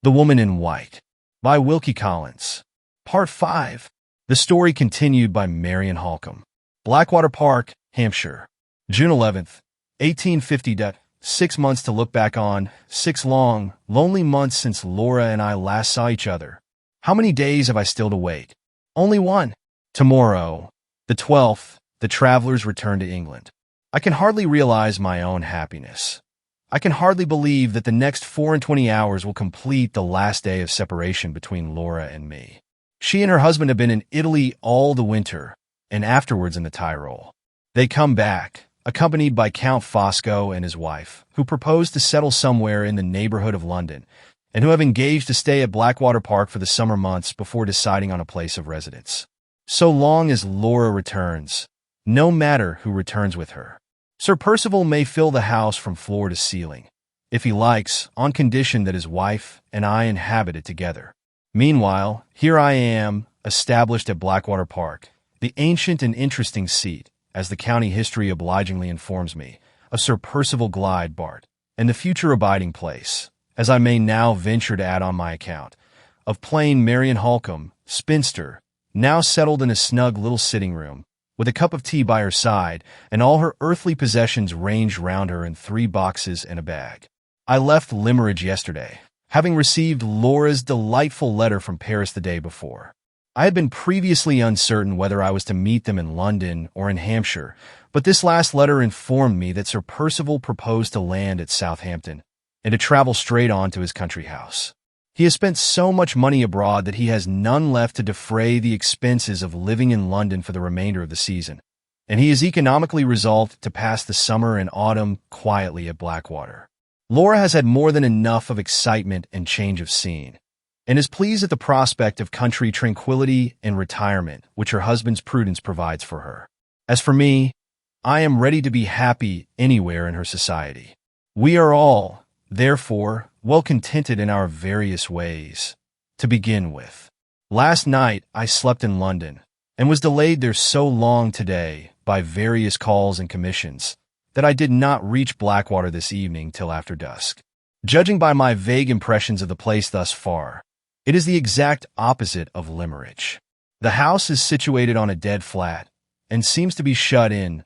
The Woman in White by Wilkie. Part 5. The story continued by Marian Halcombe. Blackwater Park, Hampshire. June 11th, 1850. 6 months to look back on, 6 long, lonely months since Laura and I last saw each other. How many days have I still to wait? Only one. Tomorrow, the 12th, the travelers return to England. I can hardly realize my own happiness. I can hardly believe that the next 24 hours will complete the last day of separation between Laura and me. She and her husband have been in Italy all the winter, and afterwards in the Tyrol. They come back, accompanied by Count Fosco and his wife, who propose to settle somewhere in the neighborhood of London, and who have engaged to stay at Blackwater Park for the summer months before deciding on a place of residence. So long as Laura returns, no matter who returns with her. Sir Percival may fill the house from floor to ceiling, if he likes, on condition that his wife and I inhabit it together. Meanwhile, here I am, established at Blackwater Park, the ancient and interesting seat, as the county history obligingly informs me, of Sir Percival Glyde, Bart, and the future abiding place, as I may now venture to add on my account, of plain Marian Halcombe, spinster, now settled in a snug little sitting room, with a cup of tea by her side, and all her earthly possessions ranged round her in 3 boxes and a bag. I left Limmeridge yesterday, having received Laura's delightful letter from Paris the day before. I had been previously uncertain whether I was to meet them in London or in Hampshire, but this last letter informed me that Sir Percival proposed to land at Southampton, and to travel straight on to his country house. He has spent so much money abroad that he has none left to defray the expenses of living in London for the remainder of the season, and he is economically resolved to pass the summer and autumn quietly at Blackwater. Laura has had more than enough of excitement and change of scene, and is pleased at the prospect of country tranquility and retirement which her husband's prudence provides for her. As for me, I am ready to be happy anywhere in her society. We are all, therefore, well contented in our various ways. To begin with, last night I slept in London, and was delayed there so long today by various calls and commissions, that I did not reach Blackwater this evening till after dusk. Judging by my vague impressions of the place thus far, it is the exact opposite of Limmeridge. The house is situated on a dead flat, and seems to be shut in,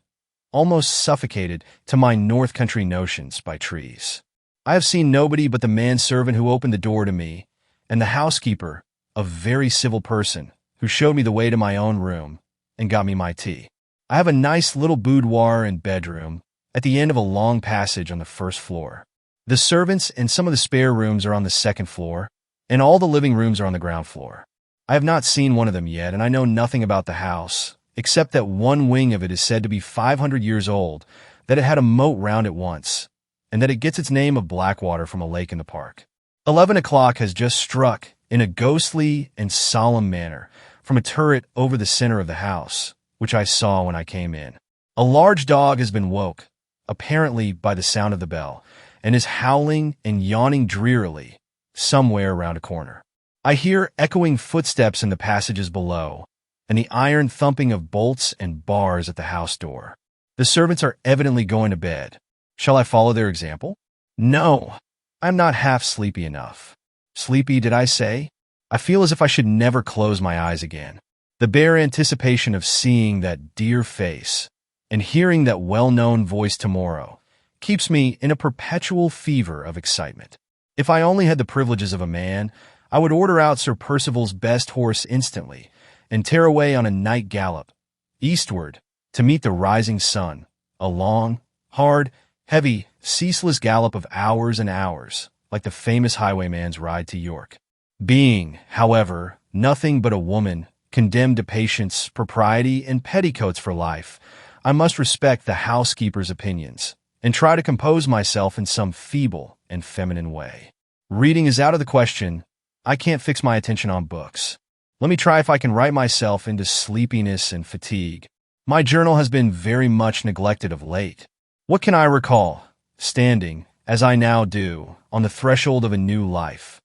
almost suffocated, to my north country notions, by trees. I have seen nobody but the manservant who opened the door to me, and the housekeeper, a very civil person, who showed me the way to my own room, and got me my tea. I have a nice little boudoir and bedroom, at the end of a long passage on the first floor. The servants and some of the spare rooms are on the second floor, and all the living rooms are on the ground floor. I have not seen one of them yet, and I know nothing about the house, except that one wing of it is said to be 500 years old, that it had a moat round it once, and that it gets its name of Blackwater from a lake in the park. 11 o'clock has just struck, in a ghostly and solemn manner, from a turret over the center of the house, which I saw when I came in. A large dog has been woke, apparently by the sound of the bell, and is howling and yawning drearily, somewhere round a corner. I hear echoing footsteps in the passages below, and the iron thumping of bolts and bars at the house door. The servants are evidently going to bed. Shall I follow their example? No, I am not half sleepy enough. Sleepy, did I say? I feel as if I should never close my eyes again. The bare anticipation of seeing that dear face, and hearing that well-known voice tomorrow, keeps me in a perpetual fever of excitement. If I only had the privileges of a man, I would order out Sir Percival's best horse instantly, and tear away on a night gallop, eastward, to meet the rising sun, a long, hard, heavy, ceaseless gallop of hours and hours, like the famous highwayman's ride to York. Being, however, nothing but a woman, condemned to patience, propriety, and petticoats for life, I must respect the housekeeper's opinions, and try to compose myself in some feeble and feminine way. Reading is out of the question. I can't fix my attention on books. Let me try if I can write myself into sleepiness and fatigue. My journal has been very much neglected of late. What can I recall, standing, as I now do, on the threshold of a new life,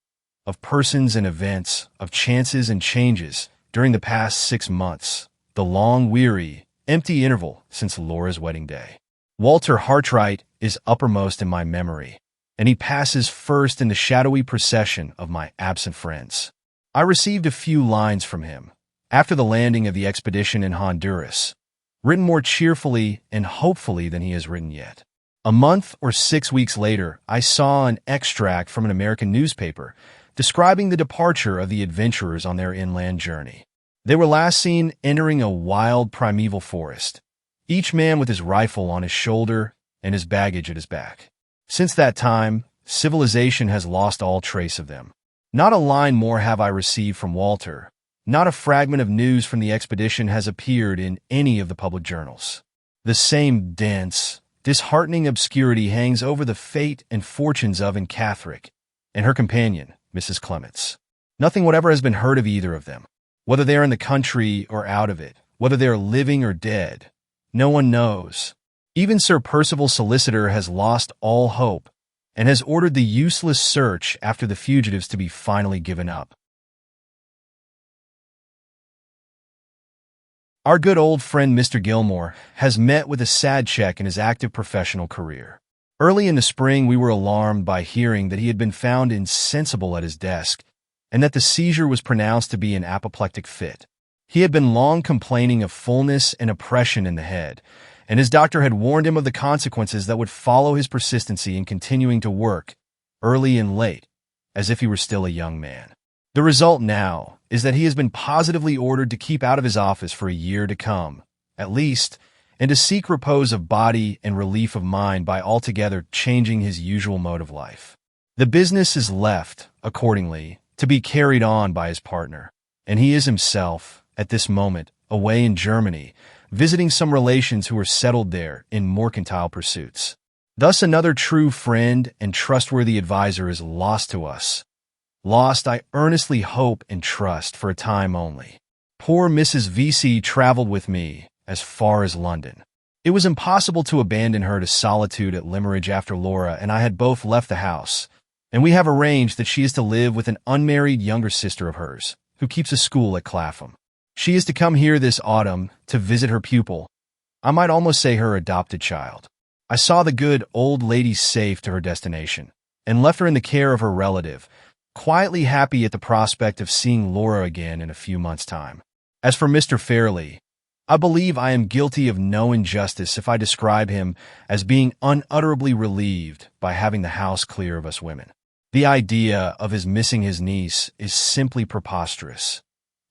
of persons and events, of chances and changes, during the past 6 months, the long, weary, empty interval since Laura's wedding day? Walter Hartwright is uppermost in my memory, and he passes first in the shadowy procession of my absent friends. I received a few lines from him after the landing of the expedition in Honduras, written more cheerfully and hopefully than he has written yet. A month or 6 weeks later, I saw an extract from an American newspaper describing the departure of the adventurers on their inland journey. They were last seen entering a wild primeval forest, each man with his rifle on his shoulder and his baggage at his back. Since that time, civilization has lost all trace of them. Not a line more have I received from Walter. Not a fragment of news from the expedition has appeared in any of the public journals. The same dense, disheartening obscurity hangs over the fate and fortunes of Catherine and her companion, Mrs. Clements. Nothing whatever has been heard of either of them. Whether they are in the country or out of it, whether they are living or dead, no one knows. Even Sir Percival's solicitor has lost all hope and has ordered the useless search after the fugitives to be finally given up. Our good old friend Mr. Gilmore has met with a sad check in his active professional career. Early in the spring, we were alarmed by hearing that he had been found insensible at his desk and that the seizure was pronounced to be an apoplectic fit. He had been long complaining of fullness and oppression in the head, and his doctor had warned him of the consequences that would follow his persistency in continuing to work, early and late, as if he were still a young man. The result now is that he has been positively ordered to keep out of his office for a year to come, at least, and to seek repose of body and relief of mind by altogether changing his usual mode of life. The business is left, accordingly, to be carried on by his partner, and he is himself, at this moment, away in Germany, visiting some relations who are settled there in mercantile pursuits. Thus another true friend and trustworthy adviser is lost to us. Lost, I earnestly hope and trust, for a time only. Poor Mrs. V.C. traveled with me as far as London. It was impossible to abandon her to solitude at Limmeridge after Laura and I had both left the house, and we have arranged that she is to live with an unmarried younger sister of hers, who keeps a school at Clapham. She is to come here this autumn to visit her pupil, I might almost say her adopted child. I saw the good old lady safe to her destination, and left her in the care of her relative, quietly happy at the prospect of seeing Laura again in a few months' time. As for Mr. Fairley, I believe I am guilty of no injustice if I describe him as being unutterably relieved by having the house clear of us women. The idea of his missing his niece is simply preposterous.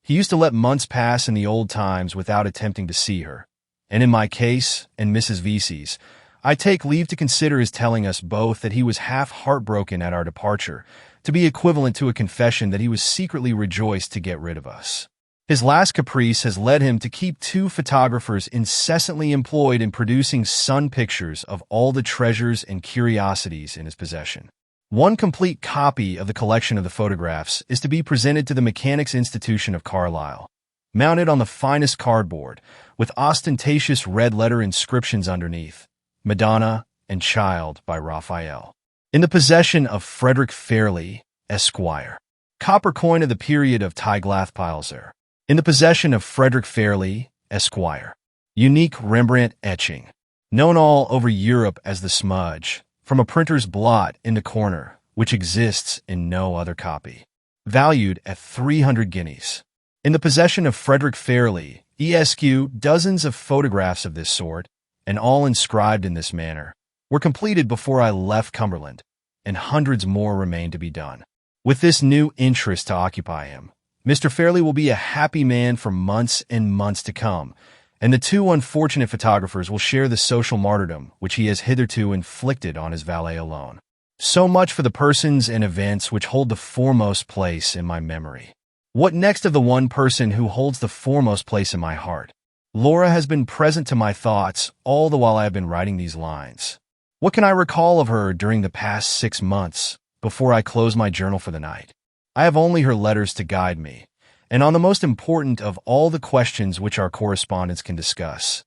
He used to let months pass in the old times without attempting to see her, and in my case, and Mrs. Vesey's, I take leave to consider his telling us both that he was half heartbroken at our departure, to be equivalent to a confession that he was secretly rejoiced to get rid of us. His last caprice has led him to keep 2 photographers incessantly employed in producing sun pictures of all the treasures and curiosities in his possession. One complete copy of the collection of the photographs is to be presented to the Mechanics' Institution of Carlisle, mounted on the finest cardboard, with ostentatious red-letter inscriptions underneath, Madonna and Child by Raphael. In the possession of Frederick Fairley, Esquire. Copper coin of the period of Tiglath-Pileser. In the possession of Frederick Fairley, Esquire. Unique Rembrandt etching, known all over Europe as the smudge, from a printer's blot in the corner, which exists in no other copy. Valued at 300 guineas. In the possession of Frederick Fairley, Esq. Dozens of photographs of this sort, and all inscribed in this manner, were completed before I left Cumberland, and hundreds more remain to be done. With this new interest to occupy him, Mr. Fairley will be a happy man for months and months to come, and the 2 unfortunate photographers will share the social martyrdom which he has hitherto inflicted on his valet alone. So much for the persons and events which hold the foremost place in my memory. What next of the one person who holds the foremost place in my heart? Laura has been present to my thoughts all the while I have been writing these lines. What can I recall of her during the past 6 months, before I close my journal for the night? I have only her letters to guide me, and on the most important of all the questions which our correspondents can discuss,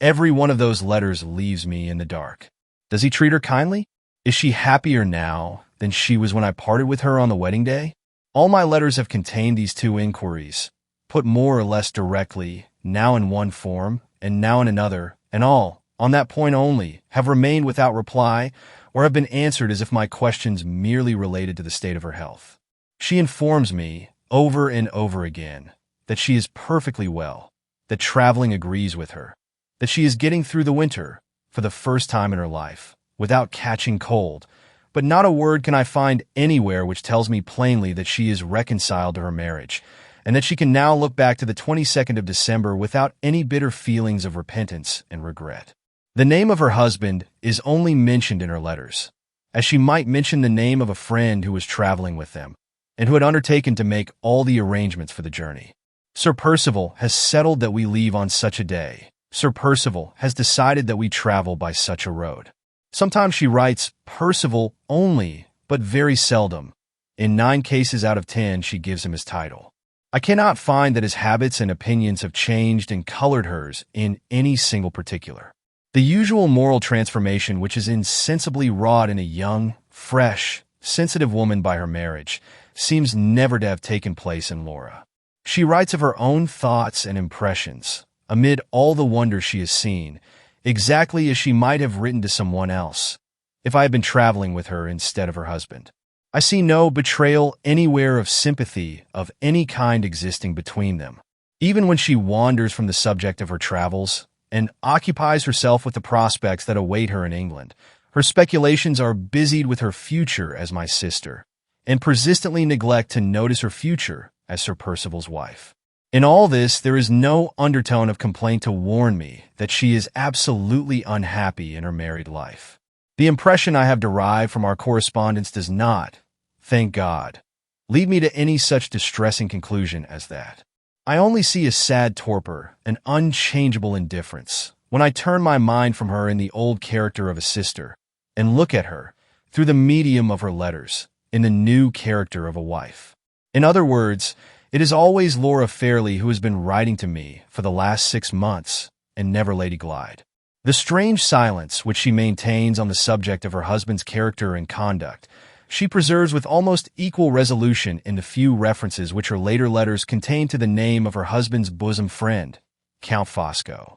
every one of those letters leaves me in the dark. Does he treat her kindly? Is she happier now than she was when I parted with her on the wedding day? All my letters have contained these 2 inquiries, put more or less directly, now in one form, and now in another, and all, on that point only, have remained without reply, or have been answered as if my questions merely related to the state of her health. She informs me, over and over again, that she is perfectly well, that traveling agrees with her, that she is getting through the winter, for the first time in her life, without catching cold, but not a word can I find anywhere which tells me plainly that she is reconciled to her marriage, and that she can now look back to the 22nd of December without any bitter feelings of repentance and regret. The name of her husband is only mentioned in her letters, as she might mention the name of a friend who was traveling with them, and who had undertaken to make all the arrangements for the journey. Sir Percival has settled that we leave on such a day. Sir Percival has decided that we travel by such a road. Sometimes she writes Percival only, but very seldom. In 9 cases out of 10, she gives him his title. I cannot find that his habits and opinions have changed and colored hers in any single particular. The usual moral transformation which is insensibly wrought in a young, fresh, sensitive woman by her marriage seems never to have taken place in Laura. She writes of her own thoughts and impressions, amid all the wonders she has seen, exactly as she might have written to someone else, if I had been traveling with her instead of her husband. I see no betrayal anywhere of sympathy of any kind existing between them. Even when she wanders from the subject of her travels and occupies herself with the prospects that await her in England, her speculations are busied with her future as my sister, and persistently neglect to notice her future as Sir Percival's wife. In all this, there is no undertone of complaint to warn me that she is absolutely unhappy in her married life. The impression I have derived from our correspondence does not, thank God, lead me to any such distressing conclusion as that. I only see a sad torpor, an unchangeable indifference, when I turn my mind from her in the old character of a sister, and look at her, through the medium of her letters, in the new character of a wife. In other words, it is always Laura Fairley who has been writing to me for the last 6 months, and never Lady Glyde. The strange silence which she maintains on the subject of her husband's character and conduct, she preserves with almost equal resolution in the few references which her later letters contain to the name of her husband's bosom friend, Count Fosco.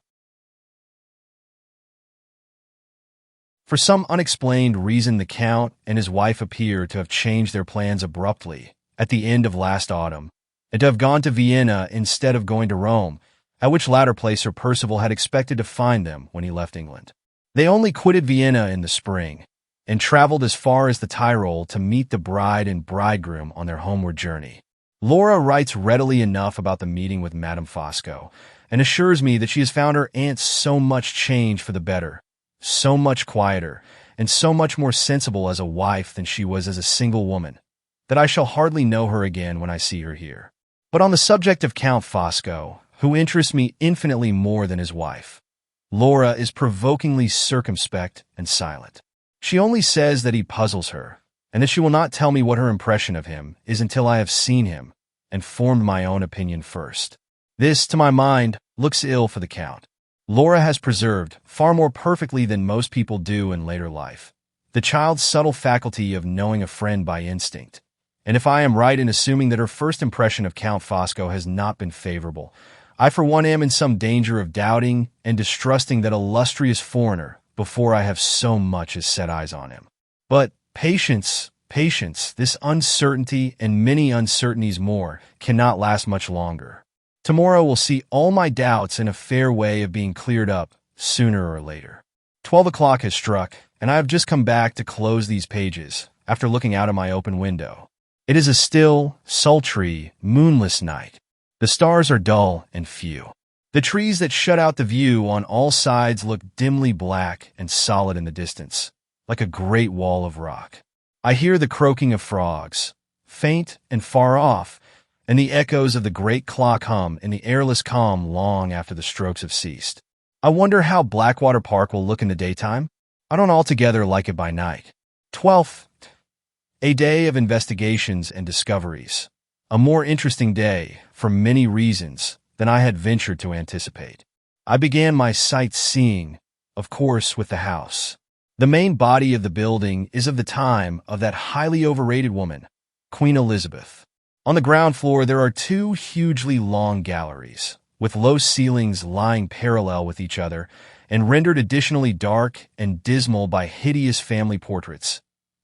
For some unexplained reason, the Count and his wife appear to have changed their plans abruptly at the end of last autumn, and to have gone to Vienna instead of going to Rome, at which latter place Sir Percival had expected to find them when he left England. They only quitted Vienna in the spring, and traveled as far as the Tyrol to meet the bride and bridegroom on their homeward journey. Laura writes readily enough about the meeting with Madame Fosco, and assures me that she has found her aunt so much changed for the better, so much quieter, and so much more sensible as a wife than she was as a single woman, that I shall hardly know her again when I see her here. But on the subject of Count Fosco, who interests me infinitely more than his wife, Laura is provokingly circumspect and silent. She only says that he puzzles her, and that she will not tell me what her impression of him is until I have seen him and formed my own opinion first. This, to my mind, looks ill for the Count. Laura has preserved, far more perfectly than most people do in later life, the child's subtle faculty of knowing a friend by instinct, and if I am right in assuming that her first impression of Count Fosco has not been favorable, I for one am in some danger of doubting and distrusting that illustrious foreigner before I have so much as set eyes on him. But patience, this uncertainty and many uncertainties more cannot last much longer. Tomorrow will see all my doubts in a fair way of being cleared up sooner or later. 12 o'clock has struck, and I have just come back to close these pages after looking out of my open window. It is a still, sultry, moonless night. The stars are dull and few. The trees that shut out the view on all sides look dimly black and solid in the distance, like a great wall of rock. I hear the croaking of frogs, faint and far off, and the echoes of the great clock hum in the airless calm long after the strokes have ceased. I wonder how Blackwater Park will look in the daytime. I don't altogether like it by night. 12th, a day of investigations and discoveries. A more interesting day, for many reasons, than I had ventured to anticipate. I began my sightseeing, of course, with the house. The main body of the building is of the time of that highly overrated woman, Queen Elizabeth. On the ground floor there are 2 hugely long galleries, with low ceilings lying parallel with each other, and rendered additionally dark and dismal by hideous family portraits,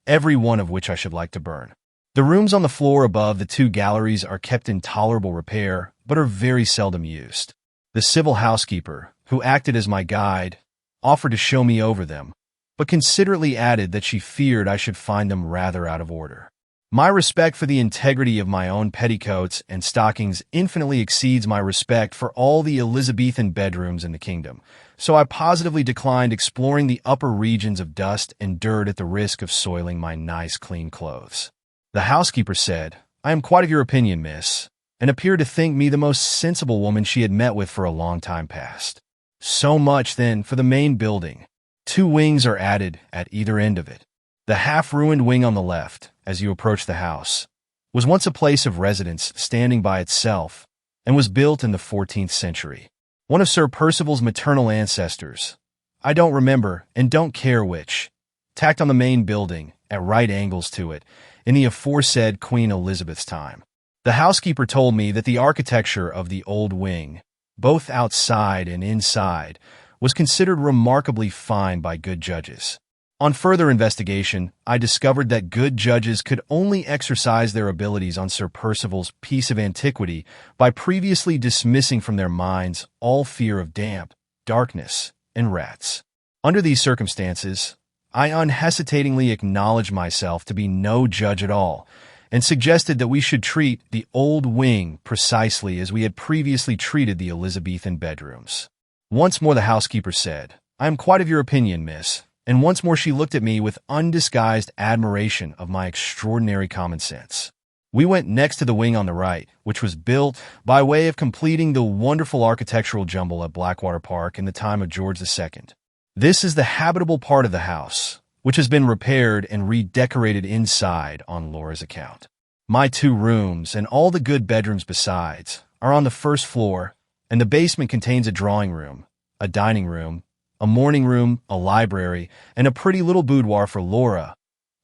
every one of which I should like to burn. The rooms on the floor above the two galleries are kept in tolerable repair, but are very seldom used. The civil housekeeper, who acted as my guide, offered to show me over them, but considerately added that she feared I should find them rather out of order. My respect for the integrity of my own petticoats and stockings infinitely exceeds my respect for all the Elizabethan bedrooms in the kingdom, so I positively declined exploring the upper regions of dust and dirt at the risk of soiling my nice clean clothes. The housekeeper said, "I am quite of your opinion, miss," and appeared to think me the most sensible woman she had met with for a long time past. So much, then, for the main building. 2 wings are added at either end of it. The half-ruined wing on the left, as you approach the house, was once a place of residence standing by itself and was built in the 14th century. One of Sir Percival's maternal ancestors, I don't remember and don't care which, tacked on the main building at right angles to it in the aforesaid Queen Elizabeth's time. The housekeeper told me that the architecture of the old wing, both outside and inside, was considered remarkably fine by good judges. On further investigation, I discovered that good judges could only exercise their abilities on Sir Percival's piece of antiquity by previously dismissing from their minds all fear of damp, darkness, and rats. Under these circumstances, I unhesitatingly acknowledged myself to be no judge at all, and suggested that we should treat the old wing precisely as we had previously treated the Elizabethan bedrooms. Once more the housekeeper said, "I am quite of your opinion, miss," and once more she looked at me with undisguised admiration of my extraordinary common sense. We went next to the wing on the right, which was built by way of completing the wonderful architectural jumble at Blackwater Park in the time of George II. This is the habitable part of the house, which has been repaired and redecorated inside on Laura's account. My 2 rooms, and all the good bedrooms besides, are on the first floor, and the basement contains a drawing room, a dining room, a morning room, a library, and a pretty little boudoir for Laura,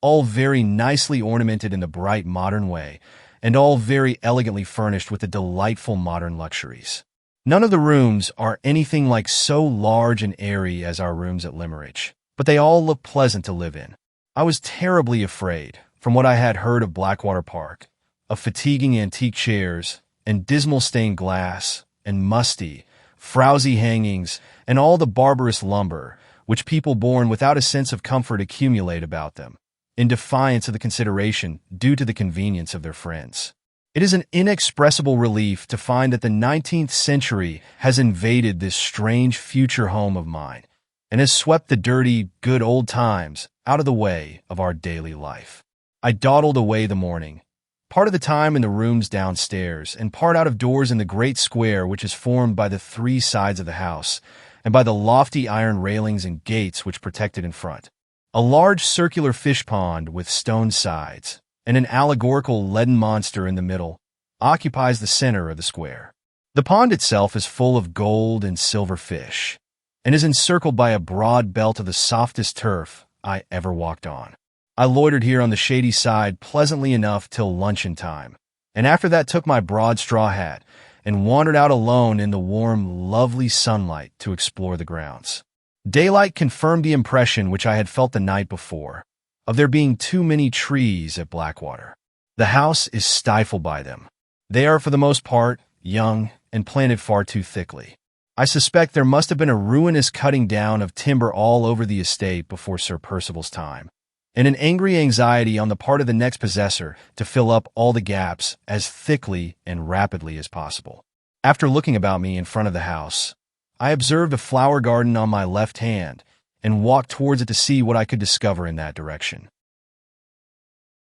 all very nicely ornamented in the bright modern way, and all very elegantly furnished with the delightful modern luxuries. None of the rooms are anything like so large and airy as our rooms at Limmeridge, but they all look pleasant to live in. I was terribly afraid, from what I had heard of Blackwater Park, of fatiguing antique chairs, and dismal stained glass, and musty, frowsy hangings, and all the barbarous lumber which people born without a sense of comfort accumulate about them, in defiance of the consideration due to the convenience of their friends. It is an inexpressible relief to find that the 19th century has invaded this strange future home of mine, and has swept the dirty, good old times out of the way of our daily life. I dawdled away the morning, part of the time in the rooms downstairs, and part out of doors in the great square which is formed by the 3 sides of the house, and by the lofty iron railings and gates which protect it in front. A large circular fish pond with stone sides, and an allegorical leaden monster in the middle, occupies the center of the square. The pond itself is full of gold and silver fish, and is encircled by a broad belt of the softest turf I ever walked on. I loitered here on the shady side pleasantly enough till luncheon time, and after that took my broad straw hat and wandered out alone in the warm, lovely sunlight to explore the grounds. Daylight confirmed the impression which I had felt the night before, of there being too many trees at Blackwater. The house is stifled by them. They are, for the most part, young and planted far too thickly. I suspect there must have been a ruinous cutting down of timber all over the estate before Sir Percival's time, and an angry anxiety on the part of the next possessor to fill up all the gaps as thickly and rapidly as possible. After looking about me in front of the house, I observed a flower garden on my left hand and walked towards it to see what I could discover in that direction.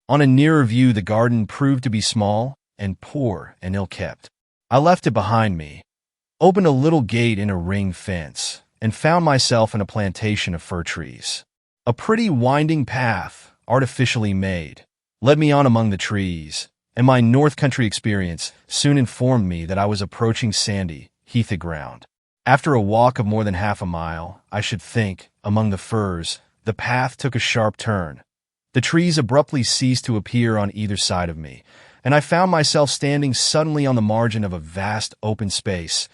On a nearer view, the garden proved to be small and poor and ill-kept. I left it behind me, opened a little gate in a ring fence, and found myself in a plantation of fir trees. A pretty winding path, artificially made, led me on among the trees, and my North Country experience soon informed me that I was approaching sandy, heathy ground. After a walk of more than half a mile, I should think, among the firs, the path took a sharp turn. The trees abruptly ceased to appear on either side of me, and I found myself standing suddenly on the margin of a vast open space,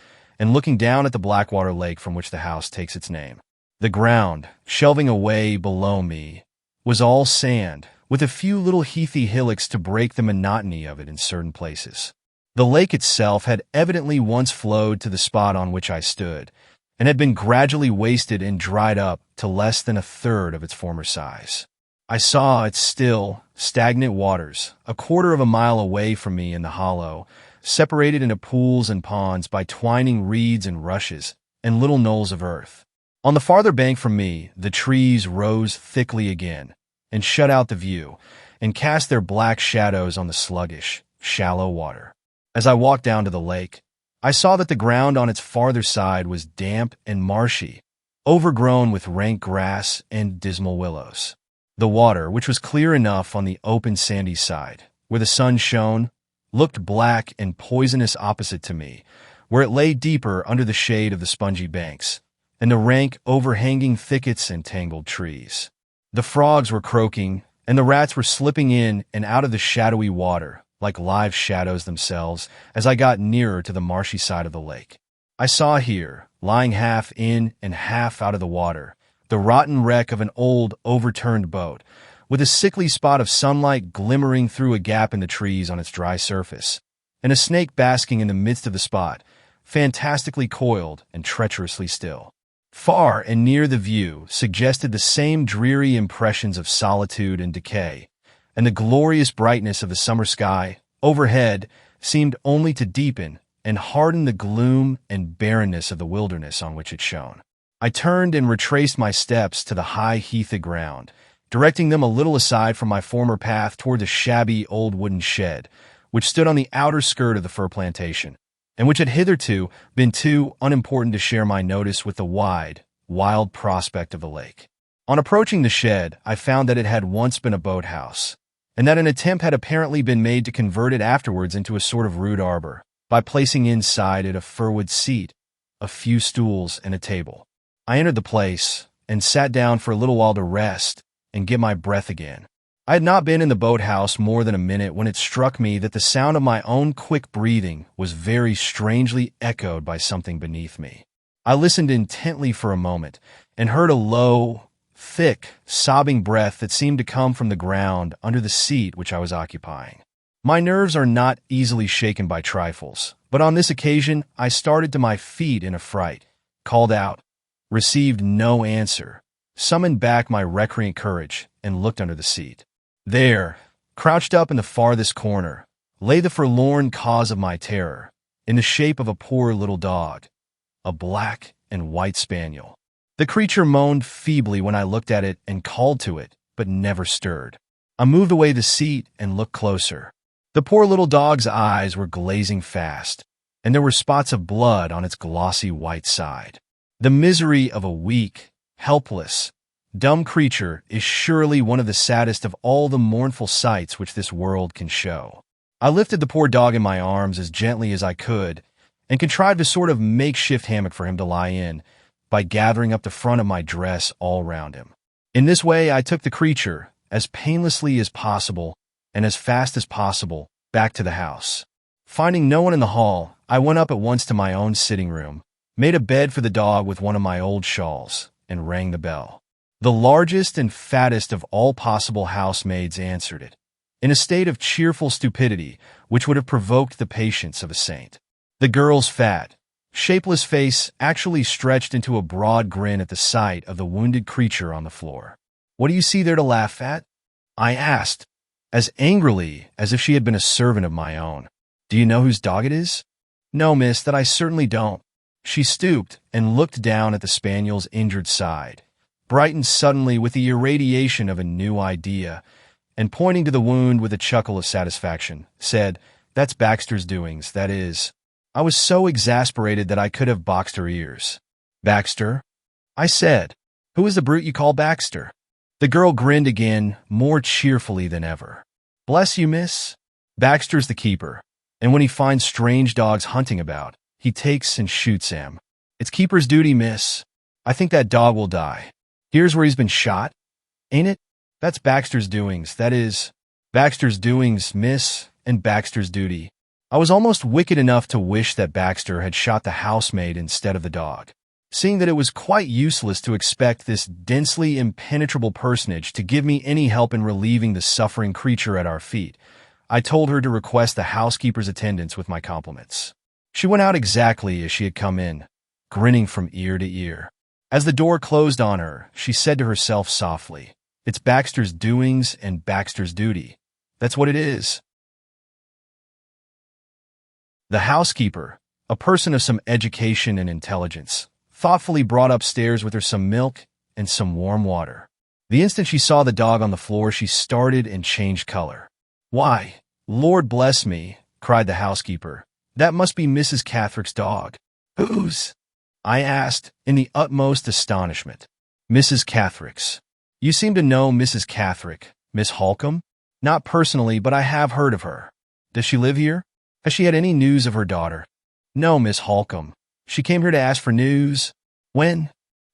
and looking down at the Blackwater Lake from which the house takes its name. The ground, shelving away below me, was all sand, with a few little heathy hillocks to break the monotony of it in certain places. The lake itself had evidently once flowed to the spot on which I stood, and had been gradually wasted and dried up to less than a third of its former size. I saw its still, stagnant waters, a quarter of a mile away from me in the hollow, separated into pools and ponds by twining reeds and rushes and little knolls of earth. On the farther bank from me, the trees rose thickly again, and shut out the view, and cast their black shadows on the sluggish, shallow water. As I walked down to the lake, I saw that the ground on its farther side was damp and marshy, overgrown with rank grass and dismal willows. The water, which was clear enough on the open sandy side, where the sun shone, looked black and poisonous opposite to me, where it lay deeper under the shade of the spongy banks, and the rank overhanging thickets and tangled trees. The frogs were croaking, and the rats were slipping in and out of the shadowy water, like live shadows themselves, as I got nearer to the marshy side of the lake. I saw here, lying half in and half out of the water, the rotten wreck of an old, overturned boat, with a sickly spot of sunlight glimmering through a gap in the trees on its dry surface, and a snake basking in the midst of the spot, fantastically coiled and treacherously still. Far and near the view suggested the same dreary impressions of solitude and decay, and the glorious brightness of the summer sky overhead seemed only to deepen and harden the gloom and barrenness of the wilderness on which it shone. I turned and retraced my steps to the high heathy ground, directing them a little aside from my former path toward the shabby old wooden shed, which stood on the outer skirt of the fir plantation, and which had hitherto been too unimportant to share my notice with the wide, wild prospect of the lake. On approaching the shed, I found that it had once been a boathouse, and that an attempt had apparently been made to convert it afterwards into a sort of rude arbor, by placing inside it a firwood seat, a few stools, and a table. I entered the place, and sat down for a little while to rest and get my breath again. I had not been in the boathouse more than a minute when it struck me that the sound of my own quick breathing was very strangely echoed by something beneath me. I listened intently for a moment, and heard a low, thick, sobbing breath that seemed to come from the ground under the seat which I was occupying. My nerves are not easily shaken by trifles, but on this occasion I started to my feet in a fright, called out, received no answer, summoned back my recreant courage, and looked under the seat. There, crouched up in the farthest corner, lay the forlorn cause of my terror, in the shape of a poor little dog, a black and white spaniel. The creature moaned feebly when I looked at it and called to it, but never stirred. I moved away the seat and looked closer. The poor little dog's eyes were glazing fast, and there were spots of blood on its glossy white side. The misery of a weak, helpless, dumb creature is surely one of the saddest of all the mournful sights which this world can show. I lifted the poor dog in my arms as gently as I could, and contrived a sort of makeshift hammock for him to lie in, by gathering up the front of my dress all round him. In this way I took the creature, as painlessly as possible, and as fast as possible, back to the house. Finding no one in the hall, I went up at once to my own sitting room, made a bed for the dog with one of my old shawls, and rang the bell. The largest and fattest of all possible housemaids answered it, in a state of cheerful stupidity which would have provoked the patience of a saint. The girl's fat, shapeless face actually stretched into a broad grin at the sight of the wounded creature on the floor. "What do you see there to laugh at?" I asked, as angrily as if she had been a servant of my own. "Do you know whose dog it is?" "No, miss, that I certainly don't." She stooped and looked down at the spaniel's injured side, brightened suddenly with the irradiation of a new idea, and pointing to the wound with a chuckle of satisfaction, said, "That's Baxter's doings, that is." I was so exasperated that I could have boxed her ears. "Baxter?" I said. "Who is the brute you call Baxter?" The girl grinned again, more cheerfully than ever. "Bless you, miss. Baxter's the keeper, and when he finds strange dogs hunting about, he takes and shoots them. It's keeper's duty, miss. I think that dog will die. Here's where he's been shot, ain't it? That's Baxter's doings, that is, Baxter's doings, miss, and Baxter's duty." I was almost wicked enough to wish that Baxter had shot the housemaid instead of the dog. Seeing that it was quite useless to expect this densely impenetrable personage to give me any help in relieving the suffering creature at our feet, I told her to request the housekeeper's attendance with my compliments. She went out exactly as she had come in, grinning from ear to ear. As the door closed on her, she said to herself softly, "It's Baxter's doings and Baxter's duty. That's what it is." The housekeeper, a person of some education and intelligence, thoughtfully brought upstairs with her some milk and some warm water. The instant she saw the dog on the floor, she started and changed color. "Why, Lord bless me," cried the housekeeper. "That must be Mrs. Catherick's dog." "Whose?" I asked, in the utmost astonishment. "Mrs. Catherick's." "You seem to know Mrs. Catherick, Miss Halcombe?" "Not personally, but I have heard of her." "Does she live here? Has she had any news of her daughter?" "No, Miss Halcombe. She came here to ask for news." "When?"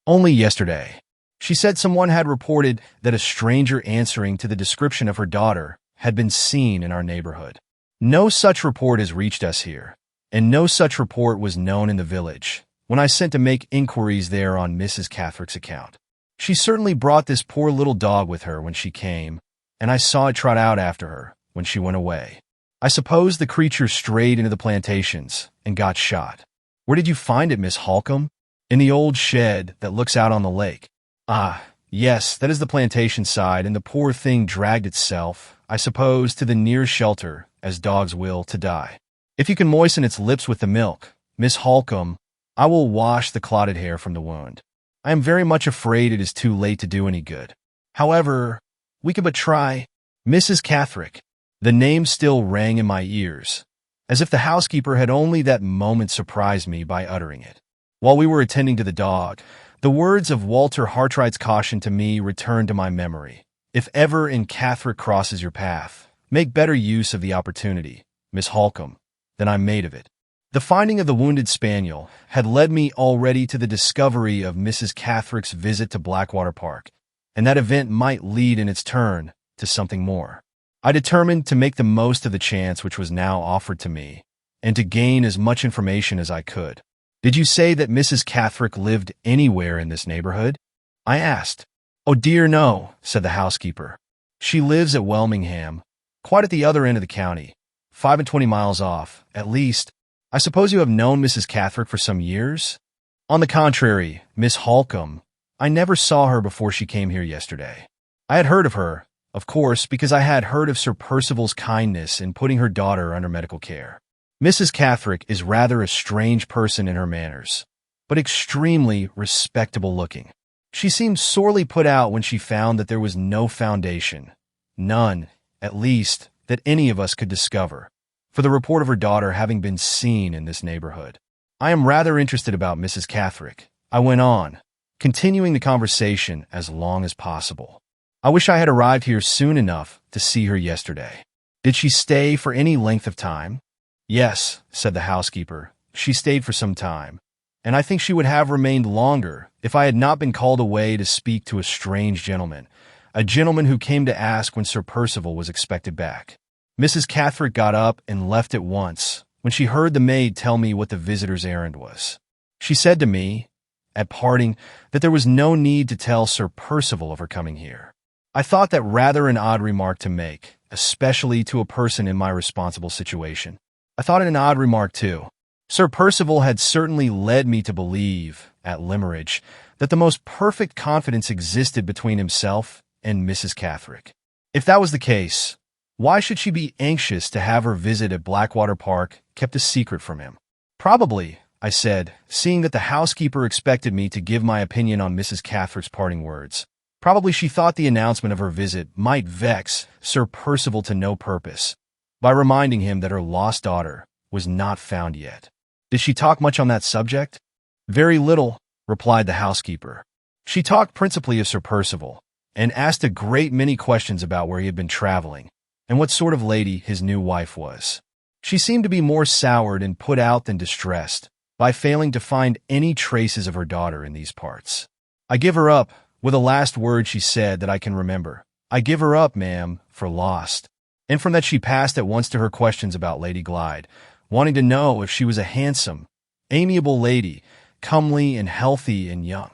"Only yesterday. She said someone had reported that a stranger answering to the description of her daughter had been seen in our neighborhood. No such report has reached us here, and no such report was known in the village when I sent to make inquiries there on Mrs. Catherick's account. She certainly brought this poor little dog with her when she came, and I saw it trot out after her when she went away. I suppose the creature strayed into the plantations and got shot." "Where did you find it, Miss Halcombe?" "In the old shed that looks out on the lake." "Ah, yes, that is the plantation side, and the poor thing dragged itself, I suppose, to the nearest shelter, as dogs will, to die. If you can moisten its lips with the milk, Miss Halcombe, I will wash the clotted hair from the wound. I am very much afraid it is too late to do any good. However, we can but try. Mrs. Catherick." The name still rang in my ears, as if the housekeeper had only that moment surprised me by uttering it. While we were attending to the dog, the words of Walter Hartright's caution to me returned to my memory. "If ever in Catherick crosses your path, make better use of the opportunity, Miss Halcombe, than I made of it." The finding of the wounded spaniel had led me already to the discovery of Mrs. Catherick's visit to Blackwater Park, and that event might lead in its turn to something more. I determined to make the most of the chance which was now offered to me, and to gain as much information as I could. "Did you say that Mrs. Catherick lived anywhere in this neighborhood?" I asked. "Oh dear, no," said the housekeeper. "She lives at Welmingham, quite at the other end of the county, 25 miles off, at least. I suppose you have known Mrs. Catherick for some years?" "On the contrary, Miss Halcombe, I never saw her before she came here yesterday. I had heard of her, of course, because I had heard of Sir Percival's kindness in putting her daughter under medical care. Mrs. Catherick is rather a strange person in her manners, but extremely respectable looking. She seemed sorely put out when she found that there was no foundation, none, at least, that any of us could discover, for the report of her daughter having been seen in this neighborhood. I am rather interested about Mrs. Catherick," I went on, continuing the conversation as long as possible. "I wish I had arrived here soon enough to see her yesterday." "Did she stay for any length of time?" "Yes," said the housekeeper, "she stayed for some time, and I think she would have remained longer if I had not been called away to speak to a strange gentleman, a gentleman who came to ask when Sir Percival was expected back." Mrs. Catherick got up and left at once when she heard the maid tell me what the visitor's errand was. She said to me, at parting, that there was no need to tell Sir Percival of her coming here. I thought that rather an odd remark to make, especially to a person in my responsible situation. I thought it an odd remark, too. Sir Percival had certainly led me to believe, at Limmeridge, that the most perfect confidence existed between himself and Mrs. Catherick. If that was the case, why should she be anxious to have her visit at Blackwater Park kept a secret from him? "Probably," I said, seeing that the housekeeper expected me to give my opinion on Mrs. Catherick's parting words. "Probably she thought the announcement of her visit might vex Sir Percival to no purpose, by reminding him that her lost daughter was not found yet." "Did she talk much on that subject?" "Very little," replied the housekeeper. "She talked principally of Sir Percival, and asked a great many questions about where he had been traveling, and what sort of lady his new wife was. She seemed to be more soured and put out than distressed by failing to find any traces of her daughter in these parts. I give her up, with a last word she said that I can remember. I give her up, ma'am, for lost." and from that she passed at once to her questions about Lady Glyde, wanting to know if she was a handsome, amiable lady, comely and healthy and young.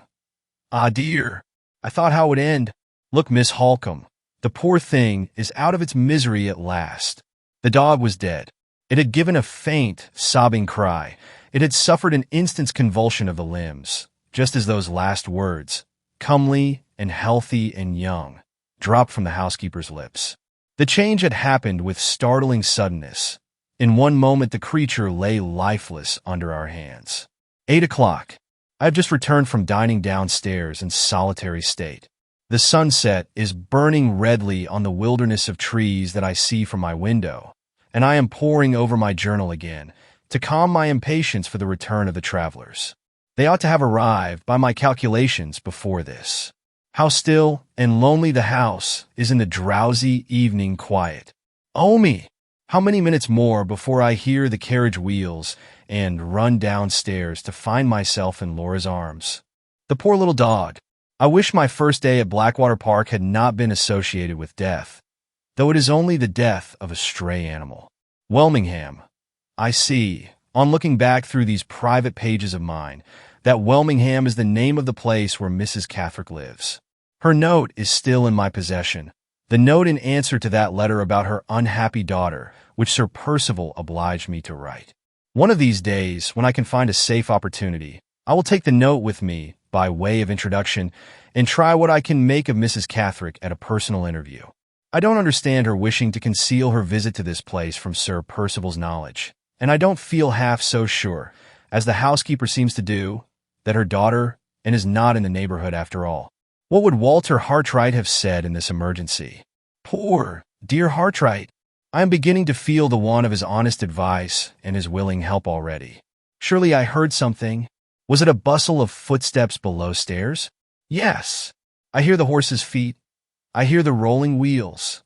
Ah, dear, I thought how it would end. Look, Miss Halcombe, the poor thing is out of its misery at last. The dog was dead. It had given a faint, sobbing cry. It had suffered an instant's convulsion of the limbs, just as those last words, comely and healthy and young, dropped from the housekeeper's lips. The change had happened with startling suddenness. In one moment the creature lay lifeless under our hands. 8 o'clock. I have just returned from dining downstairs in solitary state. The sunset is burning redly on the wilderness of trees that I see from my window, and I am poring over my journal again to calm my impatience for the return of the travelers. They ought to have arrived, by my calculations, before this. How still and lonely the house is in the drowsy evening quiet. Oh me! How many minutes more before I hear the carriage wheels and run downstairs to find myself in Laura's arms. The poor little dog. I wish my first day at Blackwater Park had not been associated with death, though it is only the death of a stray animal. Welmingham. I see, on looking back through these private pages of mine, that Welmingham is the name of the place where Mrs. Catherick lives. Her note is still in my possession, the note in answer to that letter about her unhappy daughter, which Sir Percival obliged me to write. One of these days, when I can find a safe opportunity, I will take the note with me by way of introduction and try what I can make of Mrs. Catherick at a personal interview. I don't understand her wishing to conceal her visit to this place from Sir Percival's knowledge, and I don't feel half so sure, as the housekeeper seems to do, that her daughter is not in the neighborhood after all. What would Walter Hartright have said in this emergency? Poor, dear Hartright! I am beginning to feel the want of his honest advice and his willing help already. Surely I heard something. Was it a bustle of footsteps below stairs? Yes. I hear the horses' feet. I hear the rolling wheels.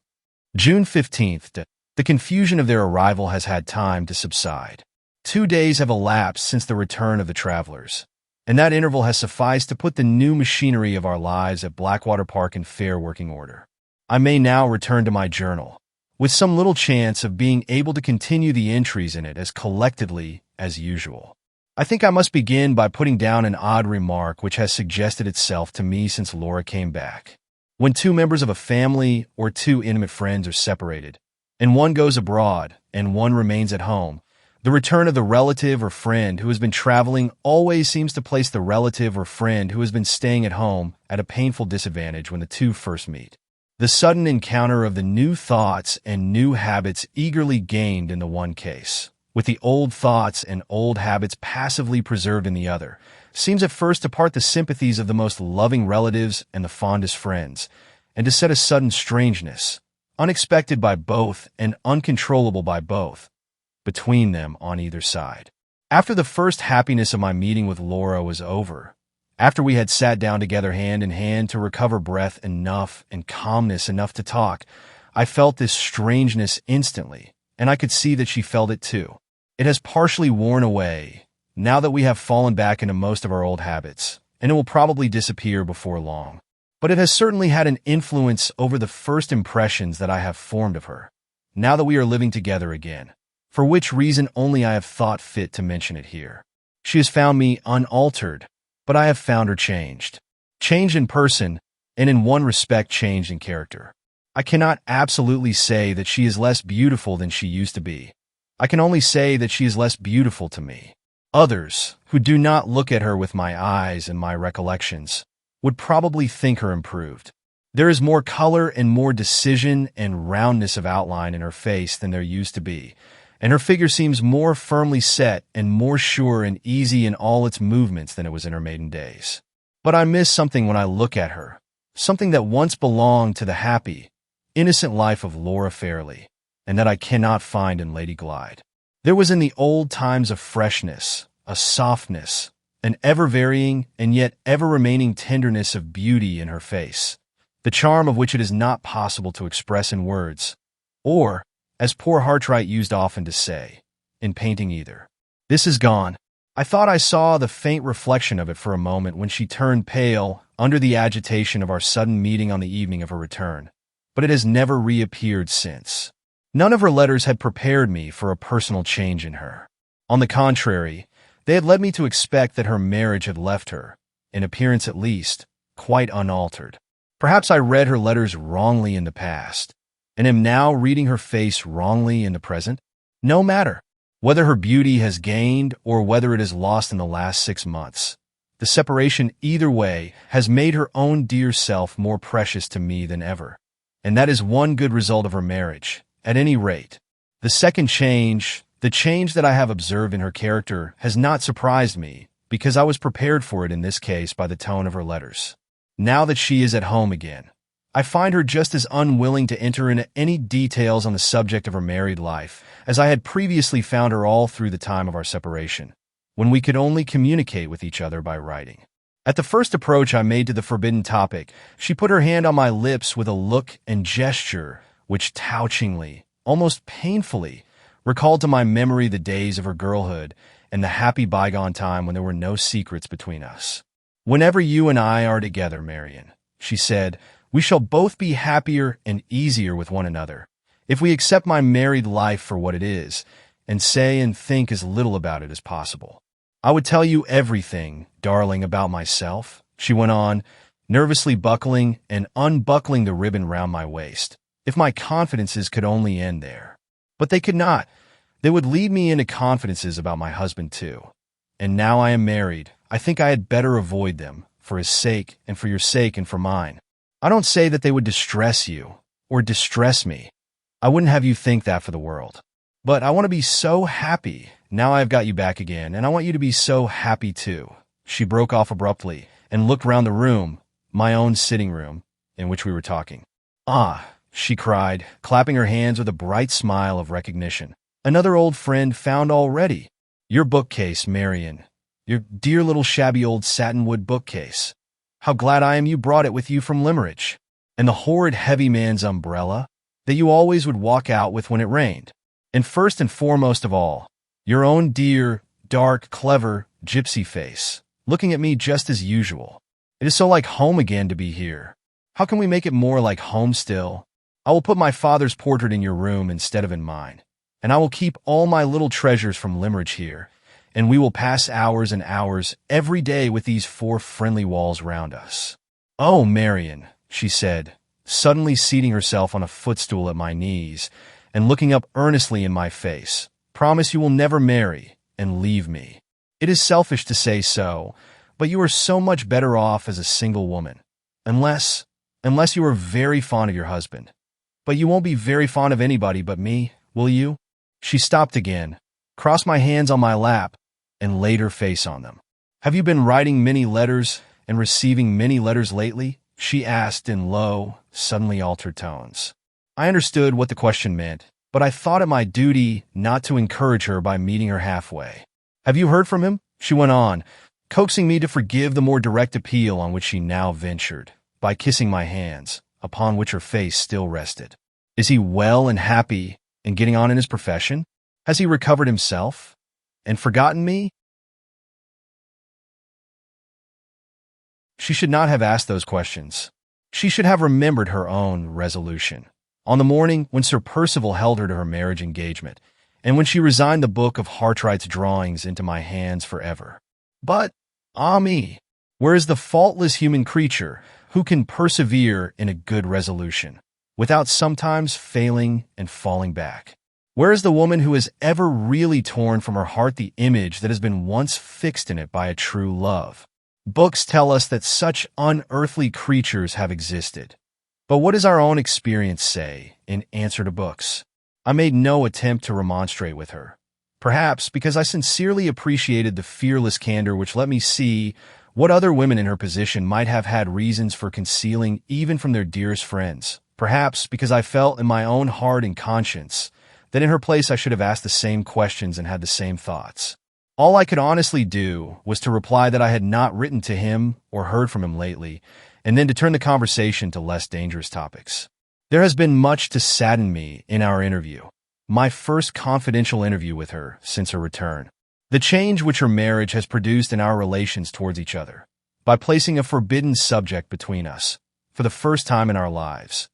June 15th. The confusion of their arrival has had time to subside. 2 days have elapsed since the return of the travelers, and that interval has sufficed to put the new machinery of our lives at Blackwater Park in fair working order. I may now return to my journal, with some little chance of being able to continue the entries in it as collectedly as usual. I think I must begin by putting down an odd remark which has suggested itself to me since Laura came back. When two members of a family or two intimate friends are separated, and one goes abroad and one remains at home, the return of the relative or friend who has been traveling always seems to place the relative or friend who has been staying at home at a painful disadvantage when the two first meet. The sudden encounter of the new thoughts and new habits eagerly gained in the one case, with the old thoughts and old habits passively preserved in the other, seems at first to part the sympathies of the most loving relatives and the fondest friends, and to set a sudden strangeness, unexpected by both and uncontrollable by both, between them on either side. After the first happiness of my meeting with Laura was over, after we had sat down together hand in hand to recover breath enough and calmness enough to talk, I felt this strangeness instantly, and I could see that she felt it too. It has partially worn away, now that we have fallen back into most of our old habits, and it will probably disappear before long. But it has certainly had an influence over the first impressions that I have formed of her, now that we are living together again, for which reason only I have thought fit to mention it here. She has found me unaltered, but I have found her changed. Changed in person, and in one respect changed in character. I cannot absolutely say that she is less beautiful than she used to be. I can only say that she is less beautiful to me. Others, who do not look at her with my eyes and my recollections, would probably think her improved. There is more color and more decision and roundness of outline in her face than there used to be, and her figure seems more firmly set and more sure and easy in all its movements than it was in her maiden days. But I miss something when I look at her, something that once belonged to the happy, innocent life of Laura Fairley, and that I cannot find in Lady Glyde. There was in the old times a freshness, a softness, an ever-varying and yet ever-remaining tenderness of beauty in her face, the charm of which it is not possible to express in words, or, as poor Hartright used often to say, in painting either. This is gone. I thought I saw the faint reflection of it for a moment when she turned pale under the agitation of our sudden meeting on the evening of her return, but it has never reappeared since. None of her letters had prepared me for a personal change in her. On the contrary, they had led me to expect that her marriage had left her, in appearance at least, quite unaltered. Perhaps I read her letters wrongly in the past, and am now reading her face wrongly in the present? No matter. Whether her beauty has gained or whether it is lost in the last 6 months, the separation either way has made her own dear self more precious to me than ever. And that is one good result of her marriage, at any rate. The second change, the change that I have observed in her character, has not surprised me, because I was prepared for it in this case by the tone of her letters. Now that she is at home again, I find her just as unwilling to enter into any details on the subject of her married life as I had previously found her all through the time of our separation, when we could only communicate with each other by writing. At the first approach I made to the forbidden topic, she put her hand on my lips with a look and gesture which touchingly, almost painfully, recalled to my memory the days of her girlhood and the happy bygone time when there were no secrets between us. "Whenever you and I are together, Marian," she said, "we shall both be happier and easier with one another, if we accept my married life for what it is, and say and think as little about it as possible. I would tell you everything, darling, about myself," she went on, nervously buckling and unbuckling the ribbon round my waist, "if my confidences could only end there. But they could not. They would lead me into confidences about my husband too. And now I am married, I think I had better avoid them, for his sake and for your sake and for mine. I don't say that they would distress you, or distress me. I wouldn't have you think that for the world. But I want to be so happy, now I have got you back again, and I want you to be so happy too." She broke off abruptly, and looked round the room, my own sitting room, in which we were talking. "Ah," she cried, clapping her hands with a bright smile of recognition. "Another old friend found already. Your bookcase, Marian. Your dear little shabby old satinwood bookcase. How glad I am you brought it with you from Limerick. And the horrid heavy man's umbrella that you always would walk out with when it rained. And first and foremost of all, your own dear, dark, clever, gypsy face, looking at me just as usual. It is so like home again to be here. How can we make it more like home still? I will put my father's portrait in your room instead of in mine, and I will keep all my little treasures from Limerick here, and we will pass hours and hours every day with these 4 friendly walls round us." "Oh, Marian," she said, suddenly seating herself on a footstool at my knees and looking up earnestly in my face, "promise you will never marry and leave me. It is selfish to say so, but you are so much better off as a single woman, unless you are very fond of your husband. But you won't be very fond of anybody but me, will you?" She stopped again, crossed my hands on my lap, and laid her face on them. "Have you been writing many letters and receiving many letters lately?" she asked in low, suddenly altered tones. I understood what the question meant, but I thought it my duty not to encourage her by meeting her halfway. "Have you heard from him?" she went on, coaxing me to forgive the more direct appeal on which she now ventured, by kissing my hands, upon which her face still rested. "Is he well and happy and getting on in his profession? Has he recovered himself and forgotten me?" She should not have asked those questions. She should have remembered her own resolution on the morning when Sir Percival held her to her marriage engagement, and when she resigned the book of Hartright's drawings into my hands forever. But, ah me, where is the faultless human creature who can persevere in a good resolution, without sometimes failing and falling back? Where is the woman who has ever really torn from her heart the image that has been once fixed in it by a true love? Books tell us that such unearthly creatures have existed. But what does our own experience say in answer to books? I made no attempt to remonstrate with her, perhaps because I sincerely appreciated the fearless candor which let me see what other women in her position might have had reasons for concealing even from their dearest friends, perhaps because I felt in my own heart and conscience that in her place I should have asked the same questions and had the same thoughts. All I could honestly do was to reply that I had not written to him or heard from him lately, and then to turn the conversation to less dangerous topics. There has been much to sadden me in our interview, my first confidential interview with her since her return. The change which her marriage has produced in our relations towards each other, by placing a forbidden subject between us, for the first time in our lives.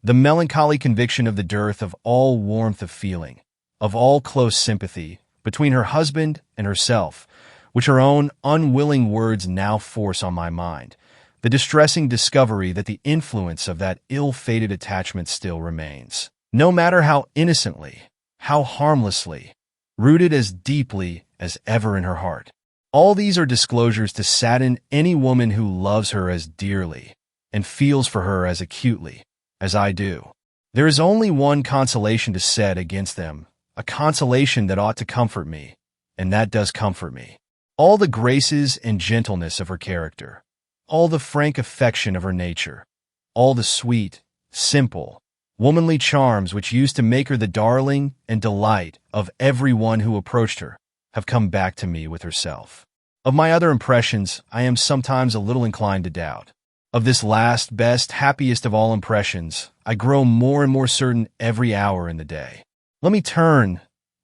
The melancholy conviction of the dearth of all warmth of feeling, of all close sympathy, between her husband and herself, which her own unwilling words now force on my mind, the distressing discovery that the influence of that ill-fated attachment still remains, no matter how innocently, how harmlessly, rooted as deeply as ever in her heart. All these are disclosures to sadden any woman who loves her as dearly and feels for her as acutely as I do. There is only one consolation to set against them, a consolation that ought to comfort me, and that does comfort me. All the graces and gentleness of her character, all the frank affection of her nature, all the sweet, simple, womanly charms which used to make her the darling and delight of every one who approached her, have come back to me with herself. Of my other impressions, I am sometimes a little inclined to doubt. Of this last, best, happiest of all impressions, I grow more and more certain every hour in the day. Let me turn,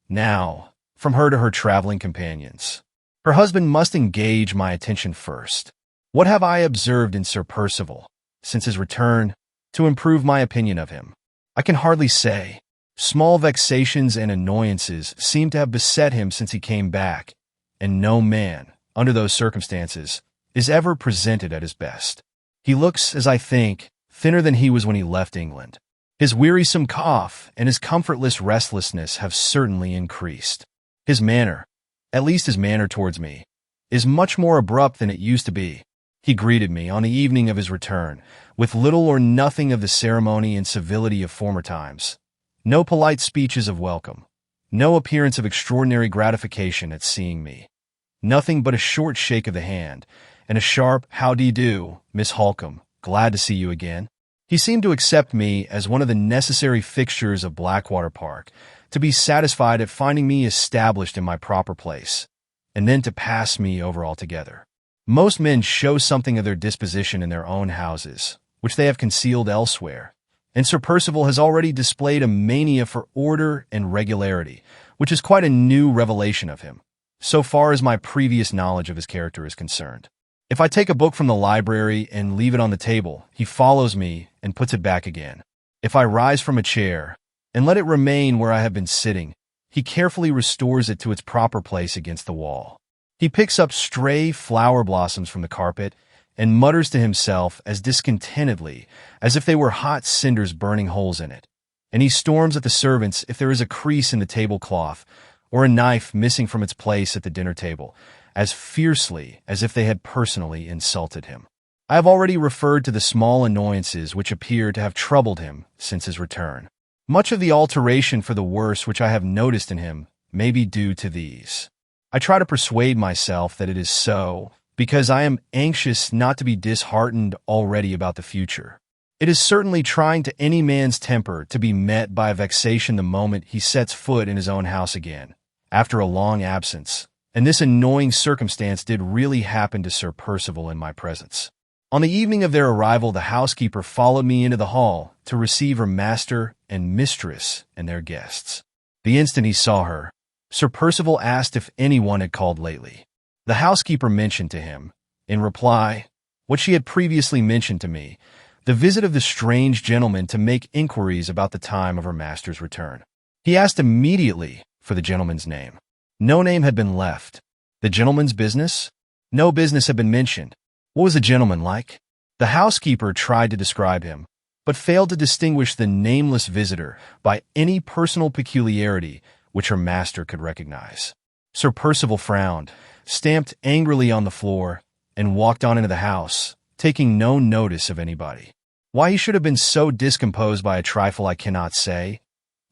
now, from her to her traveling companions. Her husband must engage my attention first. What have I observed in Sir Percival, since his return, to improve my opinion of him? I can hardly say. Small vexations and annoyances seem to have beset him since he came back, and no man, under those circumstances, is ever presented at his best. He looks, as I think, thinner than he was when he left England. His wearisome cough and his comfortless restlessness have certainly increased. His manner, at least his manner towards me, is much more abrupt than it used to be. He greeted me on the evening of his return with little or nothing of the ceremony and civility of former times. No polite speeches of welcome, no appearance of extraordinary gratification at seeing me. Nothing but a short shake of the hand, and a sharp, "How d'ye do, Miss Halcombe? Glad to see you again." He seemed to accept me as one of the necessary fixtures of Blackwater Park, to be satisfied at finding me established in my proper place, and then to pass me over altogether. Most men show something of their disposition in their own houses, which they have concealed elsewhere, and Sir Percival has already displayed a mania for order and regularity, which is quite a new revelation of him, so far as my previous knowledge of his character is concerned. If I take a book from the library and leave it on the table, he follows me and puts it back again. If I rise from a chair and let it remain where I have been sitting, he carefully restores it to its proper place against the wall. He picks up stray flower blossoms from the carpet and mutters to himself as discontentedly as if they were hot cinders burning holes in it. And he storms at the servants if there is a crease in the tablecloth or a knife missing from its place at the dinner table, as fiercely as if they had personally insulted him. I have already referred to the small annoyances which appear to have troubled him since his return. Much of the alteration for the worse which I have noticed in him may be due to these. I try to persuade myself that it is so, because I am anxious not to be disheartened already about the future. It is certainly trying to any man's temper to be met by a vexation the moment he sets foot in his own house again, after a long absence, and this annoying circumstance did really happen to Sir Percival in my presence. On the evening of their arrival, the housekeeper followed me into the hall to receive her master and mistress and their guests. The instant he saw her, Sir Percival asked if anyone had called lately. The housekeeper mentioned to him, in reply, what she had previously mentioned to me, the visit of the strange gentleman to make inquiries about the time of her master's return. He asked immediately for the gentleman's name. No name had been left. The gentleman's business? No business had been mentioned. What was the gentleman like? The housekeeper tried to describe him, but failed to distinguish the nameless visitor by any personal peculiarity which her master could recognize. Sir Percival frowned, stamped angrily on the floor, and walked on into the house, taking no notice of anybody. Why he should have been so discomposed by a trifle I cannot say,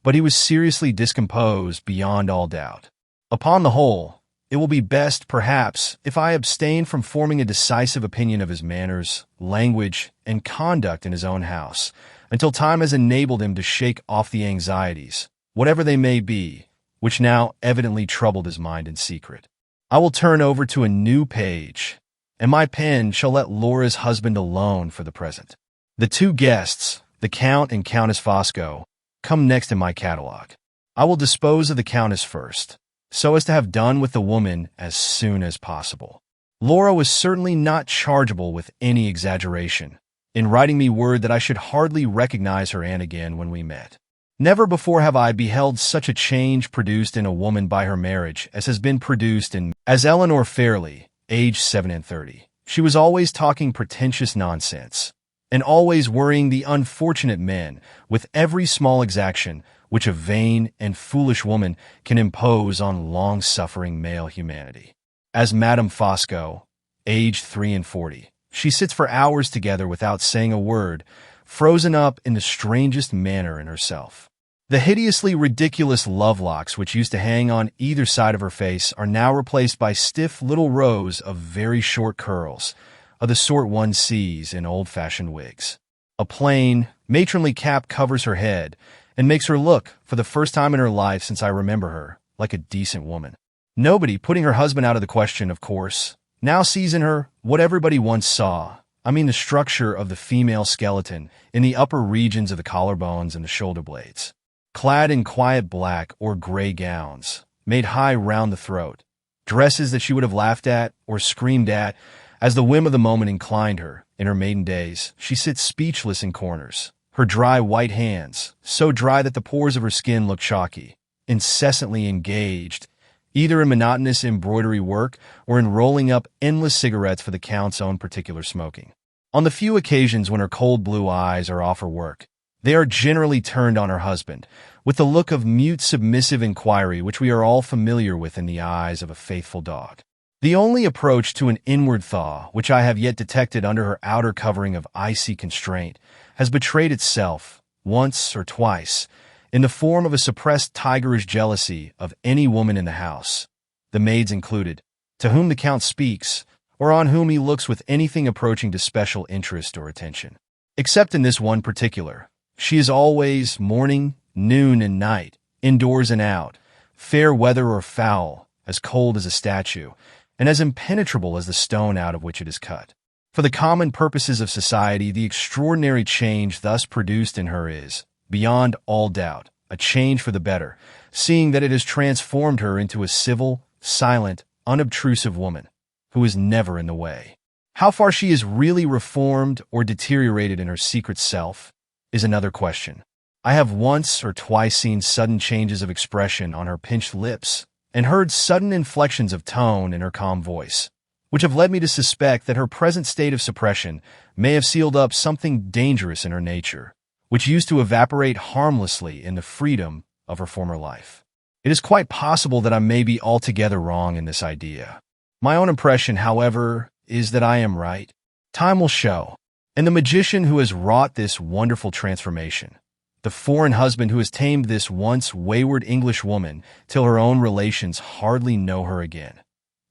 but he was seriously discomposed beyond all doubt. Upon the whole, it will be best, perhaps, if I abstain from forming a decisive opinion of his manners, language, and conduct in his own house, until time has enabled him to shake off the anxieties, whatever they may be, which now evidently troubled his mind in secret. I will turn over to a new page, and my pen shall let Laura's husband alone for the present. The two guests, the Count and Countess Fosco, come next in my catalogue. I will dispose of the Countess first, so as to have done with the woman as soon as possible. Laura was certainly not chargeable with any exaggeration, in writing me word that I should hardly recognize her aunt again when we met. Never before have I beheld such a change produced in a woman by her marriage as has been produced in as Eleanor Fairley, aged 7 and 30. She was always talking pretentious nonsense, and always worrying the unfortunate men with every small exaction which a vain and foolish woman can impose on long-suffering male humanity. As Madame Fosco, aged 3 and 40, she sits for hours together without saying a word, frozen up in the strangest manner in herself. The hideously ridiculous love locks which used to hang on either side of her face are now replaced by stiff little rows of very short curls, of the sort one sees in old-fashioned wigs. A plain, matronly cap covers her head and makes her look, for the first time in her life since I remember her, like a decent woman. Nobody, putting her husband out of the question, of course, now sees in her what everybody once saw. I mean the structure of the female skeleton in the upper regions of the collarbones and the shoulder blades. Clad in quiet black or gray gowns, made high round the throat, dresses that she would have laughed at or screamed at as the whim of the moment inclined her. In her maiden days, she sits speechless in corners, her dry white hands, so dry that the pores of her skin look chalky, incessantly engaged, either in monotonous embroidery work or in rolling up endless cigarettes for the Count's own particular smoking. On the few occasions when her cold blue eyes are off her work, they are generally turned on her husband, with the look of mute submissive inquiry which we are all familiar with in the eyes of a faithful dog. The only approach to an inward thaw which I have yet detected under her outer covering of icy constraint has betrayed itself, once or twice, in the form of a suppressed tigerish jealousy of any woman in the house, the maids included, to whom the Count speaks, or on whom he looks with anything approaching to special interest or attention. Except in this one particular, she is always, morning, noon, and night, indoors and out, fair weather or foul, as cold as a statue, and as impenetrable as the stone out of which it is cut. For the common purposes of society, the extraordinary change thus produced in her is, beyond all doubt, a change for the better, seeing that it has transformed her into a civil, silent, unobtrusive woman, who is never in the way. How far she is really reformed or deteriorated in her secret self is another question. I have once or twice seen sudden changes of expression on her pinched lips and heard sudden inflections of tone in her calm voice, which have led me to suspect that her present state of suppression may have sealed up something dangerous in her nature, which used to evaporate harmlessly in the freedom of her former life. It is quite possible that I may be altogether wrong in this idea. My own impression, however, is that I am right. Time will show. And the magician who has wrought this wonderful transformation, the foreign husband who has tamed this once wayward English woman till her own relations hardly know her again.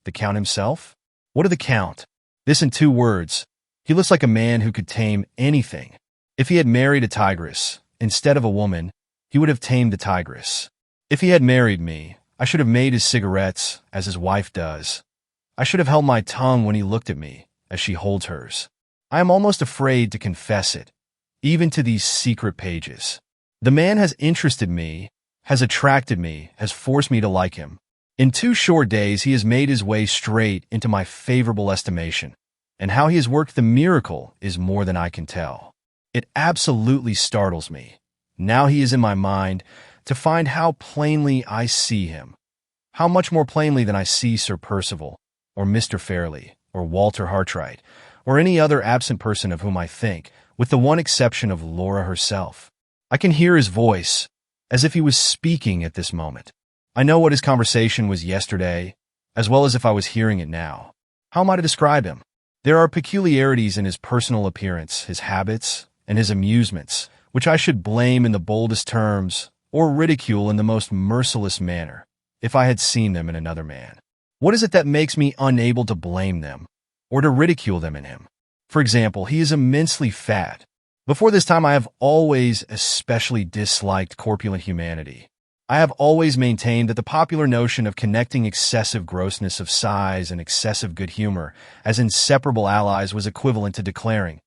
The Count himself? What of the Count? This in 2 words. He looks like a man who could tame anything. If he had married a tigress instead of a woman, he would have tamed the tigress. If he had married me, I should have made his cigarettes as his wife does. I should have held my tongue when he looked at me as she holds hers. I am almost afraid to confess it, even to these secret pages. The man has interested me, has attracted me, has forced me to like him. In 2 short days he has made his way straight into my favorable estimation, and how he has worked the miracle is more than I can tell. It absolutely startles me, now he is in my mind, to find how plainly I see him, how much more plainly than I see Sir Percival, or Mr. Fairley, or Walter Hartwright, or any other absent person of whom I think, with the one exception of Laura herself. I can hear his voice, as if he was speaking at this moment. I know what his conversation was yesterday, as well as if I was hearing it now. How am I to describe him? There are peculiarities in his personal appearance, his habits, and his amusements, which I should blame in the boldest terms, or ridicule in the most merciless manner, if I had seen them in another man. What is it that makes me unable to blame them, or to ridicule them in him? For example, he is immensely fat. Before this time I have always especially disliked corpulent humanity. I have always maintained that the popular notion of connecting excessive grossness of size and excessive good humor as inseparable allies was equivalent to declaring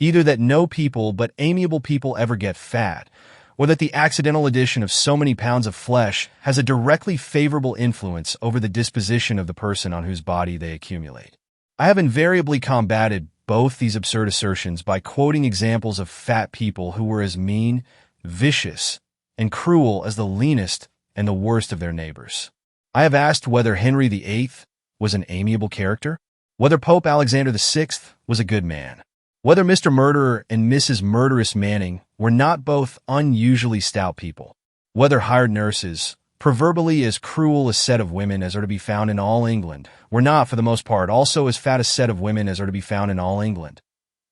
either that no people but amiable people ever get fat, or that the accidental addition of so many pounds of flesh has a directly favorable influence over the disposition of the person on whose body they accumulate. I have invariably combated both these absurd assertions by quoting examples of fat people who were as mean, vicious, and cruel as the leanest and the worst of their neighbors. I have asked whether Henry VIII was an amiable character, whether Pope Alexander VI was a good man, whether Mr. Murderer and Mrs. Murderous Manning were not both unusually stout people, whether hired nurses, proverbially as cruel a set of women as are to be found in all England, were not, for the most part, also as fat a set of women as are to be found in all England,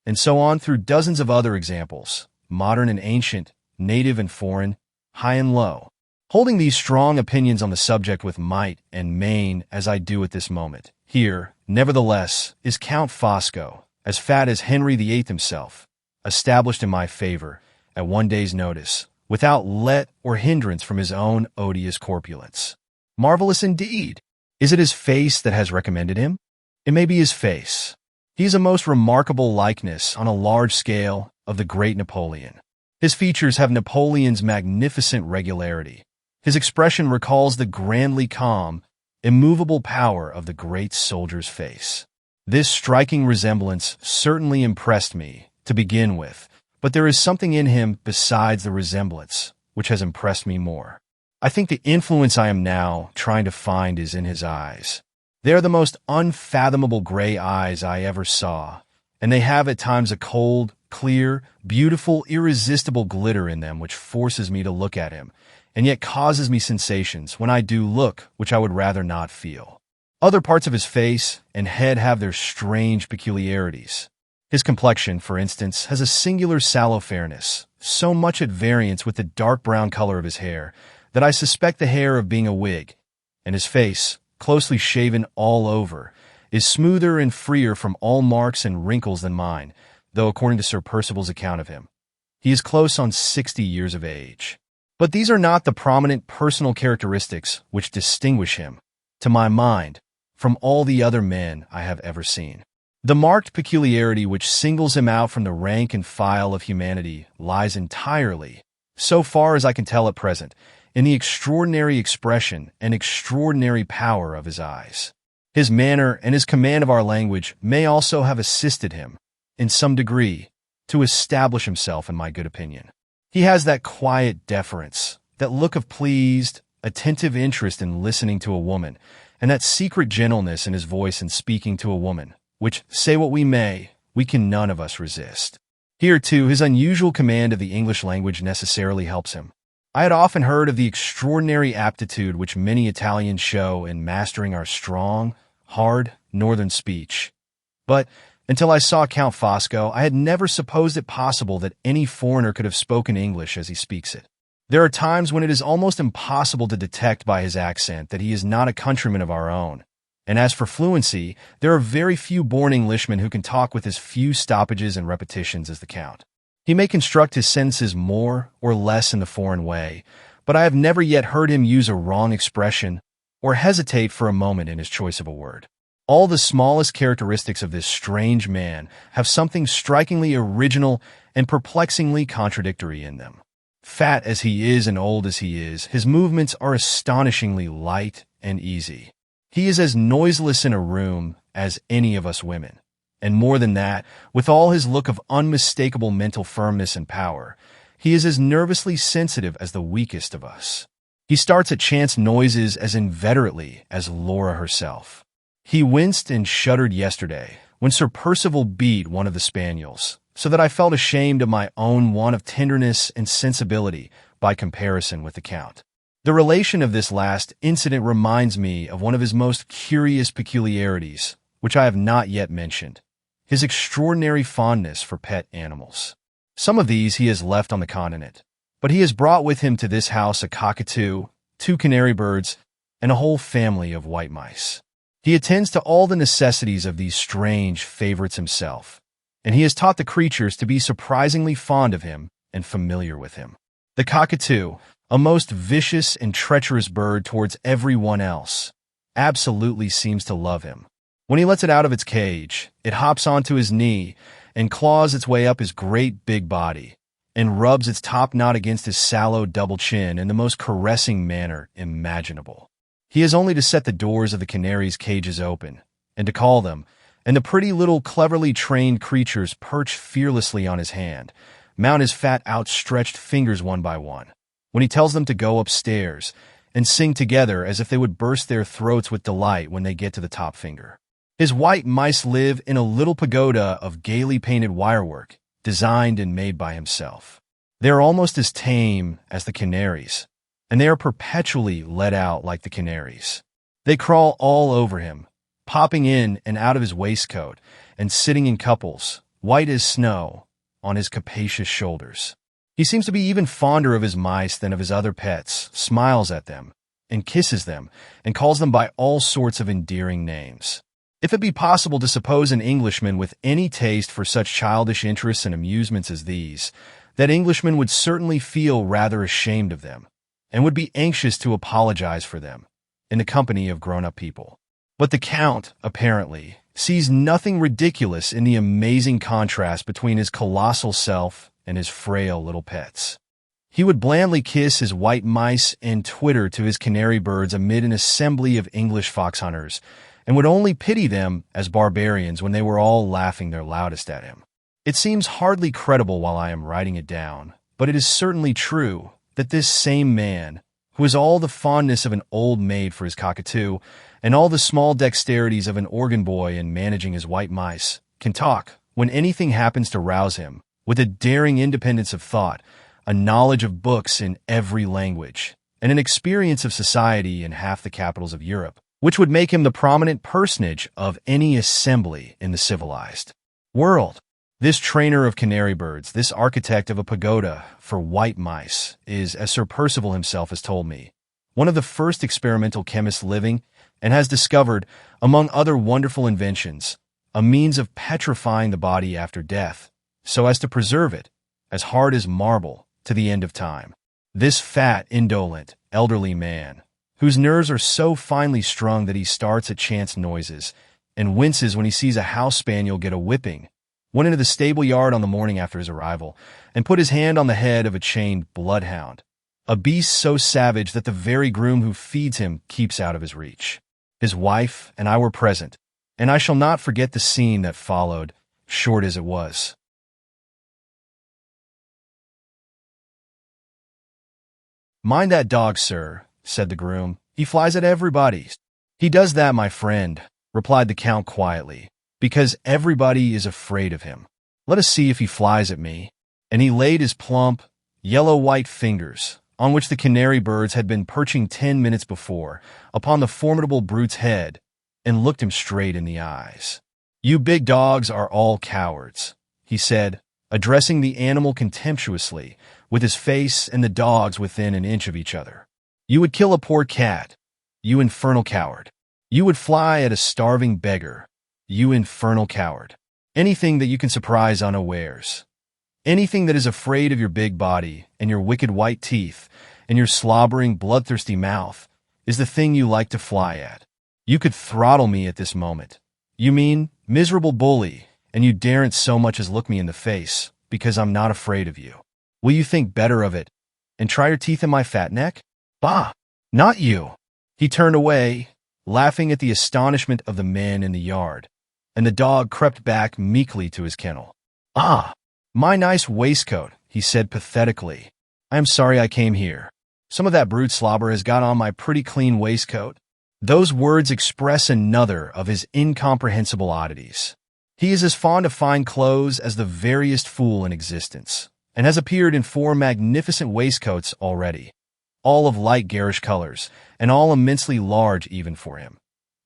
and so on through dozens of other examples, modern and ancient, native and foreign, high and low. Holding these strong opinions on the subject with might and main as I do at this moment, here, nevertheless, is Count Fosco, as fat as Henry VIII himself, established in my favor, at one day's notice, without let or hindrance from his own odious corpulence. Marvelous indeed! Is it his face that has recommended him? It may be his face. He is a most remarkable likeness on a large scale of the great Napoleon. His features have Napoleon's magnificent regularity. His expression recalls the grandly calm, immovable power of the great soldier's face. This striking resemblance certainly impressed me, to begin with, but there is something in him besides the resemblance which has impressed me more. I think the influence I am now trying to find is in his eyes. They are the most unfathomable gray eyes I ever saw, and they have at times a cold, clear, beautiful, irresistible glitter in them which forces me to look at him, and yet causes me sensations when I do look which I would rather not feel. Other parts of his face and head have their strange peculiarities. His complexion, for instance, has a singular sallow fairness, so much at variance with the dark brown color of his hair that I suspect the hair of being a wig, and his face, closely shaven all over, is smoother and freer from all marks and wrinkles than mine, though according to Sir Percival's account of him, he is close on 60 years of age. But these are not the prominent personal characteristics which distinguish him, to my mind, from all the other men I have ever seen. The marked peculiarity which singles him out from the rank and file of humanity lies entirely, so far as I can tell at present, in the extraordinary expression and extraordinary power of his eyes. His manner and his command of our language may also have assisted him, in some degree, to establish himself in my good opinion. He has that quiet deference, that look of pleased, attentive interest in listening to a woman, and that secret gentleness in his voice in speaking to a woman, which, say what we may, we can none of us resist. Here, too, his unusual command of the English language necessarily helps him. I had often heard of the extraordinary aptitude which many Italians show in mastering our strong, hard, northern speech. But, until I saw Count Fosco, I had never supposed it possible that any foreigner could have spoken English as he speaks it. There are times when it is almost impossible to detect by his accent that he is not a countryman of our own. And as for fluency, there are very few born Englishmen who can talk with as few stoppages and repetitions as the Count. He may construct his sentences more or less in the foreign way, but I have never yet heard him use a wrong expression or hesitate for a moment in his choice of a word. All the smallest characteristics of this strange man have something strikingly original and perplexingly contradictory in them. Fat as he is and old as he is, his movements are astonishingly light and easy. He is as noiseless in a room as any of us women. And more than that, with all his look of unmistakable mental firmness and power, he is as nervously sensitive as the weakest of us. He starts at chance noises as inveterately as Laura herself. He winced and shuddered yesterday when Sir Percival beat one of the spaniels, so that I felt ashamed of my own want of tenderness and sensibility by comparison with the Count. The relation of this last incident reminds me of one of his most curious peculiarities, which I have not yet mentioned, his extraordinary fondness for pet animals. Some of these he has left on the continent, but he has brought with him to this house a cockatoo, 2 canary birds, and a whole family of white mice. He attends to all the necessities of these strange favorites himself, and he has taught the creatures to be surprisingly fond of him and familiar with him. The cockatoo, a most vicious and treacherous bird towards everyone else, absolutely seems to love him. When he lets it out of its cage, it hops onto his knee and claws its way up his great big body and rubs its top knot against his sallow double chin in the most caressing manner imaginable. He has only to set the doors of the canaries' cages open, and to call them, and the pretty little cleverly trained creatures perch fearlessly on his hand, mount his fat outstretched fingers one by one, when he tells them to go upstairs, and sing together as if they would burst their throats with delight when they get to the top finger. His white mice live in a little pagoda of gaily painted wirework, designed and made by himself. They are almost as tame as the canaries, and they are perpetually let out like the canaries. They crawl all over him, popping in and out of his waistcoat, and sitting in couples, white as snow, on his capacious shoulders. He seems to be even fonder of his mice than of his other pets, smiles at them, and kisses them, and calls them by all sorts of endearing names. If it be possible to suppose an Englishman with any taste for such childish interests and amusements as these, that Englishman would certainly feel rather ashamed of them, and would be anxious to apologize for them, in the company of grown-up people. But the Count, apparently, sees nothing ridiculous in the amazing contrast between his colossal self and his frail little pets. He would blandly kiss his white mice and twitter to his canary birds amid an assembly of English fox hunters, and would only pity them as barbarians when they were all laughing their loudest at him. It seems hardly credible while I am writing it down, but it is certainly true that this same man, who has all the fondness of an old maid for his cockatoo, and all the small dexterities of an organ boy in managing his white mice, can talk, when anything happens to rouse him, with a daring independence of thought, a knowledge of books in every language, and an experience of society in half the capitals of Europe, which would make him the prominent personage of any assembly in the civilized world. This trainer of canary birds, this architect of a pagoda for white mice, is, as Sir Percival himself has told me, one of the first experimental chemists living, and has discovered, among other wonderful inventions, a means of petrifying the body after death, so as to preserve it, as hard as marble, to the end of time. This fat, indolent, elderly man, whose nerves are so finely strung that he starts at chance noises, and winces when he sees a house spaniel get a whipping, went into the stable yard on the morning after his arrival, and put his hand on the head of a chained bloodhound, a beast so savage that the very groom who feeds him keeps out of his reach. His wife and I were present, and I shall not forget the scene that followed, short as it was. "Mind that dog, sir," said the groom. "He flies at everybody." "He does that, my friend," replied the Count quietly, "because everybody is afraid of him. Let us see if he flies at me." And he laid his plump, yellow-white fingers, on which the canary birds had been perching 10 minutes before, upon the formidable brute's head, and looked him straight in the eyes. "You big dogs are all cowards," he said, addressing the animal contemptuously, with his face and the dog's within an inch of each other. "You would kill a poor cat, you infernal coward. You would fly at a starving beggar, you infernal coward. Anything that you can surprise unawares. Anything that is afraid of your big body and your wicked white teeth and your slobbering, bloodthirsty mouth is the thing you like to fly at. You could throttle me at this moment. You mean, miserable bully, and you daren't so much as look me in the face, because I'm not afraid of you. Will you think better of it, and try your teeth in my fat neck? Bah! Not you!" He turned away, laughing at the astonishment of the men in the yard, and the dog crept back meekly to his kennel. "Ah, my nice waistcoat," he said pathetically. "I am sorry I came here. Some of that brute slobber has got on my pretty clean waistcoat." Those words express another of his incomprehensible oddities. He is as fond of fine clothes as the veriest fool in existence, and has appeared in 4 magnificent waistcoats already, all of light garish colors, and all immensely large even for him,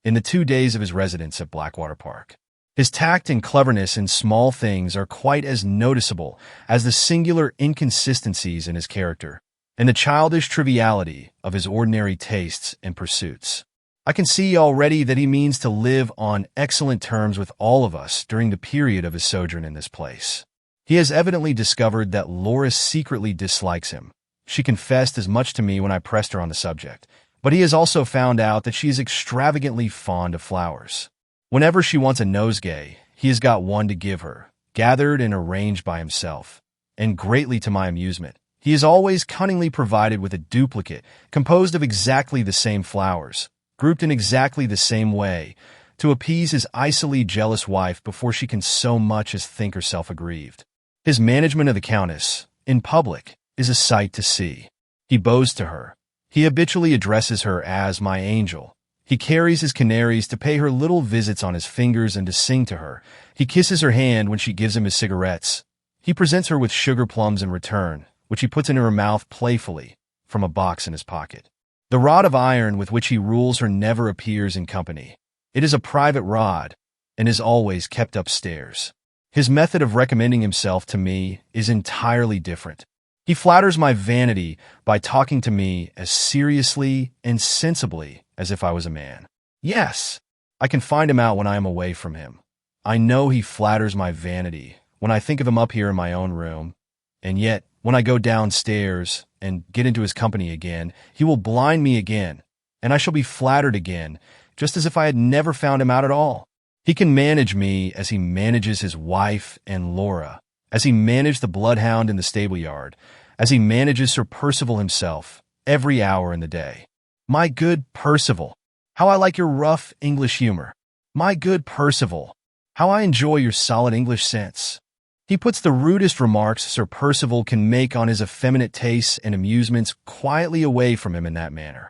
in the 2 days of his residence at Blackwater Park. His tact and cleverness in small things are quite as noticeable as the singular inconsistencies in his character, and the childish triviality of his ordinary tastes and pursuits. I can see already that he means to live on excellent terms with all of us during the period of his sojourn in this place. He has evidently discovered that Loris secretly dislikes him. She confessed as much to me when I pressed her on the subject, but he has also found out that she is extravagantly fond of flowers. Whenever she wants a nosegay, he has got one to give her, gathered and arranged by himself, and greatly to my amusement, he is always cunningly provided with a duplicate composed of exactly the same flowers, grouped in exactly the same way, to appease his icily jealous wife before she can so much as think herself aggrieved. His management of the Countess, in public, is a sight to see. He bows to her. He habitually addresses her as my angel. He carries his canaries to pay her little visits on his fingers and to sing to her. He kisses her hand when she gives him his cigarettes. He presents her with sugar plums in return, which he puts into her mouth playfully from a box in his pocket. The rod of iron with which he rules her never appears in company. It is a private rod and is always kept upstairs. His method of recommending himself to me is entirely different. He flatters my vanity by talking to me as seriously and sensibly as if I was a man. Yes, I can find him out when I am away from him. I know he flatters my vanity when I think of him up here in my own room, and yet, when I go downstairs and get into his company again, he will blind me again, and I shall be flattered again, just as if I had never found him out at all. He can manage me as he manages his wife and Laura, as he managed the bloodhound in the stable yard, as he manages Sir Percival himself, every hour in the day. My good Percival, how I like your rough English humor. My good Percival, how I enjoy your solid English sense. He puts the rudest remarks Sir Percival can make on his effeminate tastes and amusements quietly away from him in that manner,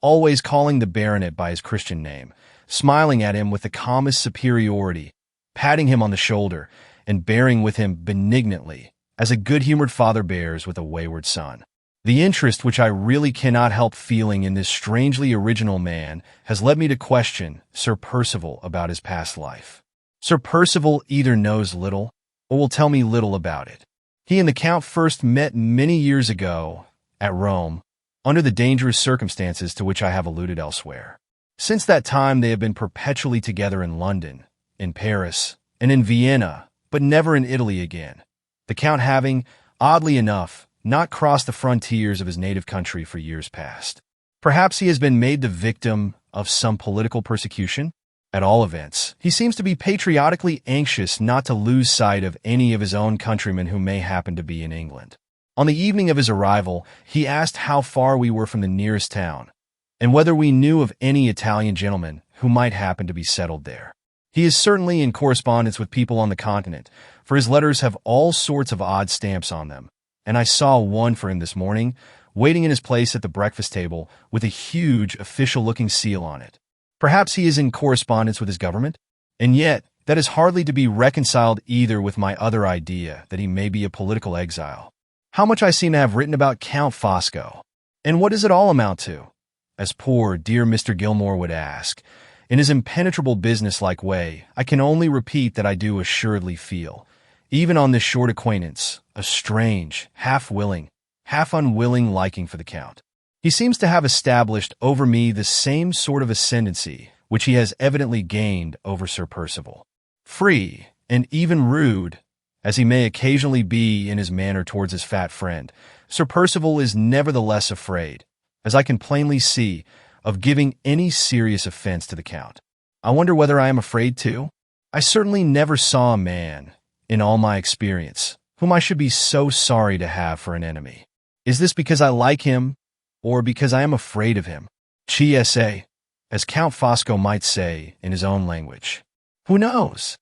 always calling the baronet by his Christian name, smiling at him with the calmest superiority, patting him on the shoulder, and bearing with him benignantly, as a good-humored father bears with a wayward son. The interest which I really cannot help feeling in this strangely original man has led me to question Sir Percival about his past life. Sir Percival either knows little or will tell me little about it. He and the Count first met many years ago at Rome, under the dangerous circumstances to which I have alluded elsewhere. Since that time they have been perpetually together in London, in Paris, and in Vienna, but never in Italy again, the Count having, oddly enough, not crossed the frontiers of his native country for years past. Perhaps he has been made the victim of some political persecution? At all events, he seems to be patriotically anxious not to lose sight of any of his own countrymen who may happen to be in England. On the evening of his arrival, he asked how far we were from the nearest town, and whether we knew of any Italian gentlemen who might happen to be settled there. He is certainly in correspondence with people on the continent, for his letters have all sorts of odd stamps on them, and I saw one for him this morning, waiting in his place at the breakfast table with a huge official-looking seal on it. Perhaps he is in correspondence with his government, and yet that is hardly to be reconciled either with my other idea that he may be a political exile. How much I seem to have written about Count Fosco, and what does it all amount to? As poor, dear Mr. Gilmore would ask, in his impenetrable business-like way, I can only repeat that I do assuredly feel, even on this short acquaintance, a strange, half-willing, half-unwilling liking for the Count. He seems to have established over me the same sort of ascendancy which he has evidently gained over Sir Percival. Free, and even rude, as he may occasionally be in his manner towards his fat friend, Sir Percival is nevertheless afraid, as I can plainly see, of giving any serious offense to the Count. I wonder whether I am afraid too? I certainly never saw a man, in all my experience, whom I should be so sorry to have for an enemy. Is this because I like him, or because I am afraid of him? GSA, as Count Fosco might say in his own language. Who knows?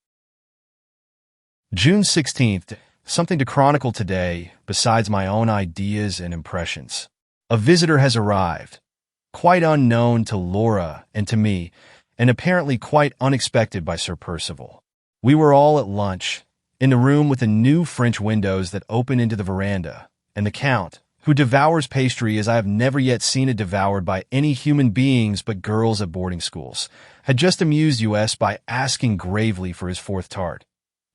June 16th, something to chronicle today besides my own ideas and impressions. A visitor has arrived, quite unknown to Laura and to me, and apparently quite unexpected by Sir Percival. We were all at lunch, in the room with the new French windows that open into the veranda, and the Count, who devours pastry as I have never yet seen it devoured by any human beings but girls at boarding schools, had just amused us by asking gravely for his fourth tart,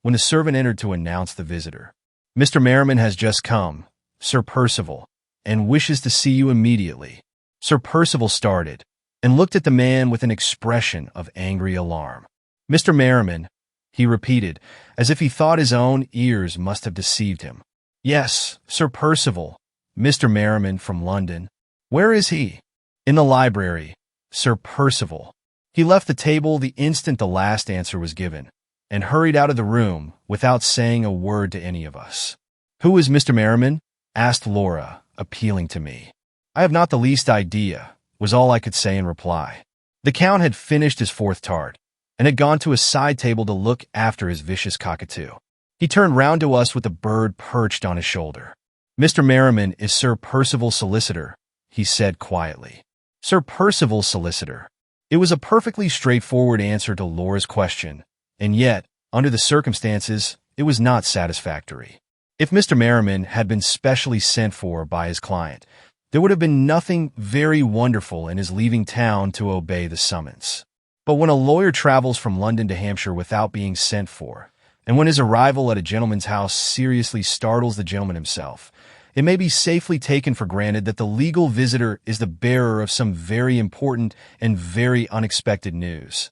when the servant entered to announce the visitor. Mr. Merriman has just come, Sir Percival, and wishes to see you immediately. Sir Percival started, and looked at the man with an expression of angry alarm. Mr. Merriman, he repeated, as if he thought his own ears must have deceived him. Yes, Sir Percival, Mr. Merriman from London. Where is he? In the library, Sir Percival. He left the table the instant the last answer was given, and hurried out of the room without saying a word to any of us. Who is Mr. Merriman? Asked Laura, appealing to me. I have not the least idea, was all I could say in reply. The Count had finished his fourth tart, and had gone to a side table to look after his vicious cockatoo. He turned round to us with the bird perched on his shoulder. "Mr. Merriman is Sir Percival's solicitor," he said quietly. "Sir Percival's solicitor." It was a perfectly straightforward answer to Laura's question, and yet, under the circumstances, it was not satisfactory. If Mr. Merriman had been specially sent for by his client, there would have been nothing very wonderful in his leaving town to obey the summons. But when a lawyer travels from London to Hampshire without being sent for, and when his arrival at a gentleman's house seriously startles the gentleman himself, it may be safely taken for granted that the legal visitor is the bearer of some very important and very unexpected news.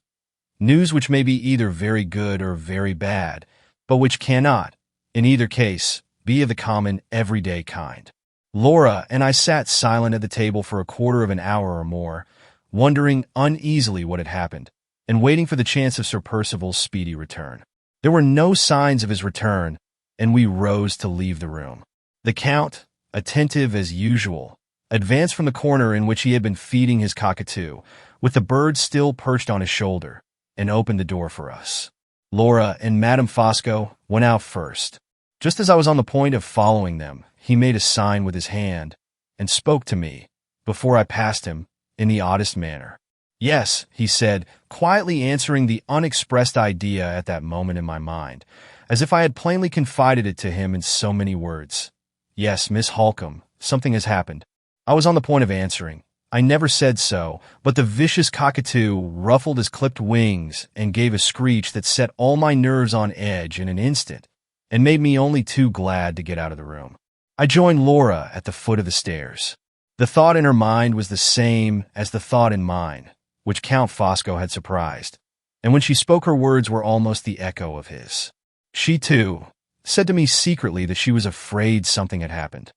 News which may be either very good or very bad, but which cannot, in either case, be of the common, everyday kind. Laura and I sat silent at the table for a quarter of an hour or more, wondering uneasily what had happened, and waiting for the chance of Sir Percival's speedy return. There were no signs of his return, and we rose to leave the room. The Count, attentive as usual, advanced from the corner in which he had been feeding his cockatoo, with the bird still perched on his shoulder, and opened the door for us. Laura and Madame Fosco went out first. Just as I was on the point of following them, he made a sign with his hand, and spoke to me, before I passed him, in the oddest manner. "Yes," he said, quietly answering the unexpressed idea at that moment in my mind, as if I had plainly confided it to him in so many words. "Yes, Miss Halcombe, something has happened." I was on the point of answering. I never said so, but the vicious cockatoo ruffled his clipped wings and gave a screech that set all my nerves on edge in an instant, and made me only too glad to get out of the room. I joined Laura at the foot of the stairs. The thought in her mind was the same as the thought in mine, which Count Fosco had surprised, and when she spoke her words were almost the echo of his. She, too, said to me secretly that she was afraid something had happened.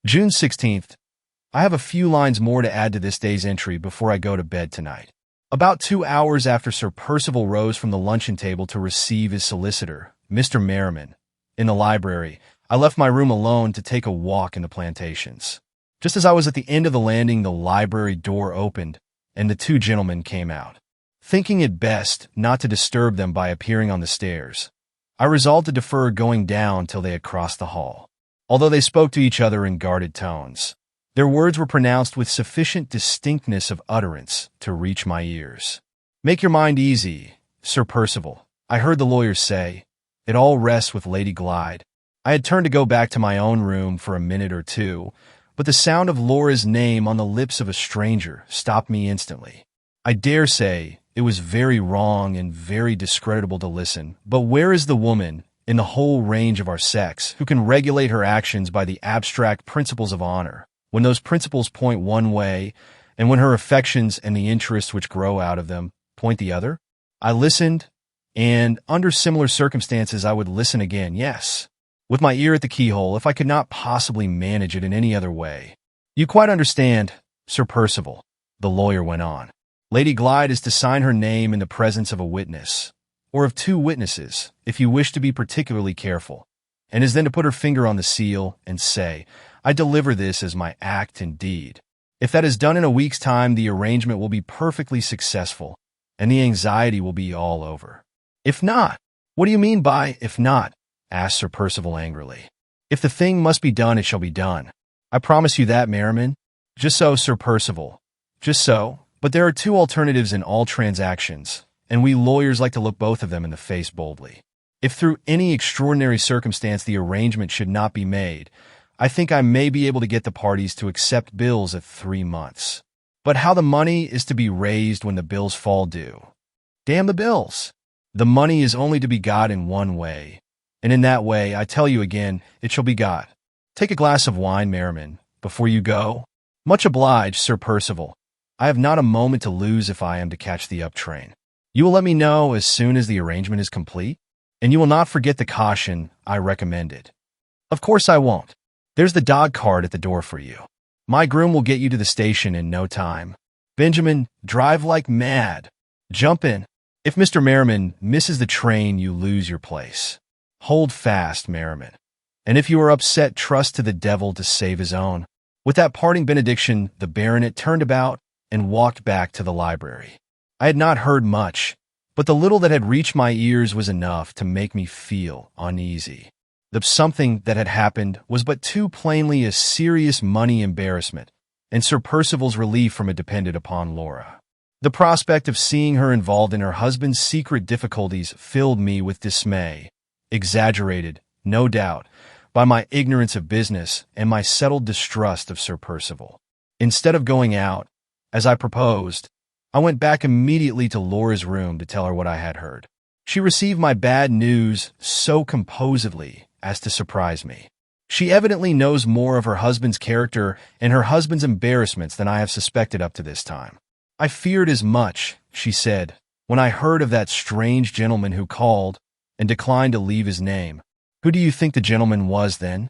June 16th. I have a few lines more to add to this day's entry before I go to bed tonight. About 2 hours after Sir Percival rose from the luncheon table to receive his solicitor, Mr. Merriman, in the library, I left my room alone to take a walk in the plantations. Just as I was at the end of the landing, the library door opened, and the two gentlemen came out. Thinking it best not to disturb them by appearing on the stairs, I resolved to defer going down till they had crossed the hall. Although they spoke to each other in guarded tones, their words were pronounced with sufficient distinctness of utterance to reach my ears. "Make your mind easy, Sir Percival," I heard the lawyer say. "It all rests with Lady Glyde." I had turned to go back to my own room for a minute or two, but the sound of Laura's name on the lips of a stranger stopped me instantly. I dare say it was very wrong and very discreditable to listen, but where is the woman, in the whole range of our sex, who can regulate her actions by the abstract principles of honor, when those principles point one way, and when her affections and the interests which grow out of them point the other? I listened, and under similar circumstances I would listen again, yes, with my ear at the keyhole, if I could not possibly manage it in any other way. "You quite understand, Sir Percival," the lawyer went on. "Lady Glyde is to sign her name in the presence of a witness, or of two witnesses, if you wish to be particularly careful, and is then to put her finger on the seal and say, 'I deliver this as my act and deed.' If that is done in a week's time, the arrangement will be perfectly successful, and the anxiety will be all over. If not—" "What do you mean by if not?" asked Sir Percival angrily. "If the thing must be done, it shall be done. I promise you that, Merriman." "Just so, Sir Percival. Just so. But there are two alternatives in all transactions, and we lawyers like to look both of them in the face boldly. If through any extraordinary circumstance the arrangement should not be made, I think I may be able to get the parties to accept bills at 3 months. But how the money is to be raised when the bills fall due? Damn the bills! The money is only to be got in one way, and in that way, I tell you again, it shall be got. Take a glass of wine, Merriman, before you go." "Much obliged, Sir Percival. I have not a moment to lose if I am to catch the up train. You will let me know as soon as the arrangement is complete, and you will not forget the caution I recommended." "Of course I won't. There's the dog cart at the door for you. My groom will get you to the station in no time. Benjamin, drive like mad. Jump in. If Mr. Merriman misses the train, you lose your place. Hold fast, Merriman. And if you are upset, trust to the devil to save his own." With that parting benediction, the baronet turned about and walked back to the library. I had not heard much, but the little that had reached my ears was enough to make me feel uneasy. The something that had happened was but too plainly a serious money embarrassment, and Sir Percival's relief from it depended upon Laura. The prospect of seeing her involved in her husband's secret difficulties filled me with dismay, exaggerated, no doubt, by my ignorance of business and my settled distrust of Sir Percival. Instead of going out, as I proposed, I went back immediately to Laura's room to tell her what I had heard. She received my bad news so composedly as to surprise me. She evidently knows more of her husband's character and her husband's embarrassments than I have suspected up to this time. I feared as much, she said, when I heard of that strange gentleman who called and declined to leave his name. Who do you think the gentleman was, then?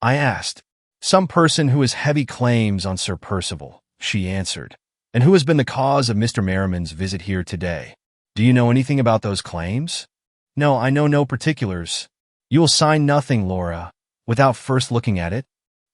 I asked. Some person who has heavy claims on Sir Percival, she answered, and who has been the cause of Mr. Merriman's visit here today. Do you know anything about those claims? No, I know no particulars. You will sign nothing, Laura, without first looking at it?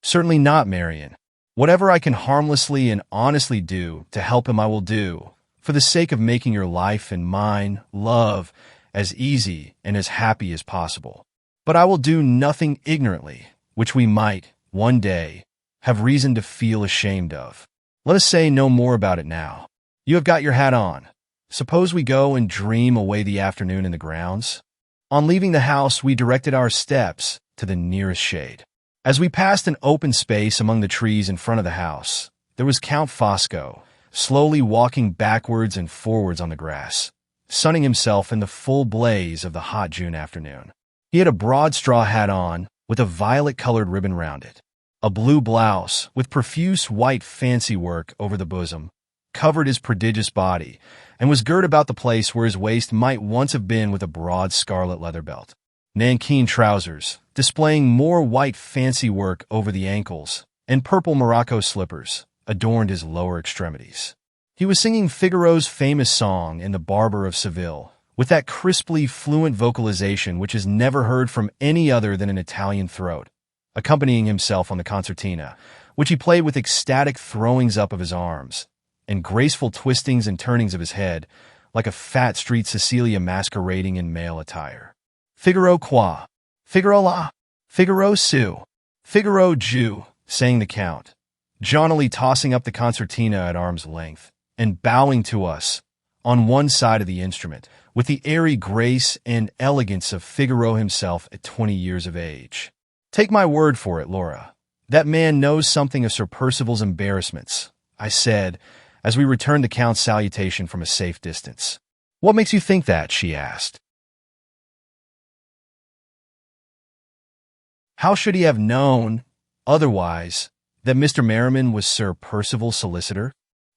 Certainly not, Marian. Whatever I can harmlessly and honestly do to help him I will do, for the sake of making your life and mine, love, as easy and as happy as possible. But I will do nothing ignorantly, which we might, one day, have reason to feel ashamed of. Let us say no more about it now. You have got your hat on. Suppose we go and dream away the afternoon in the grounds? On leaving the house, we directed our steps to the nearest shade. As we passed an open space among the trees in front of the house, there was Count Fosco, slowly walking backwards and forwards on the grass, sunning himself in the full blaze of the hot June afternoon. He had a broad straw hat on, with a violet-colored ribbon round it. A blue blouse, with profuse white fancy work over the bosom, covered his prodigious body, and was girt about the place where his waist might once have been with a broad scarlet leather belt. Nankeen trousers, displaying more white fancy work over the ankles, and purple Morocco slippers, adorned his lower extremities. He was singing Figaro's famous song in The Barber of Seville, with that crisply fluent vocalization which is never heard from any other than an Italian throat, accompanying himself on the concertina, which he played with ecstatic throwings up of his arms, and graceful twistings and turnings of his head, like a fat street Cecilia masquerading in male attire. Figaro quoi? Figaro la? Figaro su? Figaro Jew, sang the Count, jauntily tossing up the concertina at arm's length, and bowing to us, on one side of the instrument, with the airy grace and elegance of Figaro himself at 20 years of age. Take my word for it, Laura. That man knows something of Sir Percival's embarrassments, I said, as we returned the Count's salutation from a safe distance. What makes you think that? She asked. How should he have known, otherwise, that Mr. Merriman was Sir Percival's solicitor?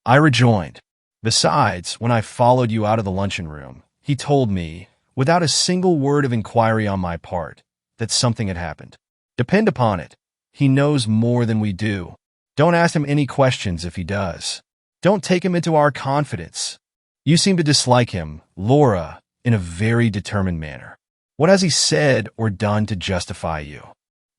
I rejoined. Besides, when I followed you out of the luncheon-room, he told me, without a single word of inquiry on my part, that something had happened. Depend upon it, he knows more than we do. Don't ask him any questions if he does. Don't take him into our confidence. You seem to dislike him, Laura, in a very determined manner. What has he said or done to justify you?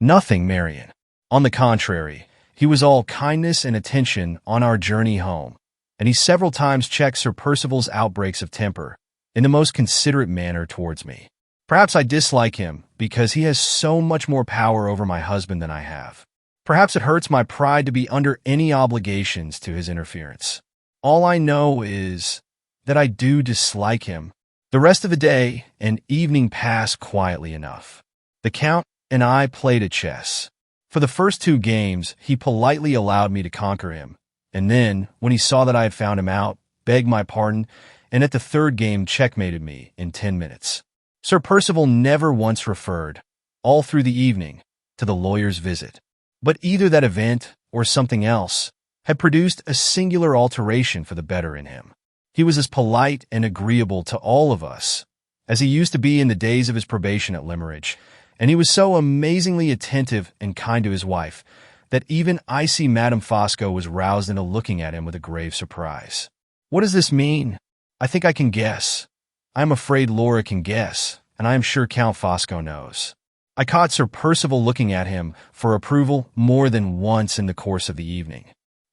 Nothing, Marian. On the contrary, he was all kindness and attention on our journey home, and he several times checked Sir Percival's outbreaks of temper in the most considerate manner towards me. Perhaps I dislike him because he has so much more power over my husband than I have. Perhaps it hurts my pride to be under any obligations to his interference. All I know is that I do dislike him. The rest of the day and evening passed quietly enough. The Count and I played at chess. For the first 2 games, he politely allowed me to conquer him, and then, when he saw that I had found him out, begged my pardon, and at the 3rd game checkmated me in 10 minutes. Sir Percival never once referred, all through the evening, to the lawyer's visit. But either that event, or something else, had produced a singular alteration for the better in him. He was as polite and agreeable to all of us as he used to be in the days of his probation at Limmeridge, and he was so amazingly attentive and kind to his wife that even icy Madame Fosco was roused into looking at him with a grave surprise. What does this mean? I think I can guess. I am afraid Laura can guess, and I am sure Count Fosco knows. I caught Sir Percival looking at him for approval more than once in the course of the evening.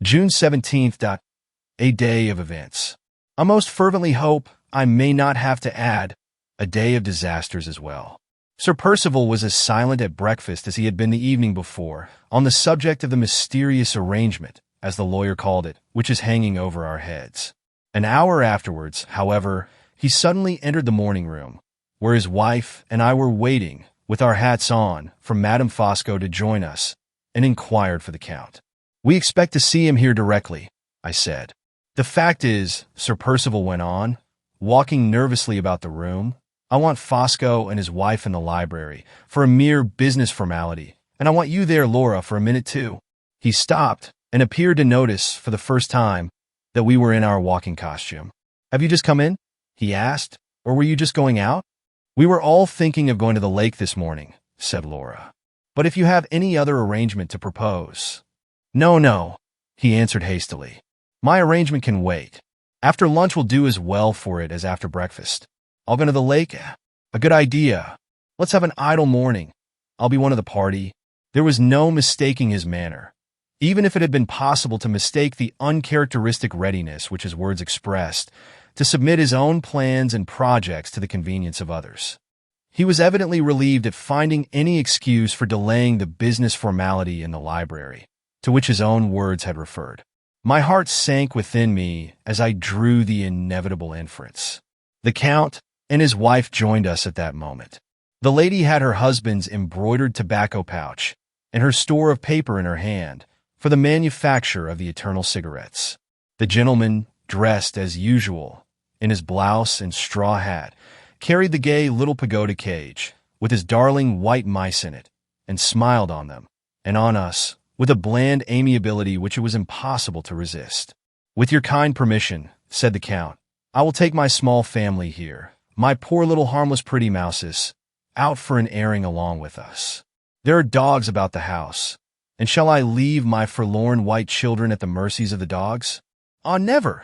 June 17th. A day of events. I most fervently hope I may not have to add a day of disasters as well. Sir Percival was as silent at breakfast as he had been the evening before, on the subject of the mysterious arrangement, as the lawyer called it, which is hanging over our heads. An hour afterwards, however, he suddenly entered the morning room, where his wife and I were waiting, with our hats on, for Madame Fosco to join us, and inquired for the Count. "We expect to see him here directly," I said. "The fact is," Sir Percival went on, walking nervously about the room, "I want Fosco and his wife in the library for a mere business formality, and I want you there, Laura, for a minute too." He stopped and appeared to notice, for the first time, that we were in our walking costume. "Have you just come in?" he asked, "or were you just going out?" "We were all thinking of going to the lake this morning," said Laura. "But if you have any other arrangement to propose—" No, he answered hastily. "My arrangement can wait. After lunch will do as well for it as after breakfast. I'll go to the lake. A good idea. Let's have an idle morning. I'll be one of the party." There was no mistaking his manner, even if it had been possible to mistake the uncharacteristic readiness which his words expressed, to submit his own plans and projects to the convenience of others. He was evidently relieved at finding any excuse for delaying the business formality in the library, to which his own words had referred. My heart sank within me as I drew the inevitable inference. The Count and his wife joined us at that moment. The lady had her husband's embroidered tobacco pouch and her store of paper in her hand for the manufacture of the eternal cigarettes. The gentleman, dressed as usual in his blouse and straw hat, carried the gay little pagoda cage with his darling white mice in it, and smiled on them and on us with a bland amiability which it was impossible to resist. "With your kind permission," said the Count, "I will take my small family here, my poor little harmless pretty mouses, out for an airing along with us. There are dogs about the house, and shall I leave my forlorn white children at the mercies of the dogs? Ah, never!"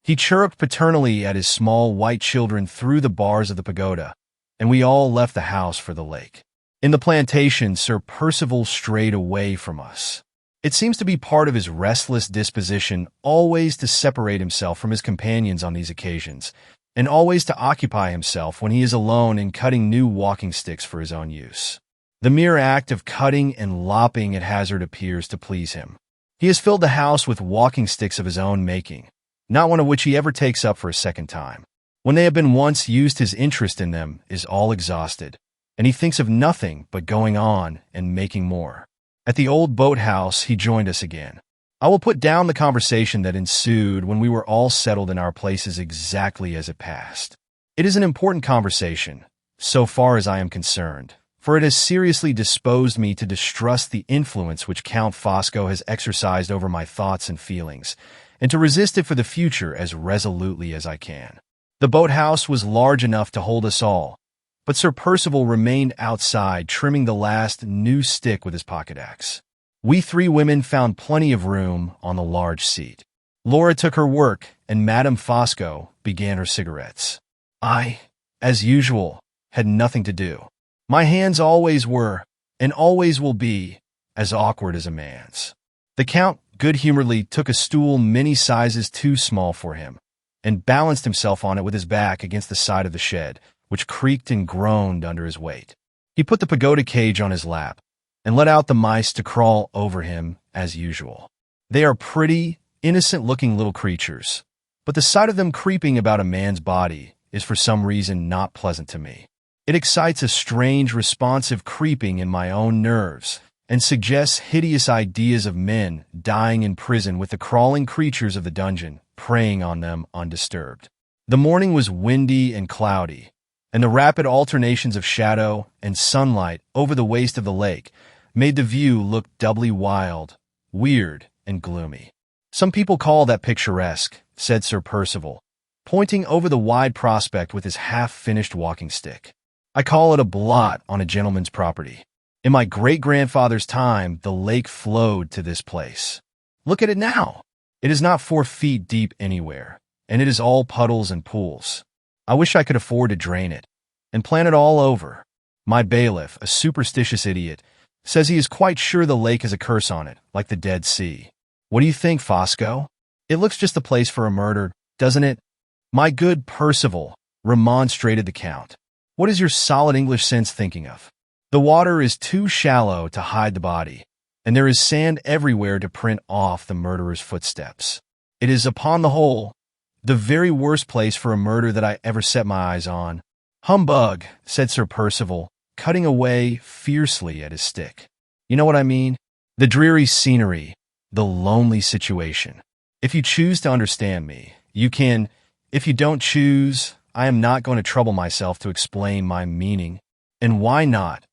He chirruped paternally at his small white children through the bars of the pagoda, and we all left the house for the lake. In the plantation, Sir Percival strayed away from us. It seems to be part of his restless disposition always to separate himself from his companions on these occasions, and always to occupy himself when he is alone in cutting new walking sticks for his own use. The mere act of cutting and lopping at hazard appears to please him. He has filled the house with walking sticks of his own making, not one of which he ever takes up for a second time. When they have been once used, his interest in them is all exhausted, and he thinks of nothing but going on and making more. At the old boathouse, he joined us again. I will put down the conversation that ensued when we were all settled in our places exactly as it passed. It is an important conversation, so far as I am concerned, for it has seriously disposed me to distrust the influence which Count Fosco has exercised over my thoughts and feelings, and to resist it for the future as resolutely as I can. The boathouse was large enough to hold us all, but Sir Percival remained outside trimming the last new stick with his pocket-axe. We three women found plenty of room on the large seat. Laura took her work, and Madame Fosco began her cigarettes. I, as usual, had nothing to do. My hands always were, and always will be, as awkward as a man's. The Count good-humoredly took a stool many sizes too small for him, and balanced himself on it with his back against the side of the shed, which creaked and groaned under his weight. He put the pagoda cage on his lap, and let out the mice to crawl over him as usual. They are pretty, innocent-looking little creatures, but the sight of them creeping about a man's body is for some reason not pleasant to me. It excites a strange, responsive creeping in my own nerves, and suggests hideous ideas of men dying in prison with the crawling creatures of the dungeon preying on them undisturbed. The morning was windy and cloudy, and the rapid alternations of shadow and sunlight over the waste of the lake made the view look doubly wild, weird, and gloomy. "Some people call that picturesque," said Sir Percival, pointing over the wide prospect with his half-finished walking stick. "I call it a blot on a gentleman's property. In my great-grandfather's time, the lake flowed to this place. Look at it now. It is not 4 feet deep anywhere, and it is all puddles and pools. I wish I could afford to drain it and plant it all over. My bailiff, a superstitious idiot, says he is quite sure the lake has a curse on it, like the Dead Sea. What do you think, Fosco? It looks just the place for a murder, doesn't it?" My good Percival, remonstrated the Count. What is your solid English sense thinking of? The water is too shallow to hide the body, and there is sand everywhere to print off the murderer's footsteps. It is, upon the whole, the very worst place for a murder that I ever set my eyes on. Humbug, said Sir Percival, cutting away fiercely at his stick. You know what I mean? The dreary scenery, the lonely situation. If you choose to understand me, you can. If you don't choose, I am not going to trouble myself to explain my meaning. And why not?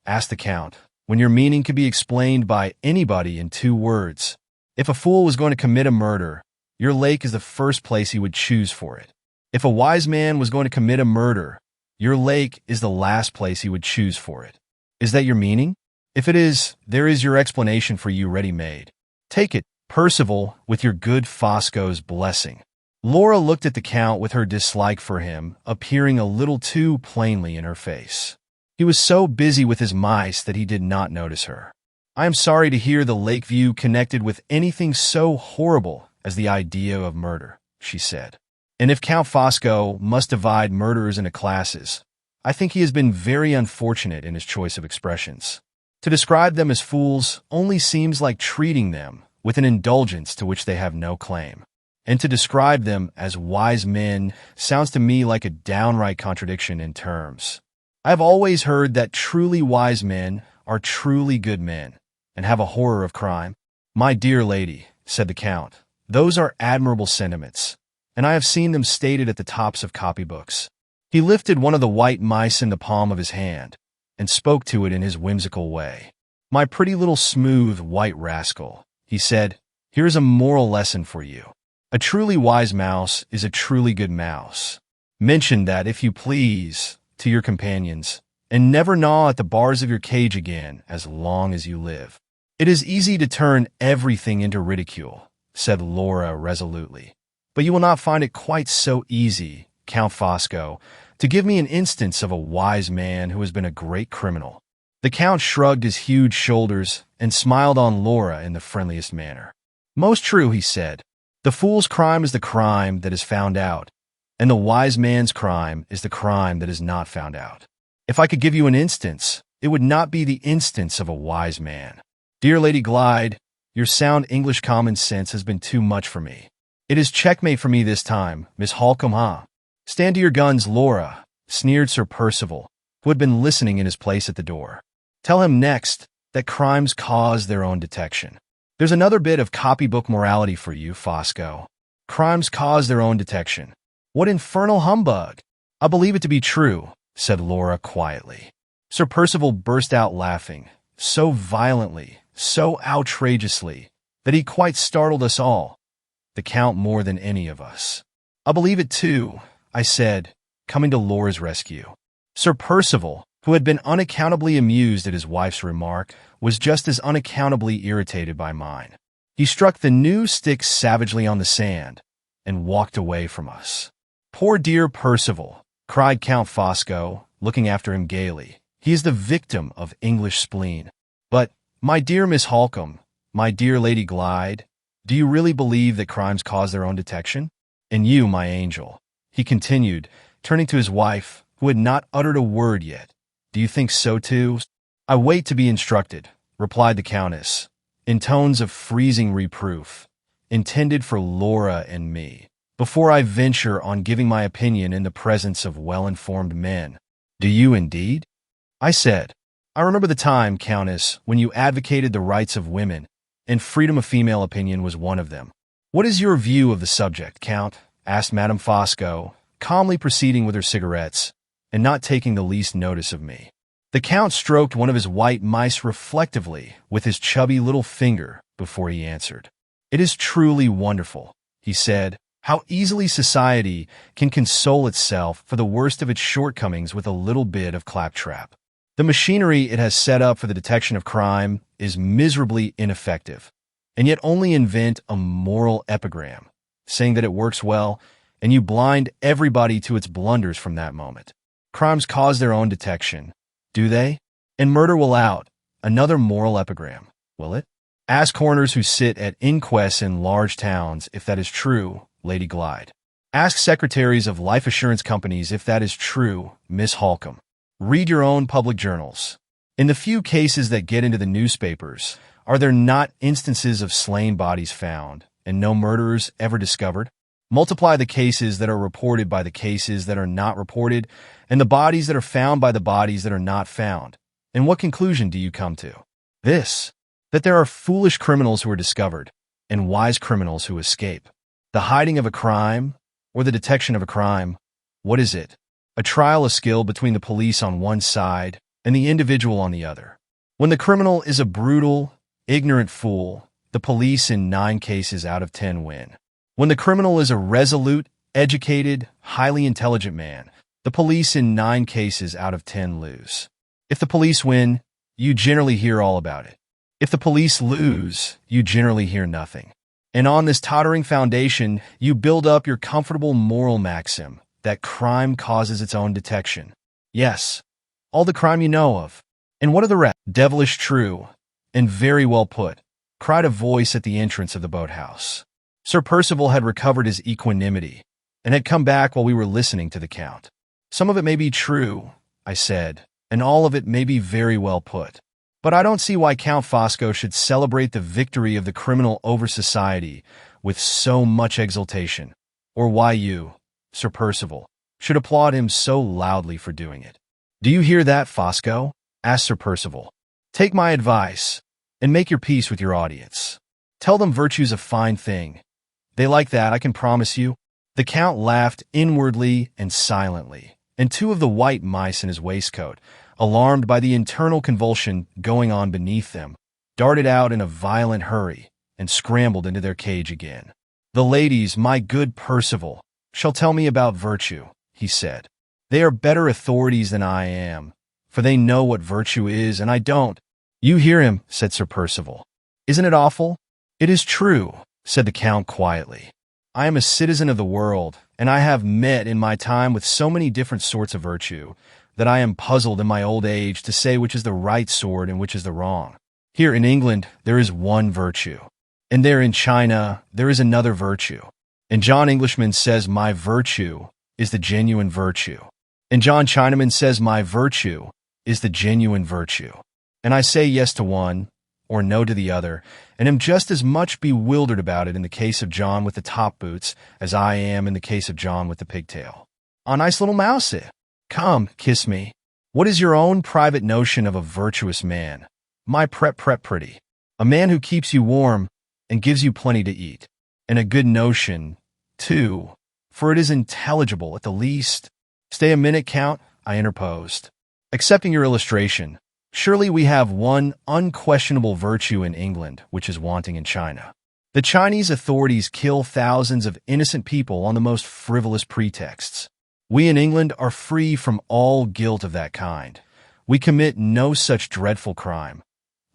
Asked the Count, when your meaning could be explained by anybody in 2 words. If a fool was going to commit a murder, your lake is the first place he would choose for it. If a wise man was going to commit a murder, your lake is the last place he would choose for it. Is that your meaning? If it is, there is your explanation for you ready-made. Take it, Percival, with your good Fosco's blessing. Laura looked at the Count with her dislike for him appearing a little too plainly in her face. He was so busy with his mice that he did not notice her. I am sorry to hear the Lakeview connected with anything so horrible as the idea of murder, she said. And if Count Fosco must divide murderers into classes, I think he has been very unfortunate in his choice of expressions. To describe them as fools only seems like treating them with an indulgence to which they have no claim. And to describe them as wise men sounds to me like a downright contradiction in terms. I have always heard that truly wise men are truly good men, and have a horror of crime. My dear lady, said the Count, those are admirable sentiments, and I have seen them stated at the tops of copybooks. He lifted one of the white mice in the palm of his hand, and spoke to it in his whimsical way. My pretty little smooth white rascal, he said, here's a moral lesson for you. A truly wise mouse is a truly good mouse. Mention that, if you please, to your companions, and never gnaw at the bars of your cage again as long as you live. It is easy to turn everything into ridicule, said Laura resolutely, but you will not find it quite so easy, Count Fosco, to give me an instance of a wise man who has been a great criminal. The Count shrugged his huge shoulders and smiled on Laura in the friendliest manner. Most true, he said. The fool's crime is the crime that is found out, and the wise man's crime is the crime that is not found out. If I could give you an instance, it would not be the instance of a wise man. Dear Lady Glyde, your sound English common sense has been too much for me. It is checkmate for me this time, Miss Halcombe, huh? Stand to your guns, Laura, sneered Sir Percival, who had been listening in his place at the door. Tell him next that crimes cause their own detection. There's another bit of copybook morality for you, Fosco. Crimes cause their own detection. What infernal humbug! I believe it to be true, said Laura quietly. Sir Percival burst out laughing, so violently, so outrageously, that he quite startled us all, the Count more than any of us. I believe it too, I said, coming to Laura's rescue. Sir Percival, who had been unaccountably amused at his wife's remark, was just as unaccountably irritated by mine. He struck the new stick savagely on the sand and walked away from us. Poor dear Percival, cried Count Fosco, looking after him gaily. He is the victim of English spleen. But, my dear Miss Halcombe, my dear Lady Glyde, do you really believe that crimes cause their own detection? And you, my angel, he continued, turning to his wife, who had not uttered a word yet, do you think so too? I wait to be instructed, replied the Countess, in tones of freezing reproof, intended for Laura and me, before I venture on giving my opinion in the presence of well-informed men. Do you indeed? I said. I remember the time, Countess, when you advocated the rights of women, and freedom of female opinion was one of them. What is your view of the subject, Count? Asked Madame Fosco, calmly proceeding with her cigarettes, and not taking the least notice of me. The Count stroked one of his white mice reflectively with his chubby little finger before he answered. It is truly wonderful, he said, how easily society can console itself for the worst of its shortcomings with a little bit of claptrap. The machinery it has set up for the detection of crime is miserably ineffective, and yet only invent a moral epigram, saying that it works well, and you blind everybody to its blunders from that moment. Crimes cause their own detection, do they? And murder will out, another moral epigram, will it? Ask coroners who sit at inquests in large towns if that is true, Lady Glyde. Ask secretaries of life assurance companies if that is true, Miss Halcombe. Read your own public journals. In the few cases that get into the newspapers, are there not instances of slain bodies found and no murderers ever discovered? Multiply the cases that are reported by the cases that are not reported and the bodies that are found by the bodies that are not found. And what conclusion do you come to? This, that there are foolish criminals who are discovered and wise criminals who escape. The hiding of a crime or the detection of a crime, what is it? A trial of skill between the police on one side and the individual on the other. When the criminal is a brutal, ignorant fool, the police in 9 cases out of 10 win. When the criminal is a resolute, educated, highly intelligent man, the police in 9 cases out of 10 lose. If the police win, you generally hear all about it. If the police lose, you generally hear nothing. And on this tottering foundation, you build up your comfortable moral maxim that crime causes its own detection. Yes, all the crime you know of. And what are the rest? Devilish true, and very well put, cried a voice at the entrance of the boathouse. Sir Percival had recovered his equanimity and had come back while we were listening to the Count. Some of it may be true, I said, and all of it may be very well put. But I don't see why Count Fosco should celebrate the victory of the criminal over society with so much exultation, or why you, Sir Percival, should applaud him so loudly for doing it. Do you hear that, Fosco? Asked Sir Percival. Take my advice, and make your peace with your audience. Tell them virtue's a fine thing. They like that, I can promise you. The Count laughed inwardly and silently, and 2 of the white mice in his waistcoat, alarmed by the internal convulsion going on beneath them, darted out in a violent hurry and scrambled into their cage again. The ladies, my good Percival, shall tell me about virtue, he said. They are better authorities than I am, for they know what virtue is, and I don't. You hear him, said Sir Percival. Isn't it awful? It is true, said the Count quietly. I am a citizen of the world, and I have met in my time with so many different sorts of virtue, that I am puzzled in my old age to say which is the right sort and which is the wrong. Here in England, there is one virtue, and there in China, there is another virtue. And John Englishman says my virtue is the genuine virtue. And John Chinaman says my virtue is the genuine virtue. And I say yes to one, or no to the other, and am just as much bewildered about it in the case of John with the top boots as I am in the case of John with the pigtail. A nice little mouse, eh? Come, kiss me. What is your own private notion of a virtuous man? My pretty. A man who keeps you warm and gives you plenty to eat. And a good notion, too, for it is intelligible at the least. Stay a minute, Count, I interposed. Accepting your illustration, surely we have one unquestionable virtue in England which is wanting in China. The Chinese authorities kill thousands of innocent people on the most frivolous pretexts. We in England are free from all guilt of that kind. We commit no such dreadful crime.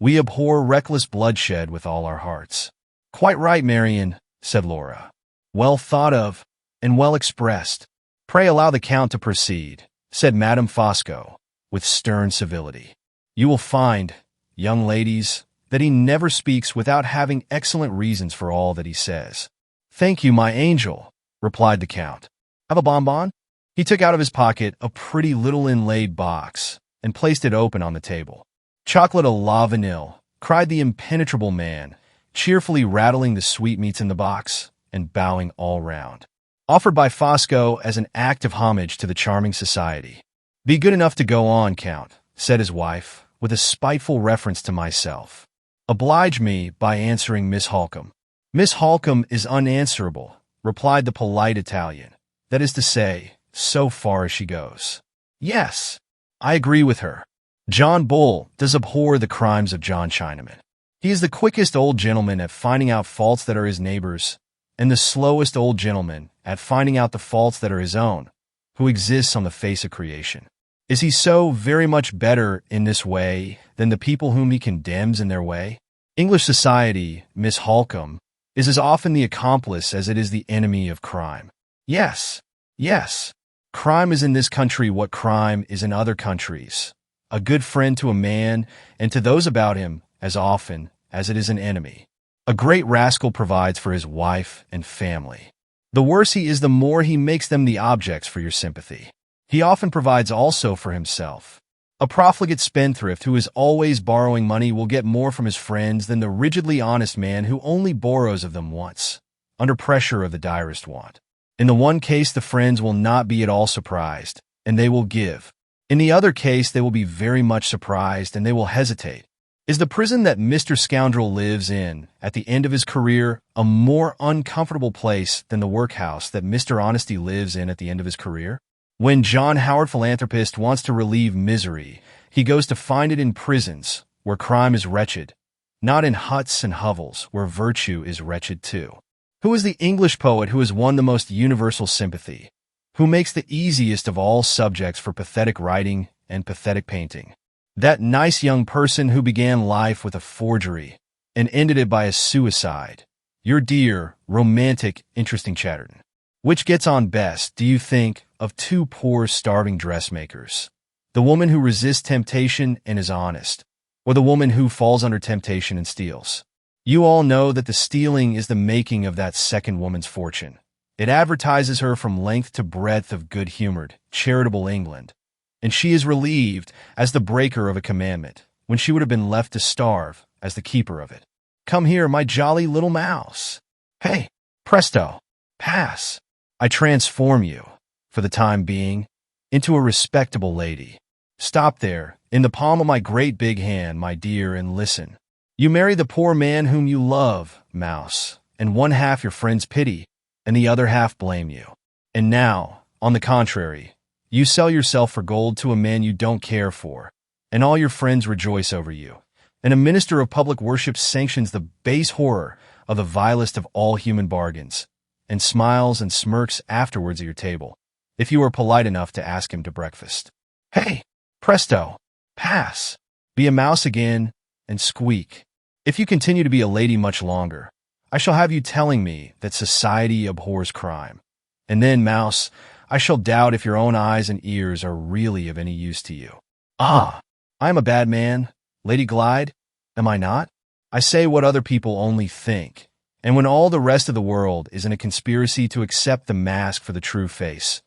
We abhor reckless bloodshed with all our hearts. Quite right, Marian, said Laura. Well thought of, and well expressed. Pray allow the Count to proceed, said Madame Fosco, with stern civility. You will find, young ladies, that he never speaks without having excellent reasons for all that he says. Thank you, my angel, replied the Count. Have a bonbon? He took out of his pocket a pretty little inlaid box and placed it open on the table. Chocolate à la vanille, cried the impenetrable man, cheerfully rattling the sweetmeats in the box and bowing all round. Offered by Fosco as an act of homage to the charming society. Be good enough to go on, Count, said his wife, with a spiteful reference to myself. Oblige me by answering Miss Halcombe. Miss Halcombe is unanswerable, replied the polite Italian. That is to say, so far as she goes. Yes, I agree with her. John Bull does abhor the crimes of John Chinaman. He is the quickest old gentleman at finding out faults that are his neighbors, and the slowest old gentleman at finding out the faults that are his own, who exists on the face of creation. Is he so very much better in this way than the people whom he condemns in their way? English society, Miss Halcombe, is as often the accomplice as it is the enemy of crime. Yes, yes. Crime is in this country what crime is in other countries. A good friend to a man and to those about him as often as it is an enemy. A great rascal provides for his wife and family. The worse he is, the more he makes them the objects for your sympathy. He often provides also for himself. A profligate spendthrift who is always borrowing money will get more from his friends than the rigidly honest man who only borrows of them once, under pressure of the direst want. In the one case, the friends will not be at all surprised, and they will give. In the other case, they will be very much surprised, and they will hesitate. Is the prison that Mr. Scoundrel lives in at the end of his career a more uncomfortable place than the workhouse that Mr. Honesty lives in at the end of his career? When John Howard Philanthropist wants to relieve misery, he goes to find it in prisons, where crime is wretched, not in huts and hovels, where virtue is wretched too. Who is the English poet who has won the most universal sympathy, who makes the easiest of all subjects for pathetic writing and pathetic painting? That nice young person who began life with a forgery and ended it by a suicide. Your dear, romantic, interesting Chatterton. Which gets on best, do you think, of two poor, starving dressmakers? The woman who resists temptation and is honest, or the woman who falls under temptation and steals? You all know that the stealing is the making of that second woman's fortune. It advertises her from length to breadth of good-humored, charitable England, and she is relieved as the breaker of a commandment, when she would have been left to starve as the keeper of it. Come here, my jolly little mouse. Hey, presto, pass. I transform you, for the time being, into a respectable lady. Stop there, in the palm of my great big hand, my dear, and listen. You marry the poor man whom you love, mouse, and one half your friends pity, and the other half blame you. And now, on the contrary, you sell yourself for gold to a man you don't care for, and all your friends rejoice over you. And a minister of public worship sanctions the base horror of the vilest of all human bargains, and smiles and smirks afterwards at your table, if you are polite enough to ask him to breakfast. Hey, presto, pass, be a mouse again, and squeak. If you continue to be a lady much longer, I shall have you telling me that society abhors crime. And then, mouse, I shall doubt if your own eyes and ears are really of any use to you. Ah, I am a bad man, Lady Glyde, am I not? I say what other people only think, and when all the rest of the world is in a conspiracy to accept the mask for the true face,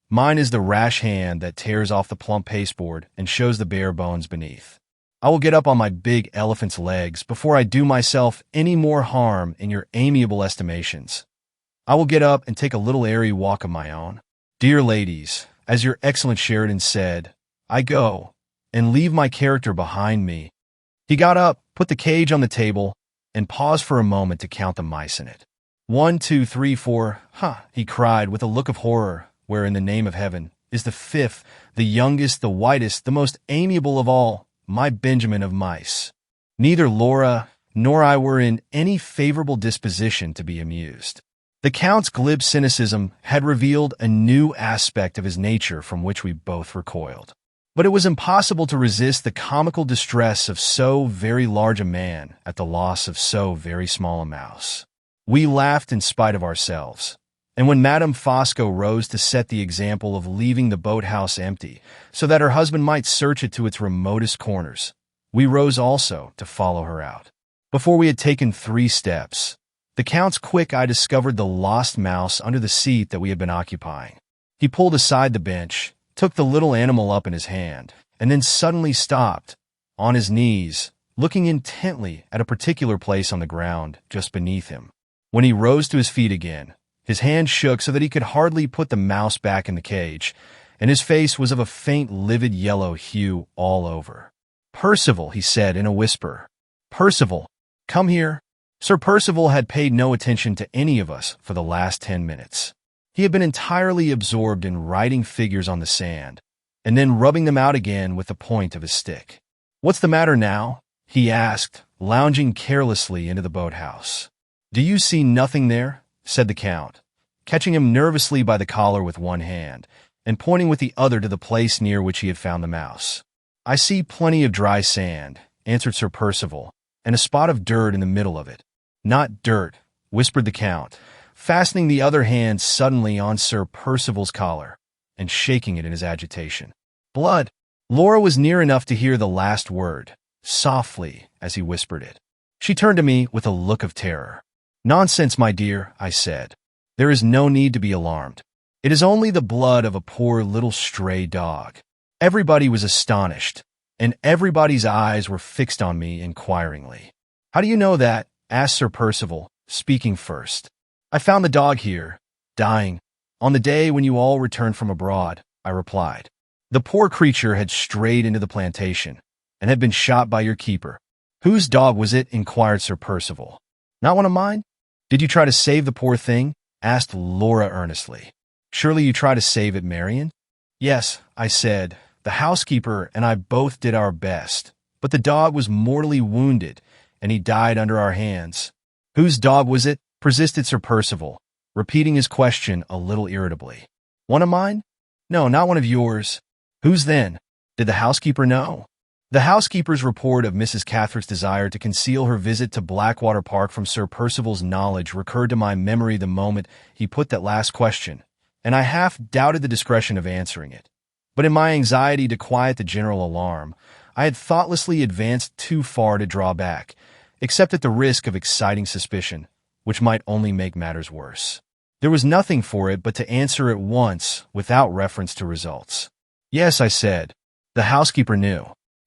mine is the rash hand that tears off the plump pasteboard and shows the bare bones beneath. I will get up on my big elephant's legs before I do myself any more harm in your amiable estimations. I will get up and take a little airy walk of my own. Dear ladies, as your excellent Sheridan said, I go, and leave my character behind me. He got up, put the cage on the table, and paused for a moment to count the mice in it. 1, 2, 3, 4, he cried with a look of horror, where in the name of heaven is the fifth, the youngest, the whitest, the most amiable of all, my Benjamin of mice. Neither Laura nor I were in any favorable disposition to be amused. The Count's glib cynicism had revealed a new aspect of his nature from which we both recoiled. But it was impossible to resist the comical distress of so very large a man at the loss of so very small a mouse. We laughed in spite of ourselves, and when Madame Fosco rose to set the example of leaving the boathouse empty so that her husband might search it to its remotest corners, we rose also to follow her out. Before we had taken 3 steps, the Count's quick eye discovered the lost mouse under the seat that we had been occupying. He pulled aside the bench, took the little animal up in his hand, and then suddenly stopped, on his knees, looking intently at a particular place on the ground just beneath him. When he rose to his feet again, his hand shook so that he could hardly put the mouse back in the cage, and his face was of a faint livid yellow hue all over. "Percival," he said in a whisper. "Percival, come here." Sir Percival had paid no attention to any of us for the last 10 minutes. He had been entirely absorbed in writing figures on the sand, and then rubbing them out again with the point of his stick. "What's the matter now?" he asked, lounging carelessly into the boathouse. "Do you see nothing there?" said the Count, catching him nervously by the collar with one hand, and pointing with the other to the place near which he had found the mouse. "I see plenty of dry sand," answered Sir Percival, "and a spot of dirt in the middle of it." "Not dirt," whispered the Count, fastening the other hand suddenly on Sir Percival's collar, and shaking it in his agitation. "Blood." Laura was near enough to hear the last word, softly, as he whispered it. She turned to me with a look of terror. "Nonsense, my dear," I said. There is no need to be alarmed. It is only the blood of a poor little stray dog." Everybody was astonished, and everybody's eyes were fixed on me inquiringly. "How do you know that?" asked Sir Percival, speaking first. "I found the dog here, dying, on the day when you all returned from abroad," I replied. "The poor creature had strayed into the plantation, and had been shot by your keeper." "Whose dog was it?" inquired Sir Percival. "Not one of mine." "Did you try to save the poor thing?" asked Laura earnestly. "Surely you tried to save it, Marian?" "Yes," I said. "The housekeeper and I both did our best, but the dog was mortally wounded, and he died under our hands." "Whose dog was it?" persisted Sir Percival, repeating his question a little irritably. "One of mine?" "No, not one of yours." "Whose then?" "Did the housekeeper know?" The housekeeper's report of Mrs. Catherick's desire to conceal her visit to Blackwater Park from Sir Percival's knowledge recurred to my memory the moment he put that last question, and I half doubted the discretion of answering it. But in my anxiety to quiet the general alarm, I had thoughtlessly advanced too far to draw back, except at the risk of exciting suspicion, which might only make matters worse. There was nothing for it but to answer at once without reference to results. "Yes," I said. "The housekeeper knew.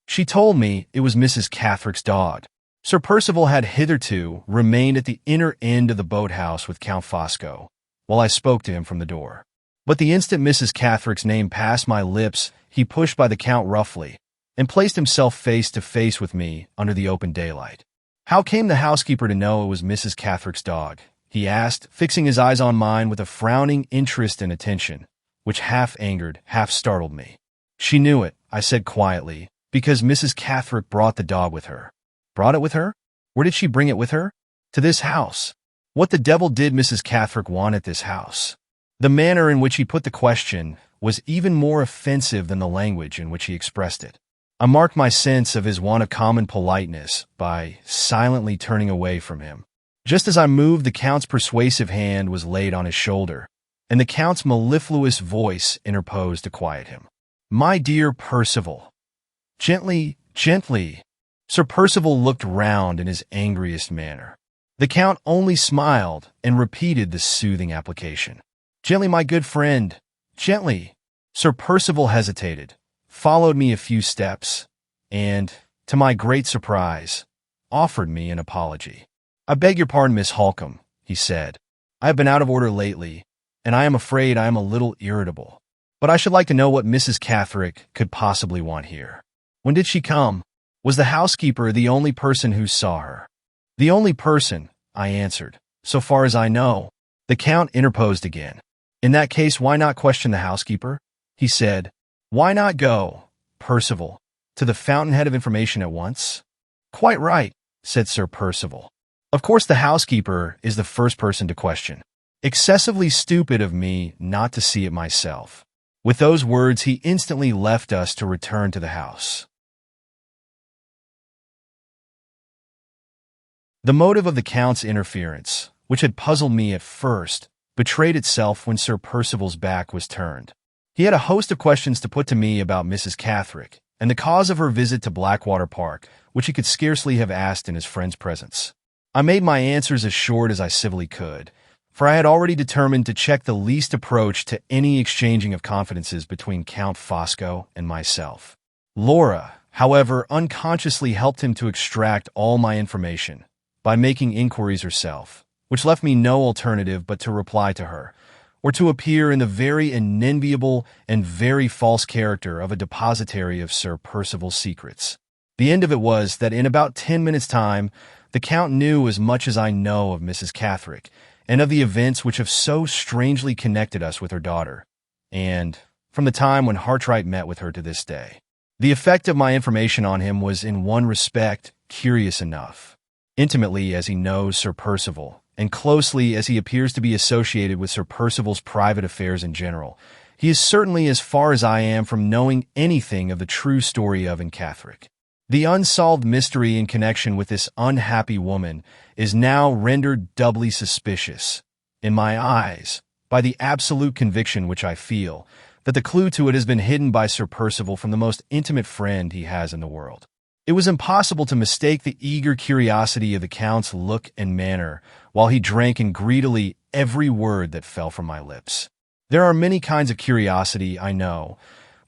She told me it was Mrs. Catherick's dog." Sir Percival had hitherto remained at the inner end of the boathouse with Count Fosco, while I spoke to him from the door. But the instant Mrs. Catherick's name passed my lips, he pushed by the Count roughly, and placed himself face to face with me under the open daylight. "How came the housekeeper to know it was Mrs. Catherick's dog?" he asked, fixing his eyes on mine with a frowning interest and attention, which half angered, half startled me. "She knew it," I said quietly, "because Mrs. Catherick brought the dog with her." "Brought it with her? Where did she bring it with her?" "To this house." "What the devil did Mrs. Catherick want at this house?" The manner in which he put the question was even more offensive than the language in which he expressed it. I marked my sense of his want of common politeness by silently turning away from him. Just as I moved, the Count's persuasive hand was laid on his shoulder, and the Count's mellifluous voice interposed to quiet him. "My dear Percival." "Gently, gently." Sir Percival looked round in his angriest manner. The Count only smiled and repeated the soothing application. "Gently, my good friend, gently." Sir Percival hesitated, followed me a few steps, and, to my great surprise, offered me an apology. "I beg your pardon, Miss Halcombe," he said. "I have been out of order lately, and I am afraid I am a little irritable. But I should like to know what Mrs. Catherick could possibly want here. When did she come? Was the housekeeper the only person who saw her?" "The only person," I answered, "so far as I know." The Count interposed again. "In that case, why not question the housekeeper?" he said. "Why not go, Percival, to the fountainhead of information at once?" "Quite right," said Sir Percival. "Of course the housekeeper is the first person to question. Excessively stupid of me not to see it myself." With those words, he instantly left us to return to the house. The motive of the Count's interference, which had puzzled me at first, betrayed itself when Sir Percival's back was turned. He had a host of questions to put to me about Mrs. Catherick, and the cause of her visit to Blackwater Park, which he could scarcely have asked in his friend's presence. I made my answers as short as I civilly could, for I had already determined to check the least approach to any exchanging of confidences between Count Fosco and myself. Laura, however, unconsciously helped him to extract all my information by making inquiries herself, which left me no alternative but to reply to her, or to appear in the very unenviable and very false character of a depositary of Sir Percival's secrets. The end of it was that in about 10 minutes' time, the Count knew as much as I know of Mrs. Catherick, and of the events which have so strangely connected us with her daughter, and from the time when Hartright met with her to this day. The effect of my information on him was in one respect curious enough. Intimately as he knows Sir Percival, and closely as he appears to be associated with Sir Percival's private affairs in general, he is certainly as far as I am from knowing anything of the true story of Catherick. The unsolved mystery in connection with this unhappy woman is now rendered doubly suspicious, in my eyes, by the absolute conviction which I feel, that the clue to it has been hidden by Sir Percival from the most intimate friend he has in the world. It was impossible to mistake the eager curiosity of the Count's look and manner while he drank in greedily every word that fell from my lips. There are many kinds of curiosity, I know,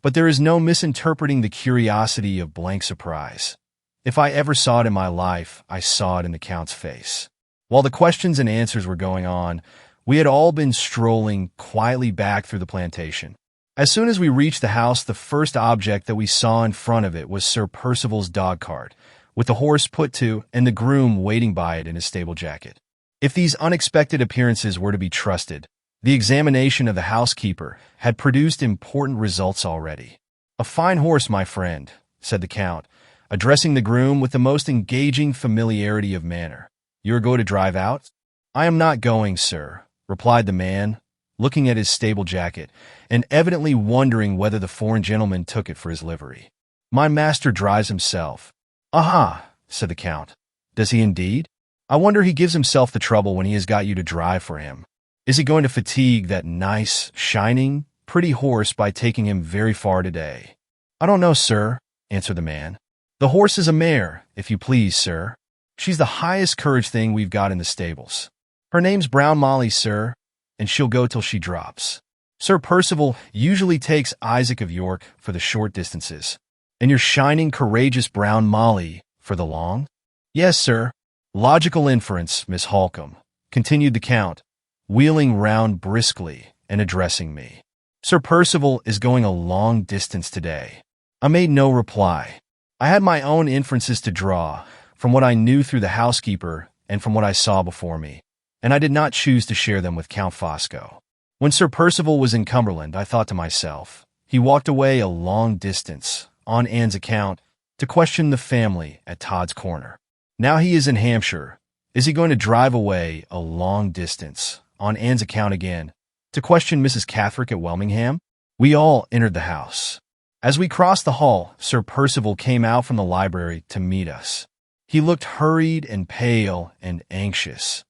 but there is no misinterpreting the curiosity of blank surprise. If I ever saw it in my life, I saw it in the Count's face. While the questions and answers were going on, we had all been strolling quietly back through the plantation. As soon as we reached the house, the first object that we saw in front of it was Sir Percival's dog cart, with the horse put to and the groom waiting by it in his stable jacket. If these unexpected appearances were to be trusted, the examination of the housekeeper had produced important results already. "A fine horse, my friend," said the Count, addressing the groom with the most engaging familiarity of manner. "You are going to drive out?" "I am not going, sir," replied the man, looking at his stable jacket, and evidently wondering whether the foreign gentleman took it for his livery. "My master drives himself." "Aha," said the Count. "Does he indeed? I wonder he gives himself the trouble when he has got you to drive for him. Is he going to fatigue that nice, shining, pretty horse by taking him very far today?" "I don't know, sir," answered the man. "The horse is a mare, if you please, sir. She's the highest courage thing we've got in the stables. Her name's Brown Molly, sir, and she'll go till she drops. Sir Percival usually takes Isaac of York for the short distances, and your shining, courageous Brown Molly for the long?" "Yes, sir." "Logical inference, Miss Halcombe," continued the Count, wheeling round briskly and addressing me. "Sir Percival is going a long distance today." I made no reply. I had my own inferences to draw from what I knew through the housekeeper and from what I saw before me, and I did not choose to share them with Count Fosco. When Sir Percival was in Cumberland, I thought to myself, he walked away a long distance, on Anne's account, to question the family at Todd's Corner. Now he is in Hampshire. Is he going to drive away a long distance, on Anne's account again, to question Mrs. Catherick at Welmingham? We all entered the house. As we crossed the hall, Sir Percival came out from the library to meet us. He looked hurried and pale and anxious,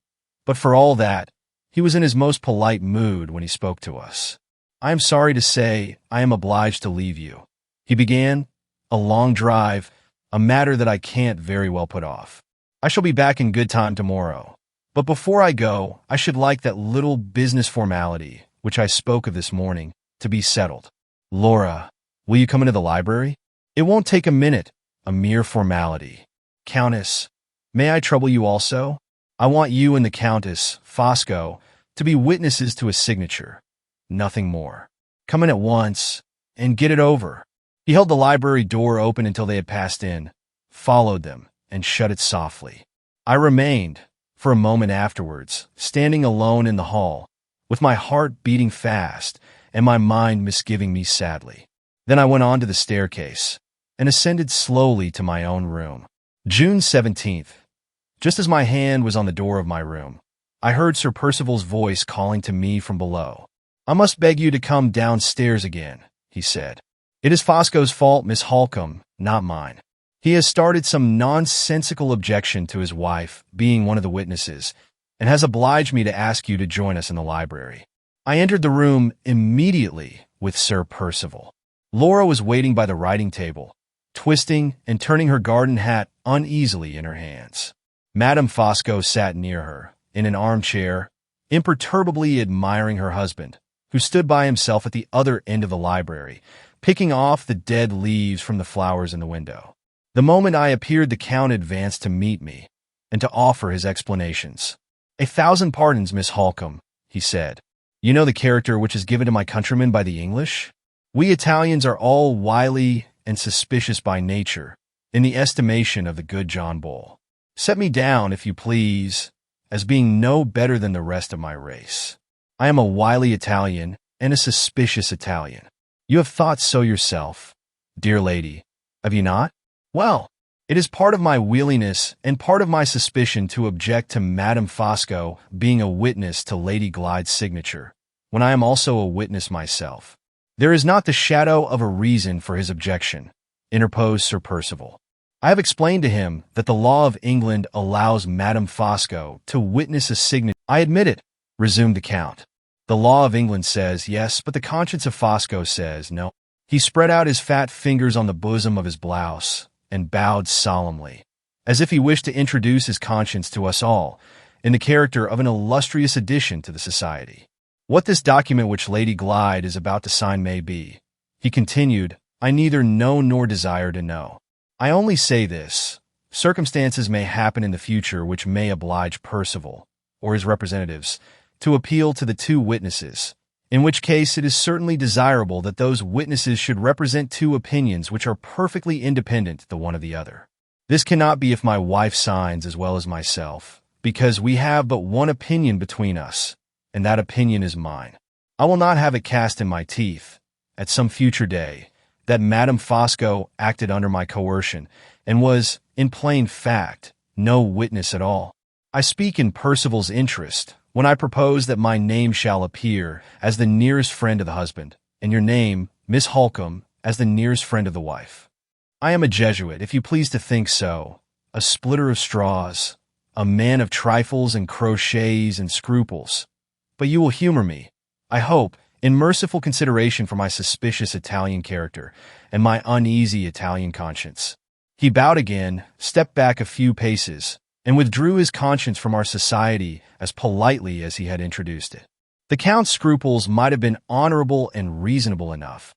but for all that, he was in his most polite mood when he spoke to us. "I am sorry to say I am obliged to leave you," he began. "A long drive, a matter that I can't very well put off. I shall be back in good time tomorrow. But before I go, I should like that little business formality, which I spoke of this morning, to be settled. Laura, will you come into the library? It won't take a minute, a mere formality. Countess, may I trouble you also? I want you and the Countess, Fosco, to be witnesses to a signature. Nothing more. Come in at once, and get it over." He held the library door open until they had passed in, followed them, and shut it softly. I remained, for a moment afterwards, standing alone in the hall, with my heart beating fast and my mind misgiving me sadly. Then I went on to the staircase, and ascended slowly to my own room. June 17th. Just as my hand was on the door of my room, I heard Sir Percival's voice calling to me from below. "I must beg you to come downstairs again," he said. "It is Fosco's fault, Miss Halcombe, not mine. He has started some nonsensical objection to his wife being one of the witnesses, and has obliged me to ask you to join us in the library." I entered the room immediately with Sir Percival. Laura was waiting by the writing table, twisting and turning her garden hat uneasily in her hands. Madame Fosco sat near her, in an armchair, imperturbably admiring her husband, who stood by himself at the other end of the library, picking off the dead leaves from the flowers in the window. The moment I appeared, the Count advanced to meet me, and to offer his explanations. "A thousand pardons, Miss Halcombe," he said. "You know the character which is given to my countrymen by the English? We Italians are all wily and suspicious by nature, in the estimation of the good John Bull. Set me down, if you please, as being no better than the rest of my race. I am a wily Italian and a suspicious Italian. You have thought so yourself, dear lady, have you not? Well, it is part of my wheeliness and part of my suspicion to object to Madame Fosco being a witness to Lady Glyde's signature, when I am also a witness myself." "There is not the shadow of a reason for his objection," interposed Sir Percival. "I have explained to him that the law of England allows Madame Fosco to witness a signature." "I admit it," resumed the Count. "The law of England says yes, but the conscience of Fosco says no." He spread out his fat fingers on the bosom of his blouse and bowed solemnly, as if he wished to introduce his conscience to us all, in the character of an illustrious addition to the society. What this document which Lady Glyde is about to sign may be, he continued, I neither know nor desire to know. I only say this. Circumstances may happen in the future which may oblige Percival, or his representatives, to appeal to the two witnesses, in which case it is certainly desirable that those witnesses should represent two opinions which are perfectly independent the one of the other. This cannot be if my wife signs as well as myself, because we have but one opinion between us, and that opinion is mine. I will not have it cast in my teeth, at some future day, that Madame Fosco acted under my coercion, and was, in plain fact, no witness at all. I speak in Percival's interest, when I propose that my name shall appear as the nearest friend of the husband, and your name, Miss Halcombe, as the nearest friend of the wife. I am a Jesuit, if you please to think so, a splitter of straws, a man of trifles and crotchets and scruples. But you will humor me, I hope, in merciful consideration for my suspicious Italian character and my uneasy Italian conscience. He bowed again, stepped back a few paces, and withdrew his conscience from our society as politely as he had introduced it. The Count's scruples might have been honorable and reasonable enough,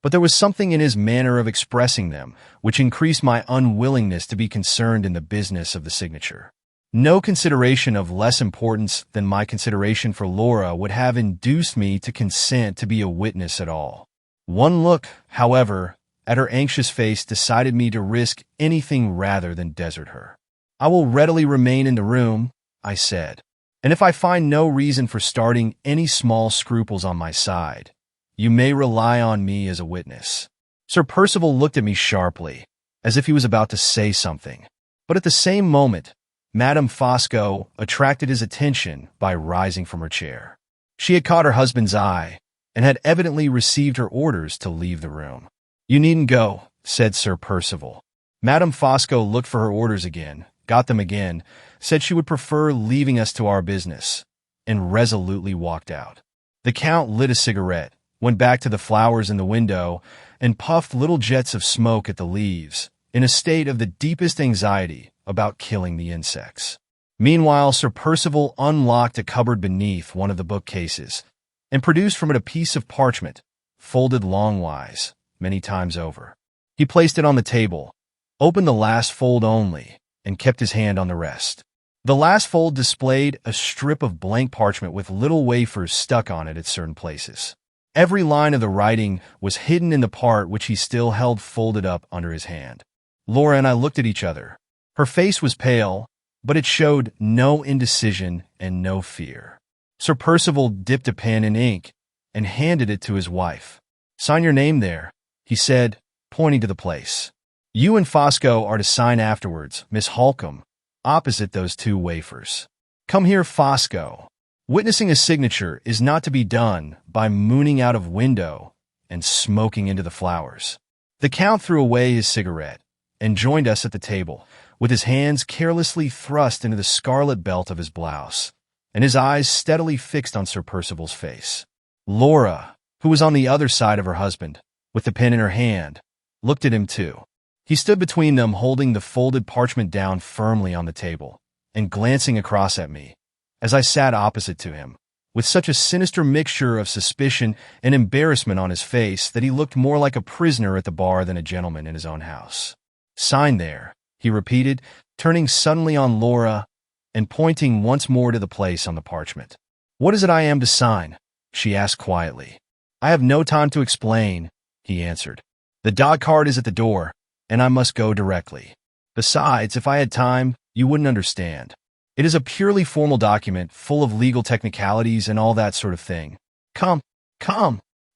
but there was something in his manner of expressing them which increased my unwillingness to be concerned in the business of the signature. No consideration of less importance than my consideration for Laura would have induced me to consent to be a witness at all. One look, however, at her anxious face decided me to risk anything rather than desert her. I will readily remain in the room, I said, and if I find no reason for starting any small scruples on my side, you may rely on me as a witness. Sir Percival looked at me sharply, as if he was about to say something, but at the same moment, Madame Fosco attracted his attention by rising from her chair. She had caught her husband's eye, and had evidently received her orders to leave the room. You needn't go, said Sir Percival. Madame Fosco looked for her orders again, got them again, said she would prefer leaving us to our business, and resolutely walked out. The Count lit a cigarette, went back to the flowers in the window, and puffed little jets of smoke at the leaves, in a state of the deepest anxiety about killing the insects. Meanwhile, Sir Percival unlocked a cupboard beneath one of the bookcases, and produced from it a piece of parchment, folded longwise, many times over. He placed it on the table, opened the last fold only, and kept his hand on the rest. The last fold displayed a strip of blank parchment with little wafers stuck on it at certain places. Every line of the writing was hidden in the part which he still held folded up under his hand. Laura and I looked at each other. Her face was pale, but it showed no indecision and no fear. Sir Percival dipped a pen in ink and handed it to his wife. Sign your name there, he said, pointing to the place. You and Fosco are to sign afterwards, Miss Halcombe, opposite those two wafers. Come here, Fosco. Witnessing a signature is not to be done by mooning out of window and smoking into the flowers. The Count threw away his cigarette and joined us at the table, with his hands carelessly thrust into the scarlet belt of his blouse, and his eyes steadily fixed on Sir Percival's face. Laura, who was on the other side of her husband, with the pen in her hand, looked at him too. He stood between them, holding the folded parchment down firmly on the table, and glancing across at me, as I sat opposite to him, with such a sinister mixture of suspicion and embarrassment on his face that he looked more like a prisoner at the bar than a gentleman in his own house. Sign there, he repeated, turning suddenly on Laura and pointing once more to the place on the parchment. What is it I am to sign? She asked quietly. I have no time to explain, he answered. The dog cart is at the door, and I must go directly. Besides, if I had time, you wouldn't understand. It is a purely formal document, full of legal technicalities and all that sort of thing. Come,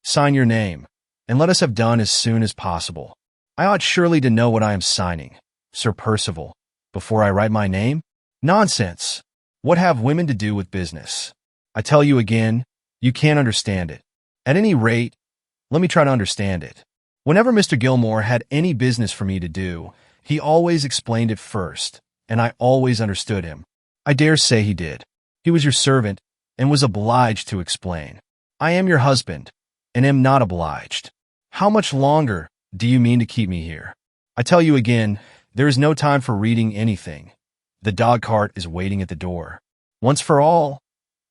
sign your name, and let us have done as soon as possible. I ought surely to know what I am signing, Sir Percival, before I write my name? Nonsense! What have women to do with business? I tell you again, you can't understand it. At any rate, let me try to understand it. Whenever Mr. Gilmore had any business for me to do, he always explained it first, and I always understood him. I dare say he did. He was your servant, and was obliged to explain. I am your husband, and am not obliged. How much longer do you mean to keep me here? I tell you again, there is no time for reading anything. The dog cart is waiting at the door. Once for all,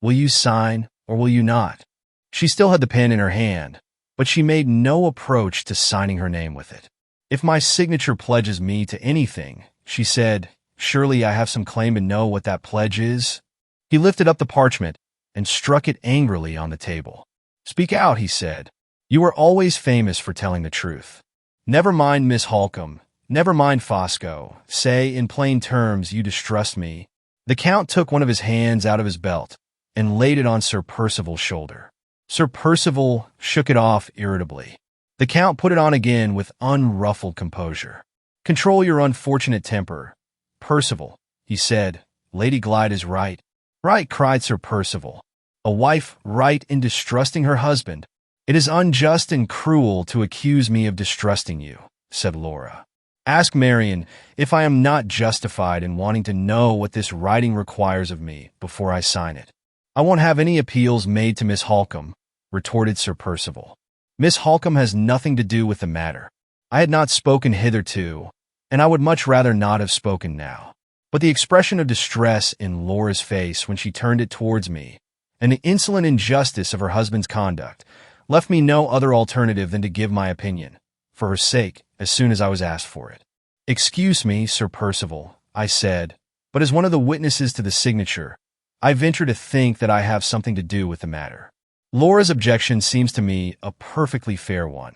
will you sign or will you not? She still had the pen in her hand, but she made no approach to signing her name with it. If my signature pledges me to anything, she said, surely I have some claim to know what that pledge is? He lifted up the parchment and struck it angrily on the table. Speak out, he said. You are always famous for telling the truth. Never mind, Miss Halcombe. Never mind, Fosco. Say, in plain terms, you distrust me. The Count took one of his hands out of his belt and laid it on Sir Percival's shoulder. Sir Percival shook it off irritably. The Count put it on again with unruffled composure. Control your unfortunate temper, Percival, he said. Lady Glyde is right. Right, cried Sir Percival. A wife right in distrusting her husband. It is unjust and cruel to accuse me of distrusting you, said Laura. Ask Marian if I am not justified in wanting to know what this writing requires of me before I sign it. I won't have any appeals made to Miss Halcombe, retorted Sir Percival. Miss Halcombe has nothing to do with the matter. I had not spoken hitherto, and I would much rather not have spoken now. But the expression of distress in Laura's face when she turned it towards me, and the insolent injustice of her husband's conduct, left me no other alternative than to give my opinion, for her sake, as soon as I was asked for it. Excuse me, Sir Percival, I said, but as one of the witnesses to the signature, I venture to think that I have something to do with the matter. Laura's objection seems to me a perfectly fair one,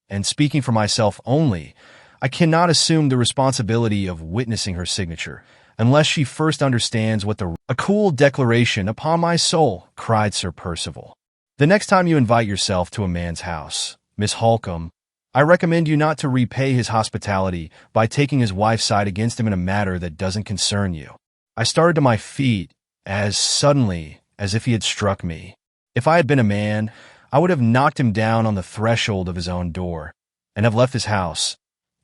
and speaking for myself only, I cannot assume the responsibility of witnessing her signature, unless she first understands what a cool declaration upon my soul, cried Sir Percival. The next time you invite yourself to a man's house, Miss Halcombe, I recommend you not to repay his hospitality by taking his wife's side against him in a matter that doesn't concern you. I started to my feet as suddenly as if he had struck me. If I had been a man, I would have knocked him down on the threshold of his own door and have left his house,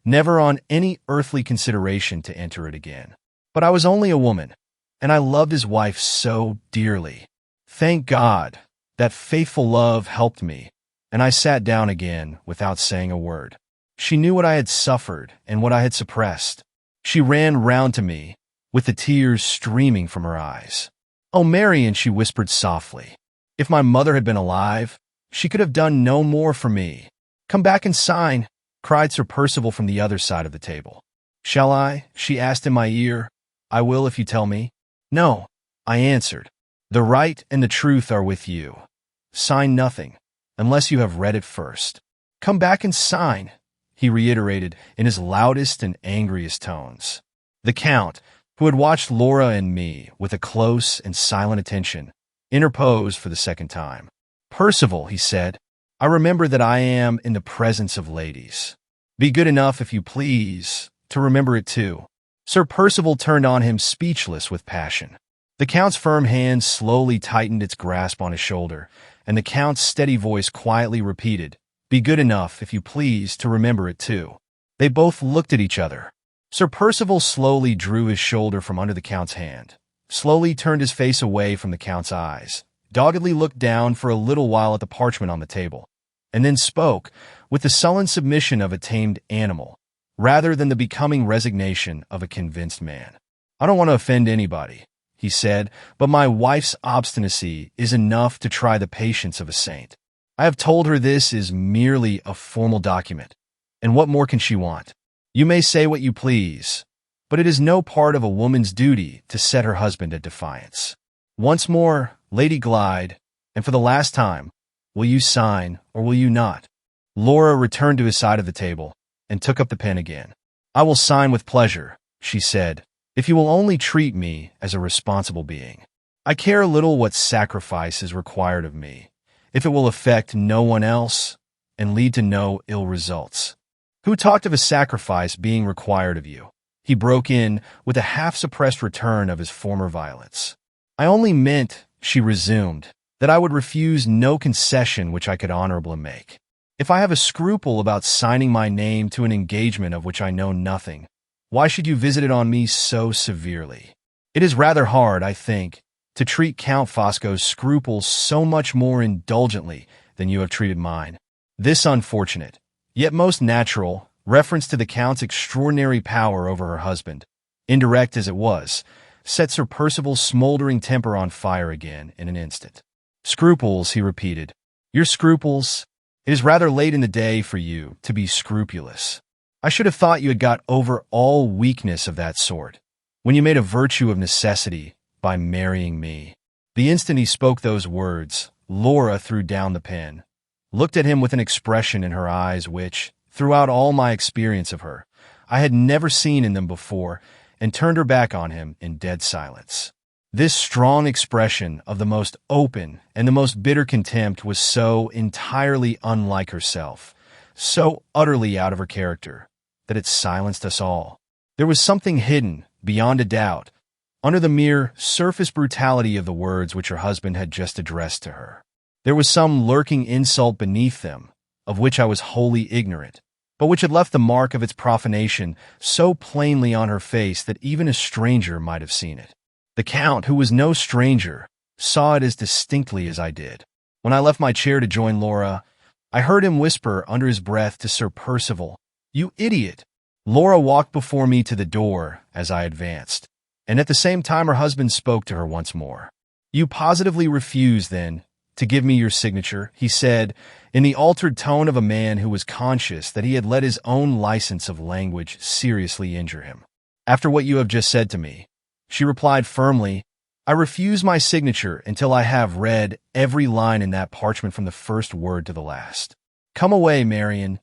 never on any earthly consideration to enter it again. But I was only a woman, and I loved his wife so dearly. Thank God, that faithful love helped me, and I sat down again without saying a word. She knew what I had suffered and what I had suppressed. She ran round to me, with the tears streaming from her eyes. Oh, Marian, she whispered softly. If my mother had been alive, she could have done no more for me. Come back and sign, cried Sir Percival from the other side of the table. Shall I? She asked in my ear. I will if you tell me. No, I answered. The right and the truth are with you. Sign nothing, unless you have read it first. Come back and sign, he reiterated in his loudest and angriest tones. The Count, who had watched Laura and me with a close and silent attention, interposed for the second time. Percival, he said, I remember that I am in the presence of ladies. Be good enough, if you please, to remember it too. Sir Percival turned on him speechless with passion. The Count's firm hand slowly tightened its grasp on his shoulder, and the Count's steady voice quietly repeated, Be good enough, if you please, to remember it too. They both looked at each other. Sir Percival slowly drew his shoulder from under the Count's hand, slowly turned his face away from the Count's eyes, doggedly looked down for a little while at the parchment on the table, and then spoke with the sullen submission of a tamed animal, rather than the becoming resignation of a convinced man. I don't want to offend anybody, he said, but my wife's obstinacy is enough to try the patience of a saint. I have told her this is merely a formal document, and what more can she want? You may say what you please, but it is no part of a woman's duty to set her husband at defiance. Once more, Lady Glyde, and for the last time, will you sign or will you not? Laura returned to his side of the table and took up the pen again. I will sign with pleasure, she said, if you will only treat me as a responsible being. I care little what sacrifice is required of me, if it will affect no one else and lead to no ill results. Who talked of a sacrifice being required of you? He broke in with a half-suppressed return of his former violence. I only meant, she resumed, that I would refuse no concession which I could honorably make. If I have a scruple about signing my name to an engagement of which I know nothing, why should you visit it on me so severely? It is rather hard, I think, to treat Count Fosco's scruples so much more indulgently than you have treated mine. This unfortunate, yet most natural, reference to the Count's extraordinary power over her husband, indirect as it was, set Sir Percival's smoldering temper on fire again in an instant. "Scruples," he repeated. "Your scruples? It is rather late in the day for you to be scrupulous. I should have thought you had got over all weakness of that sort when you made a virtue of necessity by marrying me." The instant he spoke those words, Laura threw down the pen, looked at him with an expression in her eyes which, throughout all my experience of her, I had never seen in them before, and turned her back on him in dead silence. This strong expression of the most open and the most bitter contempt was so entirely unlike herself, so utterly out of her character, that it silenced us all. There was something hidden, beyond a doubt, under the mere surface brutality of the words which her husband had just addressed to her. There was some lurking insult beneath them, of which I was wholly ignorant, but which had left the mark of its profanation so plainly on her face that even a stranger might have seen it. The Count, who was no stranger, saw it as distinctly as I did. When I left my chair to join Laura, I heard him whisper under his breath to Sir Percival, "You idiot!" Laura walked before me to the door as I advanced, and at the same time her husband spoke to her once more. "You positively refuse, then, to give me your signature," he said, in the altered tone of a man who was conscious that he had let his own license of language seriously injure him. "After what you have just said to me," she replied firmly, "I refuse my signature until I have read every line in that parchment from the first word to the last. Come away, Marian.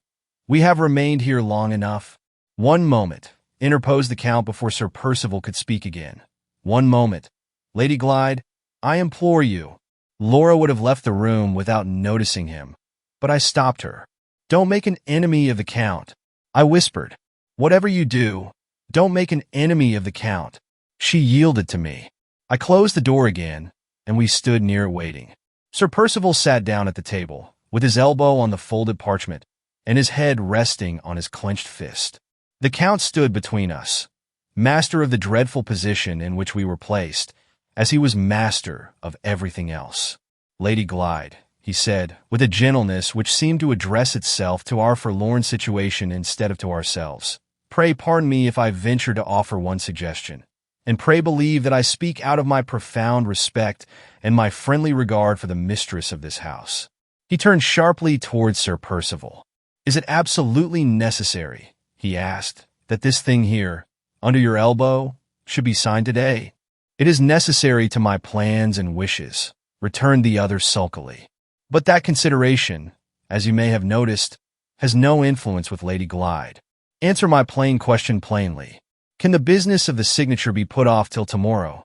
We have remained here long enough." "One moment," interposed the Count before Sir Percival could speak again. "One moment. Lady Glyde, I implore you." Laura would have left the room without noticing him, but I stopped her. "Don't make an enemy of the Count," I whispered. "Whatever you do, don't make an enemy of the Count." She yielded to me. I closed the door again, and we stood near it waiting. Sir Percival sat down at the table, with his elbow on the folded parchment, and his head resting on his clenched fist. The Count stood between us, master of the dreadful position in which we were placed, as he was master of everything else. "Lady Glyde," he said, with a gentleness which seemed to address itself to our forlorn situation instead of to ourselves, "pray pardon me if I venture to offer one suggestion, and pray believe that I speak out of my profound respect and my friendly regard for the mistress of this house." He turned sharply towards Sir Percival. "Is it absolutely necessary," he asked, "that this thing here, under your elbow, should be signed today?" "It is necessary to my plans and wishes," returned the other sulkily. "But that consideration, as you may have noticed, has no influence with Lady Glyde. Answer my plain question plainly. Can the business of the signature be put off till tomorrow?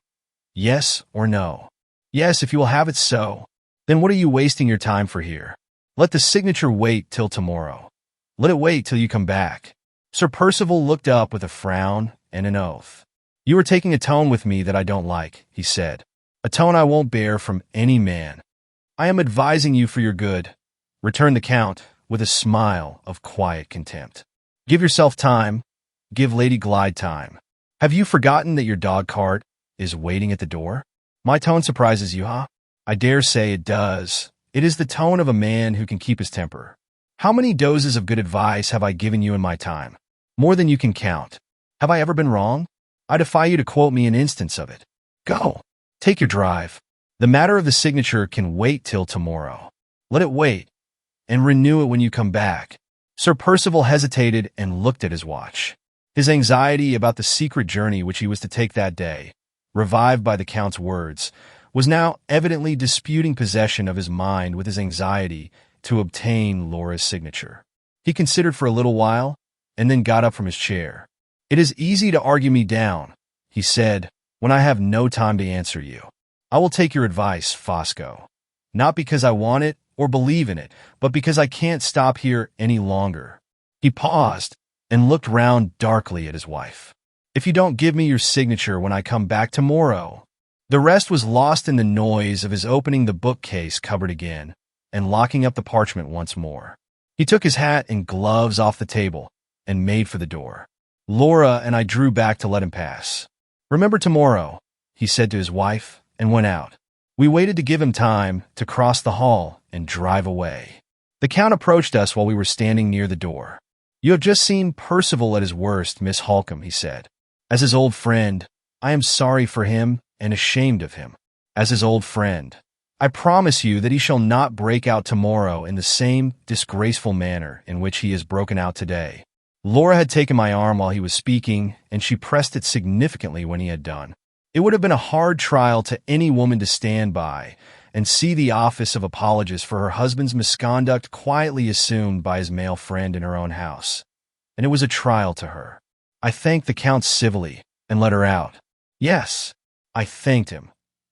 Yes or no?" "Yes, if you will have it so." "Then what are you wasting your time for here? Let the signature wait till tomorrow. Let it wait till you come back." Sir Percival looked up with a frown and an oath. "You are taking a tone with me that I don't like," he said. "A tone I won't bear from any man." "I am advising you for your good," returned the Count, with a smile of quiet contempt. "Give yourself time. Give Lady Glyde time. Have you forgotten that your dog-cart is waiting at the door?" "My tone surprises you, huh?" "I dare say it does. It is the tone of a man who can keep his temper. How many doses of good advice have I given you in my time? More than you can count. Have I ever been wrong? I defy you to quote me an instance of it. Go. Take your drive. The matter of the signature can wait till tomorrow. Let it wait, and renew it when you come back." Sir Percival hesitated and looked at his watch. His anxiety about the secret journey which he was to take that day, revived by the Count's words, was now evidently disputing possession of his mind with his anxiety to obtain Laura's signature. He considered for a little while, and then got up from his chair. "It is easy to argue me down," he said, "when I have no time to answer you. I will take your advice, Fosco, not because I want it or believe in it, but because I can't stop here any longer." He paused and looked round darkly at his wife. "If you don't give me your signature when I come back tomorrow—" The rest was lost in the noise of his opening the bookcase cupboard again and locking up the parchment once more. He took his hat and gloves off the table and made for the door. Laura and I drew back to let him pass. "Remember tomorrow," he said to his wife, and went out. We waited to give him time to cross the hall and drive away. The Count approached us while we were standing near the door. "You have just seen Percival at his worst, Miss Halcombe," he said. "As his old friend, I am sorry for him and ashamed of him. As his old friend, I promise you that he shall not break out tomorrow in the same disgraceful manner in which he has broken out today." Laura had taken my arm while he was speaking, and she pressed it significantly when he had done. It would have been a hard trial to any woman to stand by and see the office of apologist for her husband's misconduct quietly assumed by his male friend in her own house. And it was a trial to her. I thanked the Count civilly and let her out. Yes, I thanked him,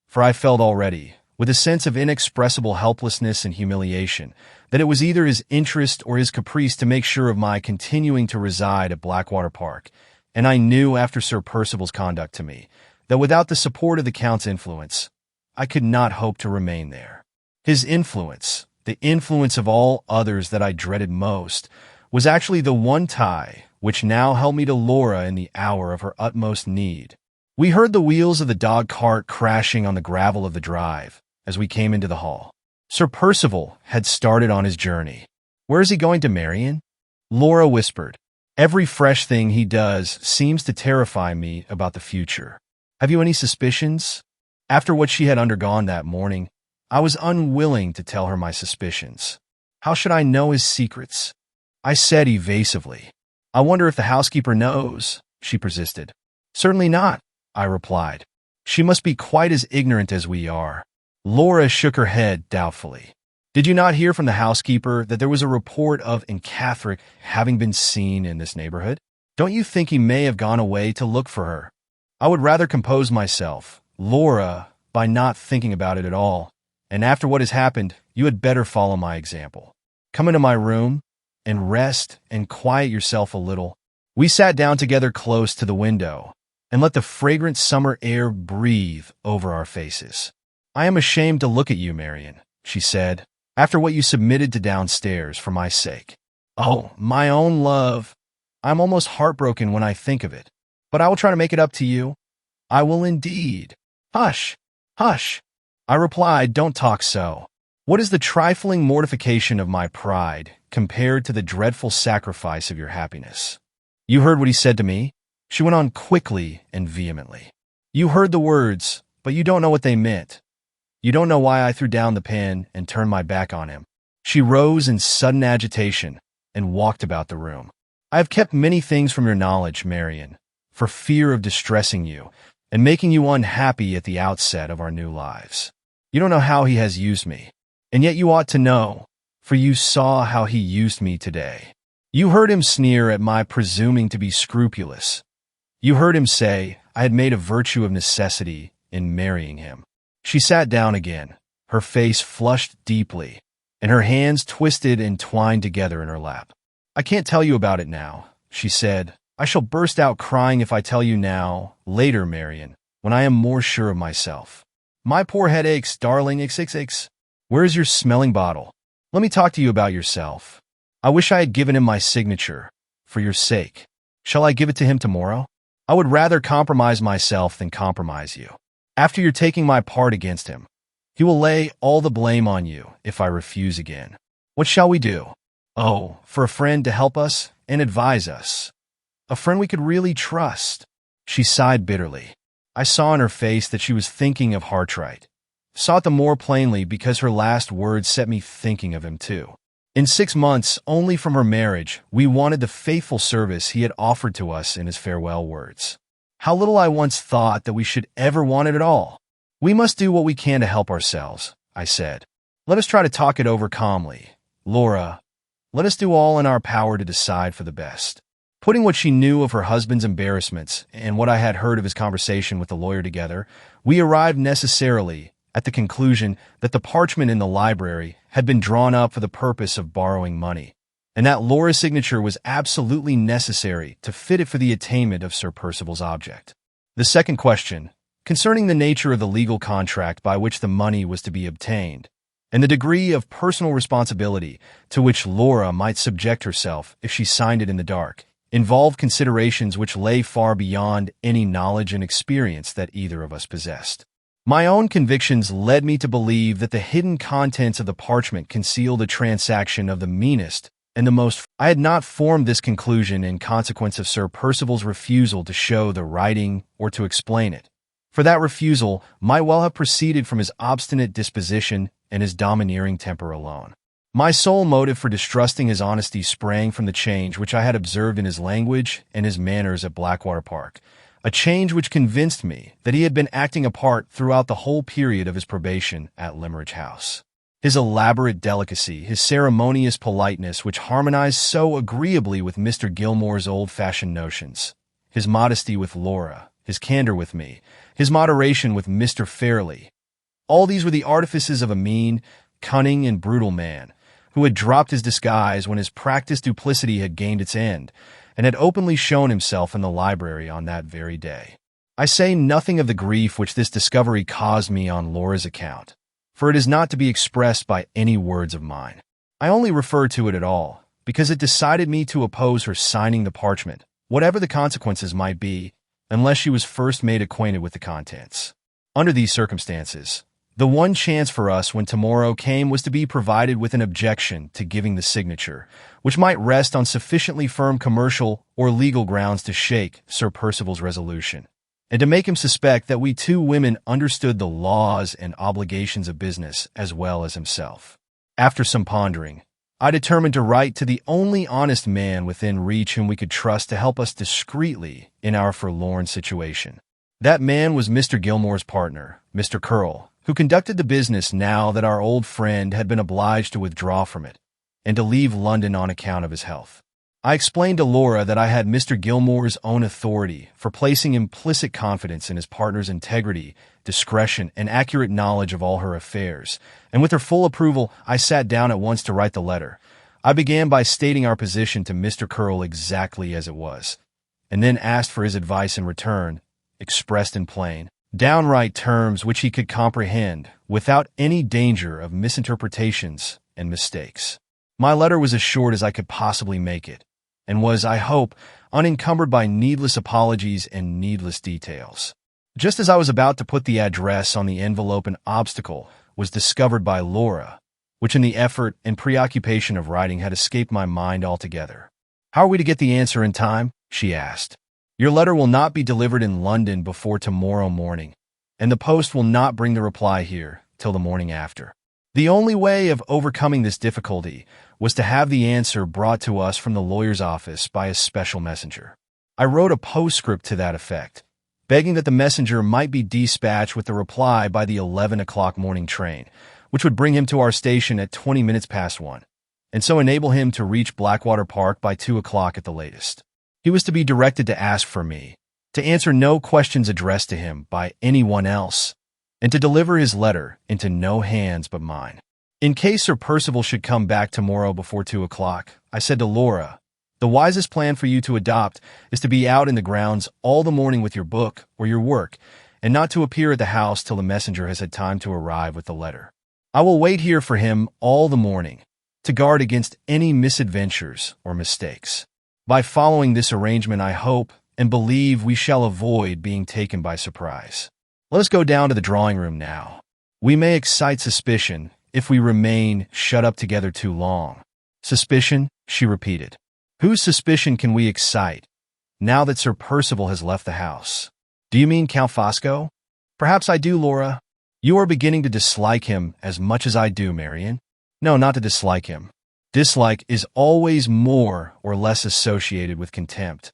for I felt already, with a sense of inexpressible helplessness and humiliation, that it was either his interest or his caprice to make sure of my continuing to reside at Blackwater Park, and I knew after Sir Percival's conduct to me, that without the support of the Count's influence, I could not hope to remain there. His influence, the influence of all others that I dreaded most, was actually the one tie which now held me to Laura in the hour of her utmost need. We heard the wheels of the dog cart crashing on the gravel of the drive as we came into the hall. Sir Percival had started on his journey. "Where is he going to, Marian?" Laura whispered. "Every fresh thing he does seems to terrify me about the future. Have you any suspicions?" After what she had undergone that morning, I was unwilling to tell her my suspicions. How should I know his secrets? I said evasively. "I wonder if the housekeeper knows," she persisted. "Certainly not," I replied. "She must be quite as ignorant as we are." Laura shook her head doubtfully. "Did you not hear from the housekeeper that there was a report of Catherine having been seen in this neighborhood? Don't you think he may have gone away to look for her?" I would rather compose myself, "Laura, by not thinking about it at all, and after what has happened, you had better follow my example. Come into my room and rest and quiet yourself a little." We sat down together close to the window and let the fragrant summer air breathe over our faces. "I am ashamed to look at you, Marian," she said, "after what you submitted to downstairs for my sake. Oh, my own love, I'm almost heartbroken when I think of it. But I will try to make it up to you. I will indeed." "Hush, hush," I replied, "don't talk so. What is the trifling mortification of my pride compared to the dreadful sacrifice of your happiness?" "You heard what he said to me?" She went on quickly and vehemently. "You heard the words, but you don't know what they meant. You don't know why I threw down the pen and turned my back on him." She rose in sudden agitation and walked about the room. "I have kept many things from your knowledge, Marian, for fear of distressing you and making you unhappy at the outset of our new lives. You don't know how he has used me, and yet you ought to know, for you saw how he used me today. You heard him sneer at my presuming to be scrupulous. You heard him say I had made a virtue of necessity in marrying him." She sat down again, her face flushed deeply, and her hands twisted and twined together in her lap. "I can't tell you about it now," she said. "I shall burst out crying if I tell you now, later, Marian, when I am more sure of myself. My poor head aches, darling, XXX. Where is your smelling bottle? Let me talk to you about yourself. I wish I had given him my signature, for your sake. Shall I give it to him tomorrow? I would rather compromise myself than compromise you. After you're taking my part against him, he will lay all the blame on you if I refuse again. What shall we do? Oh, for a friend to help us and advise us. A friend we could really trust." She sighed bitterly. I saw in her face that she was thinking of Hartright. Saw it the more plainly because her last words set me thinking of him too. In 6 months, only from her marriage, we wanted the faithful service he had offered to us in his farewell words. How little I once thought that we should ever want it at all. "We must do what we can to help ourselves," I said. "Let us try to talk it over calmly. Laura, let us do all in our power to decide for the best." Putting what she knew of her husband's embarrassments and what I had heard of his conversation with the lawyer together, we arrived necessarily at the conclusion that the parchment in the library had been drawn up for the purpose of borrowing money, and that Laura's signature was absolutely necessary to fit it for the attainment of Sir Percival's object. The second question, concerning the nature of the legal contract by which the money was to be obtained, and the degree of personal responsibility to which Laura might subject herself if she signed it in the dark, involved considerations which lay far beyond any knowledge and experience that either of us possessed. My own convictions led me to believe that the hidden contents of the parchment concealed a transaction of the meanest and the most. I had not formed this conclusion in consequence of Sir Percival's refusal to show the writing or to explain it, for that refusal might well have proceeded from his obstinate disposition and his domineering temper alone. My sole motive for distrusting his honesty sprang from the change which I had observed in his language and his manners at Blackwater Park, a change which convinced me that he had been acting a part throughout the whole period of his probation at Limmeridge House. His elaborate delicacy, his ceremonious politeness which harmonized so agreeably with Mr. Gilmore's old-fashioned notions, his modesty with Laura, his candor with me, his moderation with Mr. Fairley, all these were the artifices of a mean, cunning, and brutal man, who had dropped his disguise when his practiced duplicity had gained its end, and had openly shown himself in the library on that very day. I say nothing of the grief which this discovery caused me on Laura's account, for it is not to be expressed by any words of mine. I only refer to it at all, because it decided me to oppose her signing the parchment, whatever the consequences might be, unless she was first made acquainted with the contents. Under these circumstances, the one chance for us when tomorrow came was to be provided with an objection to giving the signature, which might rest on sufficiently firm commercial or legal grounds to shake Sir Percival's resolution, and to make him suspect that we two women understood the laws and obligations of business as well as himself. After some pondering, I determined to write to the only honest man within reach whom we could trust to help us discreetly in our forlorn situation. That man was Mr. Gilmore's partner, Mr. Curl, who conducted the business now that our old friend had been obliged to withdraw from it, and to leave London on account of his health. I explained to Laura that I had Mr. Gilmore's own authority for placing implicit confidence in his partner's integrity, discretion, and accurate knowledge of all her affairs, and with her full approval, I sat down at once to write the letter. I began by stating our position to Mr. Curl exactly as it was, and then asked for his advice in return, expressed in plain, downright terms which he could comprehend without any danger of misinterpretations and mistakes. My letter was as short as I could possibly make it, and was, I hope, unencumbered by needless apologies and needless details. Just as I was about to put the address on the envelope, an obstacle was discovered by Laura, which in the effort and preoccupation of writing had escaped my mind altogether. "How are we to get the answer in time?" she asked. "Your letter will not be delivered in London before tomorrow morning, and the post will not bring the reply here till the morning after." The only way of overcoming this difficulty was to have the answer brought to us from the lawyer's office by a special messenger. I wrote a postscript to that effect, begging that the messenger might be dispatched with the reply by the 11 o'clock morning train, which would bring him to our station at 20 minutes past 1, and so enable him to reach Blackwater Park by 2 o'clock at the latest. He was to be directed to ask for me, to answer no questions addressed to him by anyone else, and to deliver his letter into no hands but mine. In case Sir Percival should come back tomorrow before 2 o'clock, I said to Laura, "The wisest plan for you to adopt is to be out in the grounds all the morning with your book or your work, and not to appear at the house till the messenger has had time to arrive with the letter. I will wait here for him all the morning, to guard against any misadventures or mistakes. By following this arrangement, I hope and believe we shall avoid being taken by surprise. Let us go down to the drawing-room now. We may excite suspicion if we remain shut up together too long." "Suspicion?" she repeated. "Whose suspicion can we excite, now that Sir Percival has left the house? Do you mean Count Fosco?" "Perhaps I do, Laura. You are beginning to dislike him as much as I do, Marian." "No, not to dislike him. Dislike is always more or less associated with contempt.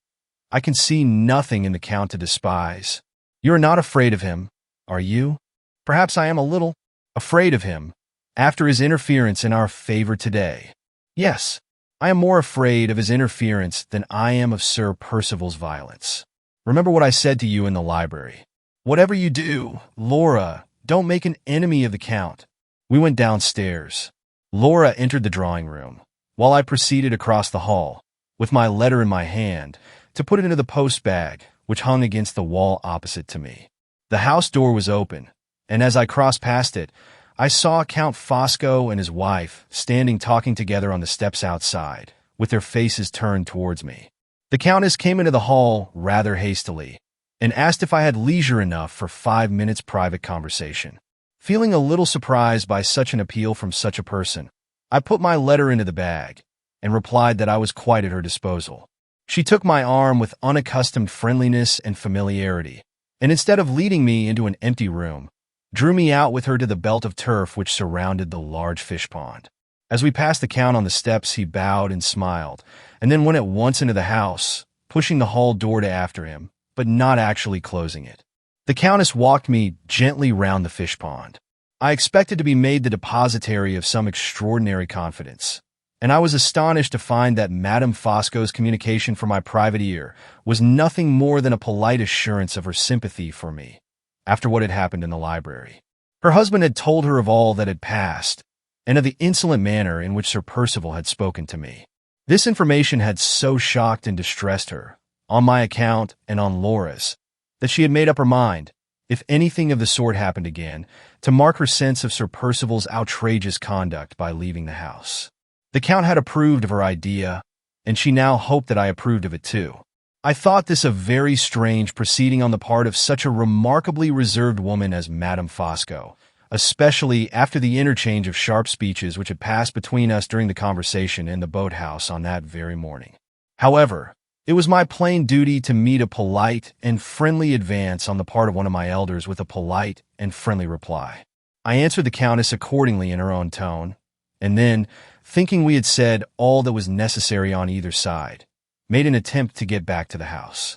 I can see nothing in the Count to despise. You are not afraid of him, are you?" "Perhaps I am a little afraid of him, after his interference in our favor today. Yes, I am more afraid of his interference than I am of Sir Percival's violence. Remember what I said to you in the library. Whatever you do, Laura, don't make an enemy of the Count." We went downstairs. Laura entered the drawing-room, while I proceeded across the hall, with my letter in my hand, to put it into the post-bag, which hung against the wall opposite to me. The house door was open, and as I crossed past it, I saw Count Fosco and his wife standing talking together on the steps outside, with their faces turned towards me. The Countess came into the hall rather hastily, and asked if I had leisure enough for 5 minutes' private conversation. Feeling a little surprised by such an appeal from such a person, I put my letter into the bag, and replied that I was quite at her disposal. She took my arm with unaccustomed friendliness and familiarity, and instead of leading me into an empty room, drew me out with her to the belt of turf which surrounded the large fish pond. As we passed the Count on the steps, he bowed and smiled, and then went at once into the house, pushing the hall door to after him, but not actually closing it. The Countess walked me gently round the fish pond. I expected to be made the depositary of some extraordinary confidence, and I was astonished to find that Madame Fosco's communication for my private ear was nothing more than a polite assurance of her sympathy for me after what had happened in the library. Her husband had told her of all that had passed, and of the insolent manner in which Sir Percival had spoken to me. This information had so shocked and distressed her, on my account and on Laura's, that she had made up her mind, if anything of the sort happened again, to mark her sense of Sir Percival's outrageous conduct by leaving the house. The Count had approved of her idea, and she now hoped that I approved of it too. I thought this a very strange proceeding on the part of such a remarkably reserved woman as Madame Fosco, especially after the interchange of sharp speeches which had passed between us during the conversation in the boathouse on that very morning. However, it was my plain duty to meet a polite and friendly advance on the part of one of my elders with a polite and friendly reply. I answered the Countess accordingly in her own tone, and then, thinking we had said all that was necessary on either side, made an attempt to get back to the house.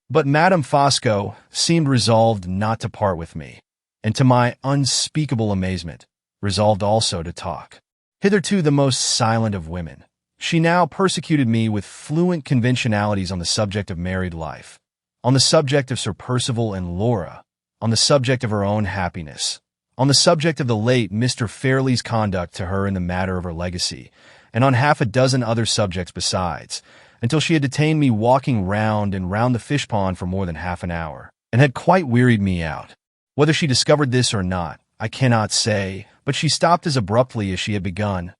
But Madame Fosco seemed resolved not to part with me, and to my unspeakable amazement, resolved also to talk. Hitherto the most silent of women, she now persecuted me with fluent conventionalities on the subject of married life, on the subject of Sir Percival and Laura, on the subject of her own happiness, on the subject of the late Mr. Fairley's conduct to her in the matter of her legacy, and on half a dozen other subjects besides, until she had detained me walking round and round the fish pond for more than half an hour, and had quite wearied me out. Whether she discovered this or not, I cannot say, but she stopped as abruptly as she had begun,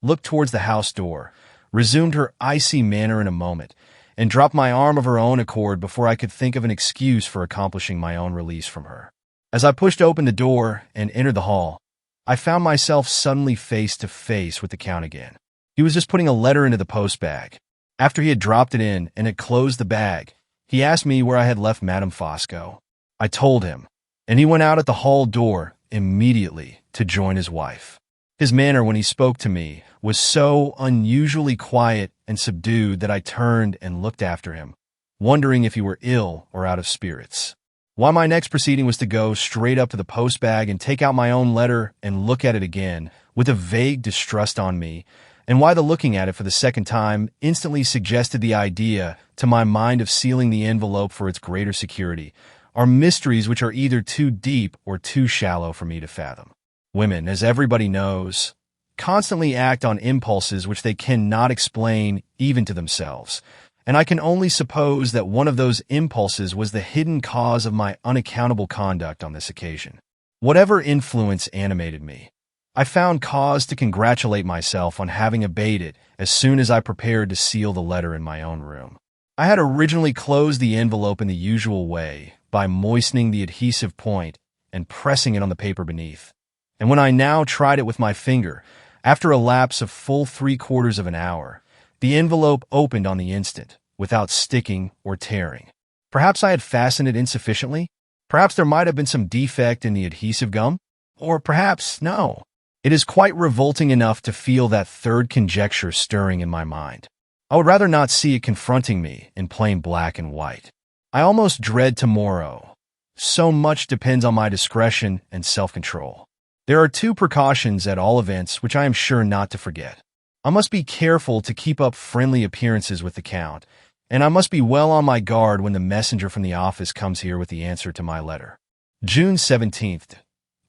looked towards the house door, resumed her icy manner in a moment, and dropped my arm of her own accord before I could think of an excuse for accomplishing my own release from her. As I pushed open the door and entered the hall, I found myself suddenly face to face with the Count again. He was just putting a letter into the post bag. After he had dropped it in and had closed the bag, he asked me where I had left Madame Fosco. I told him, and he went out at the hall door immediately to join his wife. His manner when he spoke to me was so unusually quiet and subdued that I turned and looked after him, wondering if he were ill or out of spirits. Why my next proceeding was to go straight up to the post bag and take out my own letter and look at it again with a vague distrust on me, and why the looking at it for the second time instantly suggested the idea to my mind of sealing the envelope for its greater security, are mysteries which are either too deep or too shallow for me to fathom. Women, as everybody knows, constantly act on impulses which they cannot explain even to themselves, and I can only suppose that one of those impulses was the hidden cause of my unaccountable conduct on this occasion. Whatever influence animated me, I found cause to congratulate myself on having obeyed it as soon as I prepared to seal the letter in my own room. I had originally closed the envelope in the usual way by moistening the adhesive point and pressing it on the paper beneath, and when I now tried it with my finger, after a lapse of full 3/4 of an hour, the envelope opened on the instant, without sticking or tearing. Perhaps I had fastened it insufficiently. Perhaps there might have been some defect in the adhesive gum. Or perhaps no. It is quite revolting enough to feel that third conjecture stirring in my mind. I would rather not see it confronting me in plain black and white. I almost dread tomorrow. So much depends on my discretion and self-control. There are two precautions, at all events, which I am sure not to forget. I must be careful to keep up friendly appearances with the Count, and I must be well on my guard when the messenger from the office comes here with the answer to my letter. June 17th.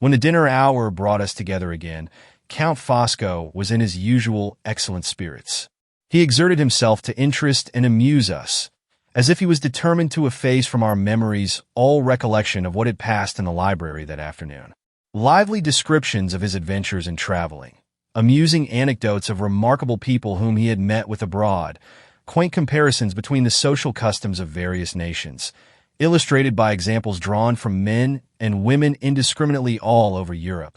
When the dinner hour brought us together again, Count Fosco was in his usual excellent spirits. He exerted himself to interest and amuse us, as if he was determined to efface from our memories all recollection of what had passed in the library that afternoon. Lively descriptions of his adventures in traveling, amusing anecdotes of remarkable people whom he had met with abroad, quaint comparisons between the social customs of various nations, illustrated by examples drawn from men and women indiscriminately all over Europe,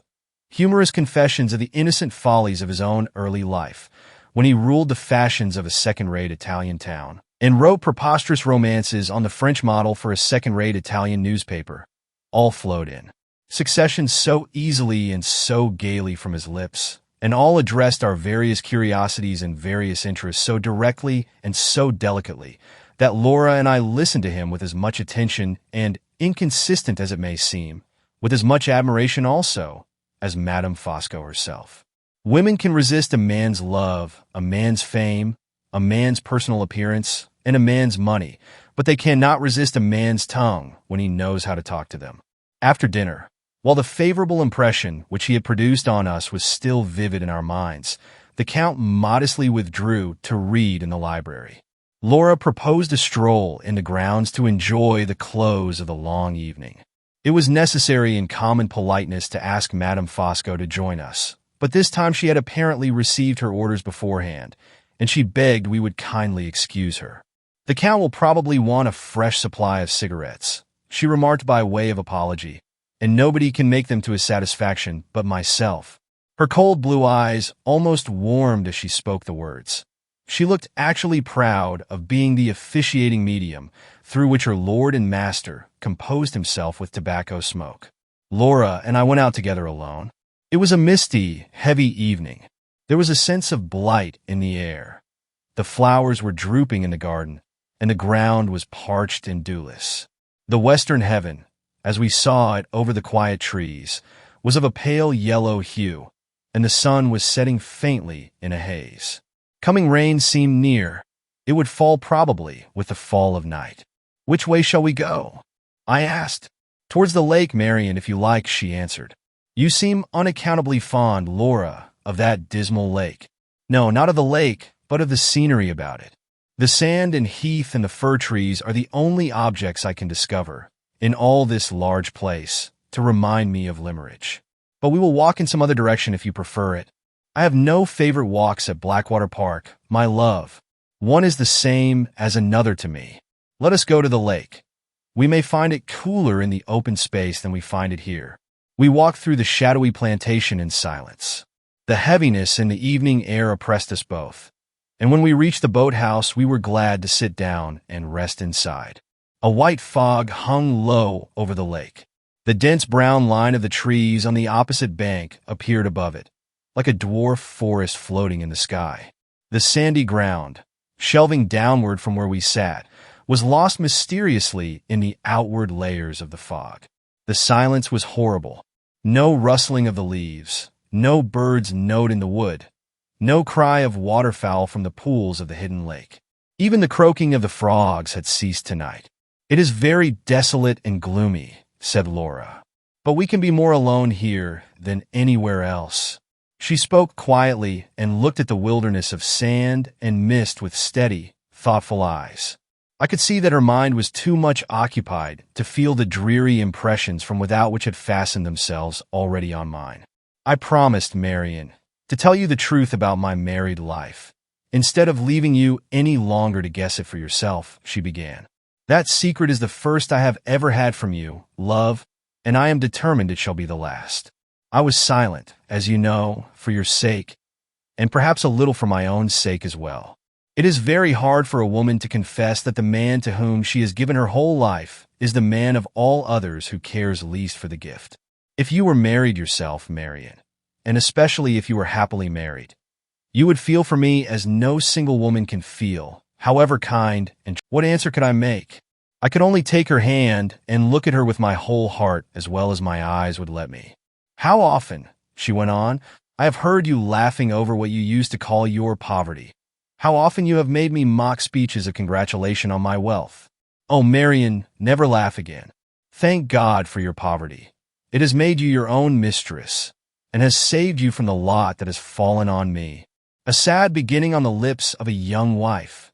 humorous confessions of the innocent follies of his own early life, when he ruled the fashions of a second-rate Italian town, and wrote preposterous romances on the French model for a second-rate Italian newspaper, all flowed in succession so easily and so gaily from his lips, and all addressed our various curiosities and various interests so directly and so delicately, that Laura and I listened to him with as much attention and, inconsistent as it may seem, with as much admiration also, as Madame Fosco herself. Women can resist a man's love, a man's fame, a man's personal appearance, and a man's money, but they cannot resist a man's tongue when he knows how to talk to them. After dinner, while the favorable impression which he had produced on us was still vivid in our minds, the Count modestly withdrew to read in the library. Laura proposed a stroll in the grounds to enjoy the close of the long evening. It was necessary in common politeness to ask Madame Fosco to join us, but this time she had apparently received her orders beforehand, and she begged we would kindly excuse her. "The Count will probably want a fresh supply of cigarettes," she remarked by way of apology, "and nobody can make them to his satisfaction but myself." Her cold blue eyes almost warmed as she spoke the words. She looked actually proud of being the officiating medium through which her lord and master composed himself with tobacco smoke. Laura and I went out together alone. It was a misty, heavy evening. There was a sense of blight in the air. The flowers were drooping in the garden, and the ground was parched and dewless. The western heaven, as we saw it over the quiet trees, was of a pale yellow hue, and the sun was setting faintly in a haze. Coming rain seemed near. It would fall probably with the fall of night. "Which way shall we go?" I asked. "Towards the lake, Marian, if you like," she answered. "You seem unaccountably fond, Laura, of that dismal lake." "No, not of the lake, but of the scenery about it. The sand and heath and the fir trees are the only objects I can discover in all this large place to remind me of Limmeridge. But we will walk in some other direction if you prefer it. I have no favorite walks at Blackwater Park, my love. One is the same as another to me. Let us go to the lake. We may find it cooler in the open space than we find it here." We walked through the shadowy plantation in silence. The heaviness in the evening air oppressed us both, and when we reached the boathouse we were glad to sit down and rest inside. A white fog hung low over the lake. The dense brown line of the trees on the opposite bank appeared above it, like a dwarf forest floating in the sky. The sandy ground, shelving downward from where we sat, was lost mysteriously in the outward layers of the fog. The silence was horrible. No rustling of the leaves, no bird's note in the wood, no cry of waterfowl from the pools of the hidden lake. Even the croaking of the frogs had ceased tonight. "It is very desolate and gloomy," said Laura, "but we can be more alone here than anywhere else." She spoke quietly and looked at the wilderness of sand and mist with steady, thoughtful eyes. I could see that her mind was too much occupied to feel the dreary impressions from without which had fastened themselves already on mine. "I promised, Marian, to tell you the truth about my married life, instead of leaving you any longer to guess it for yourself," she began. "That secret is the first I have ever had from you, love, and I am determined it shall be the last. I was silent, as you know, for your sake, and perhaps a little for my own sake as well. It is very hard for a woman to confess that the man to whom she has given her whole life is the man of all others who cares least for the gift. If you were married yourself, Marian, and especially if you were happily married, you would feel for me as no single woman can feel, however kind and What answer could I make? I could only take her hand and look at her with my whole heart as well as my eyes would let me. How often," she went on, "I have heard you laughing over what you used to call your poverty. How often you have made me mock speeches of congratulation on my wealth. Oh, Marian, never laugh again. Thank God for your poverty. It has made you your own mistress, and has saved you from the lot that has fallen on me." A sad beginning on the lips of a young wife.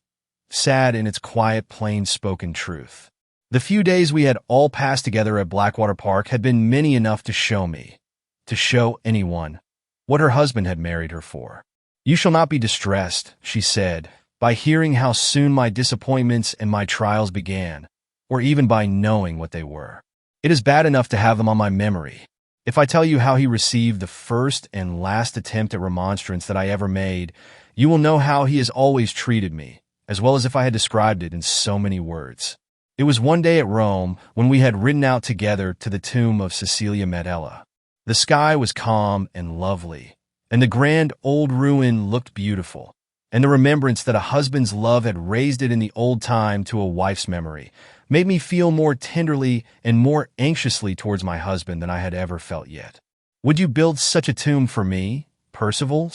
Sad in its quiet, plain-spoken truth. The few days we had all passed together at Blackwater Park had been many enough to show me, to show anyone, what her husband had married her for. "You shall not be distressed," she said, "by hearing how soon my disappointments and my trials began, or even by knowing what they were. It is bad enough to have them on my memory. If I tell you how he received the first and last attempt at remonstrance that I ever made, you will know how he has always treated me, as well as if I had described it in so many words. It was one day at Rome when we had ridden out together to the tomb of Cecilia Metella. The sky was calm and lovely, and the grand old ruin looked beautiful, and the remembrance that a husband's love had raised it in the old time to a wife's memory made me feel more tenderly and more anxiously towards my husband than I had ever felt yet. "Would you build such a tomb for me, Percival?"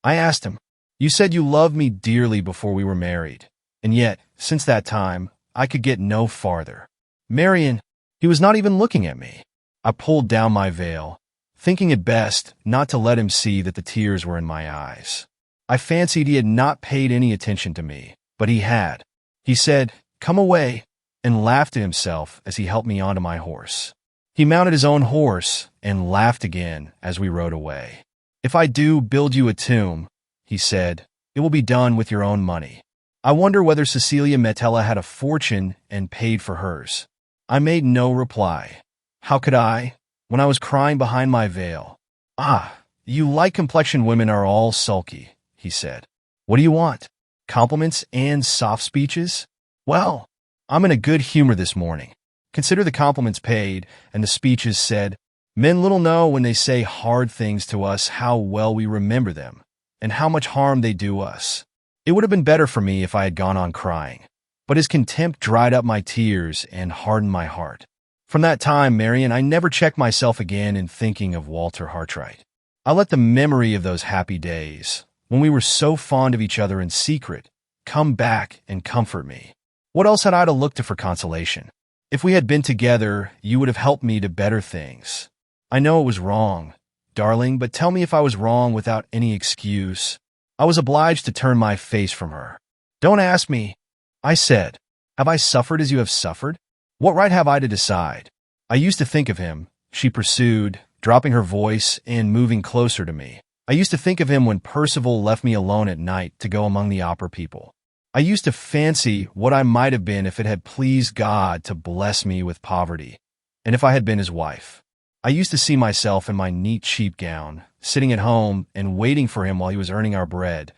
I asked him. "You said you loved me dearly before we were married, and yet, since that time, I could get no farther." Marian, he was not even looking at me. I pulled down my veil, thinking it best not to let him see that the tears were in my eyes. I fancied he had not paid any attention to me, but he had. He said, "Come away," and laughed to himself as he helped me onto my horse. He mounted his own horse and laughed again as we rode away. "If I do build you a tomb," he said, "it will be done with your own money." I wonder whether Cecilia Metella had a fortune and paid for hers. I made no reply. How could I, when I was crying behind my veil? "Ah, you light-complexioned women are all sulky," he said. "What do you want? Compliments and soft speeches? Well, I'm in a good humor this morning. Consider the compliments paid and the speeches said. Men little know when they say hard things to us how well we remember them, and how much harm they do us. It would have been better for me if I had gone on crying, but his contempt dried up my tears and hardened my heart. From that time, Marian, I never checked myself again in thinking of Walter Hartwright. I let the memory of those happy days, when we were so fond of each other in secret, come back and comfort me. What else had I to look to for consolation? If we had been together, you would have helped me to better things. I know it was wrong, darling, but tell me if I was wrong without any excuse. I was obliged to turn my face from her. "Don't ask me," I said. "Have I suffered as you have suffered? What right have I to decide?" "I used to think of him," she pursued, dropping her voice and moving closer to me. "I used to think of him when Percival left me alone at night to go among the opera people. I used to fancy what I might have been if it had pleased God to bless me with poverty, and if I had been his wife. I used to see myself in my neat cheap gown, sitting at home and waiting for him while he was earning our bread,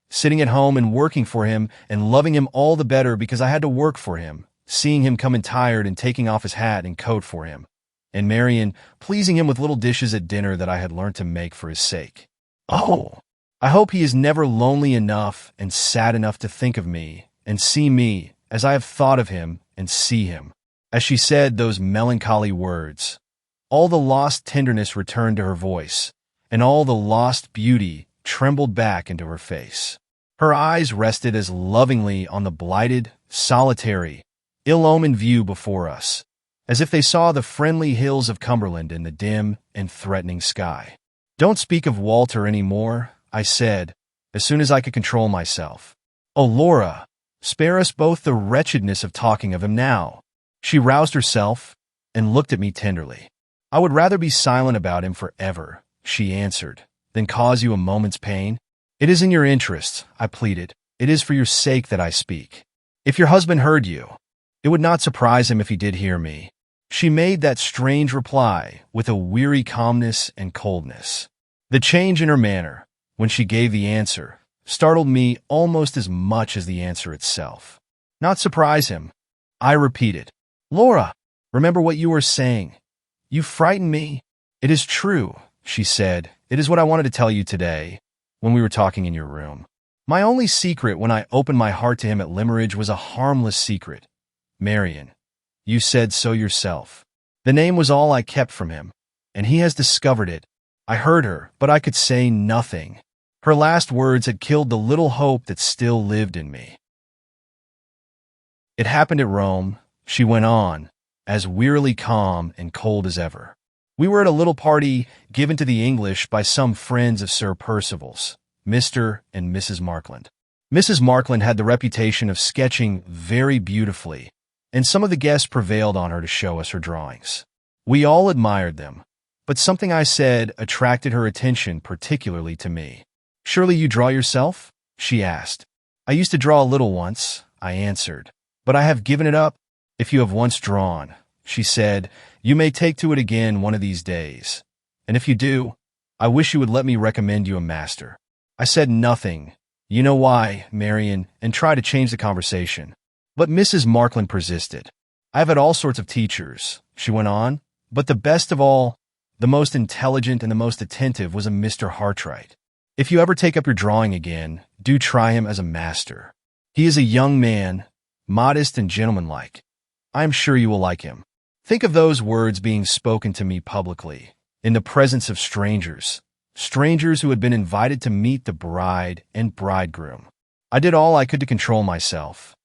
sitting at home and working for him and loving him all the better because I had to work for him, seeing him coming tired and taking off his hat and coat for him, and Marian pleasing him with little dishes at dinner that I had learned to make for his sake. Oh, I hope he is never lonely enough and sad enough to think of me and see me as I have thought of him and see him." As she said those melancholy words, all the lost tenderness returned to her voice, and all the lost beauty trembled back into her face. Her eyes rested as lovingly on the blighted, solitary, ill-omened view before us, as if they saw the friendly hills of Cumberland in the dim and threatening sky. "Don't speak of Walter any more," I said, as soon as I could control myself. "Oh, Laura, spare us both the wretchedness of talking of him now." She roused herself and looked at me tenderly. "I would rather be silent about him forever," she answered, "than cause you a moment's pain. It is in your interests," I pleaded. "It is for your sake that I speak. If your husband heard you, it would not surprise him if he did hear me." She made that strange reply with a weary calmness and coldness. The change in her manner, when she gave the answer, startled me almost as much as the answer itself. "Not surprise him," I repeated. "Laura, remember what you were saying. You frighten me." "It is true," she said. "It is what I wanted to tell you today, when we were talking in your room. My only secret when I opened my heart to him at Limmeridge was a harmless secret. Marian, you said so yourself. The name was all I kept from him, and he has discovered it." I heard her, but I could say nothing. Her last words had killed the little hope that still lived in me. "It happened at Rome," she went on, as wearily calm and cold as ever. "We were at a little party given to the English by some friends of Sir Percival's, Mr. and Mrs. Markland. Mrs. Markland had the reputation of sketching very beautifully, and some of the guests prevailed on her to show us her drawings. We all admired them, but something I said attracted her attention particularly to me. "Surely you draw yourself?" she asked. "I used to draw a little once," I answered, "but I have given it up." "If you have once drawn," she said, "you may take to it again one of these days. And if you do, I wish you would let me recommend you a master. I said nothing. You know why, Marian, and tried to change the conversation. But Mrs. Markland persisted. I have had all sorts of teachers, she went on, but the best of all, the most intelligent and the most attentive was a Mr. Hartright. If you ever take up your drawing again, do try him as a master. He is a young man, modest and gentlemanlike. I am sure you will like him. Think of those words being spoken to me publicly, in the presence of strangers who had been invited to meet the bride and bridegroom. I did all I could to control myself.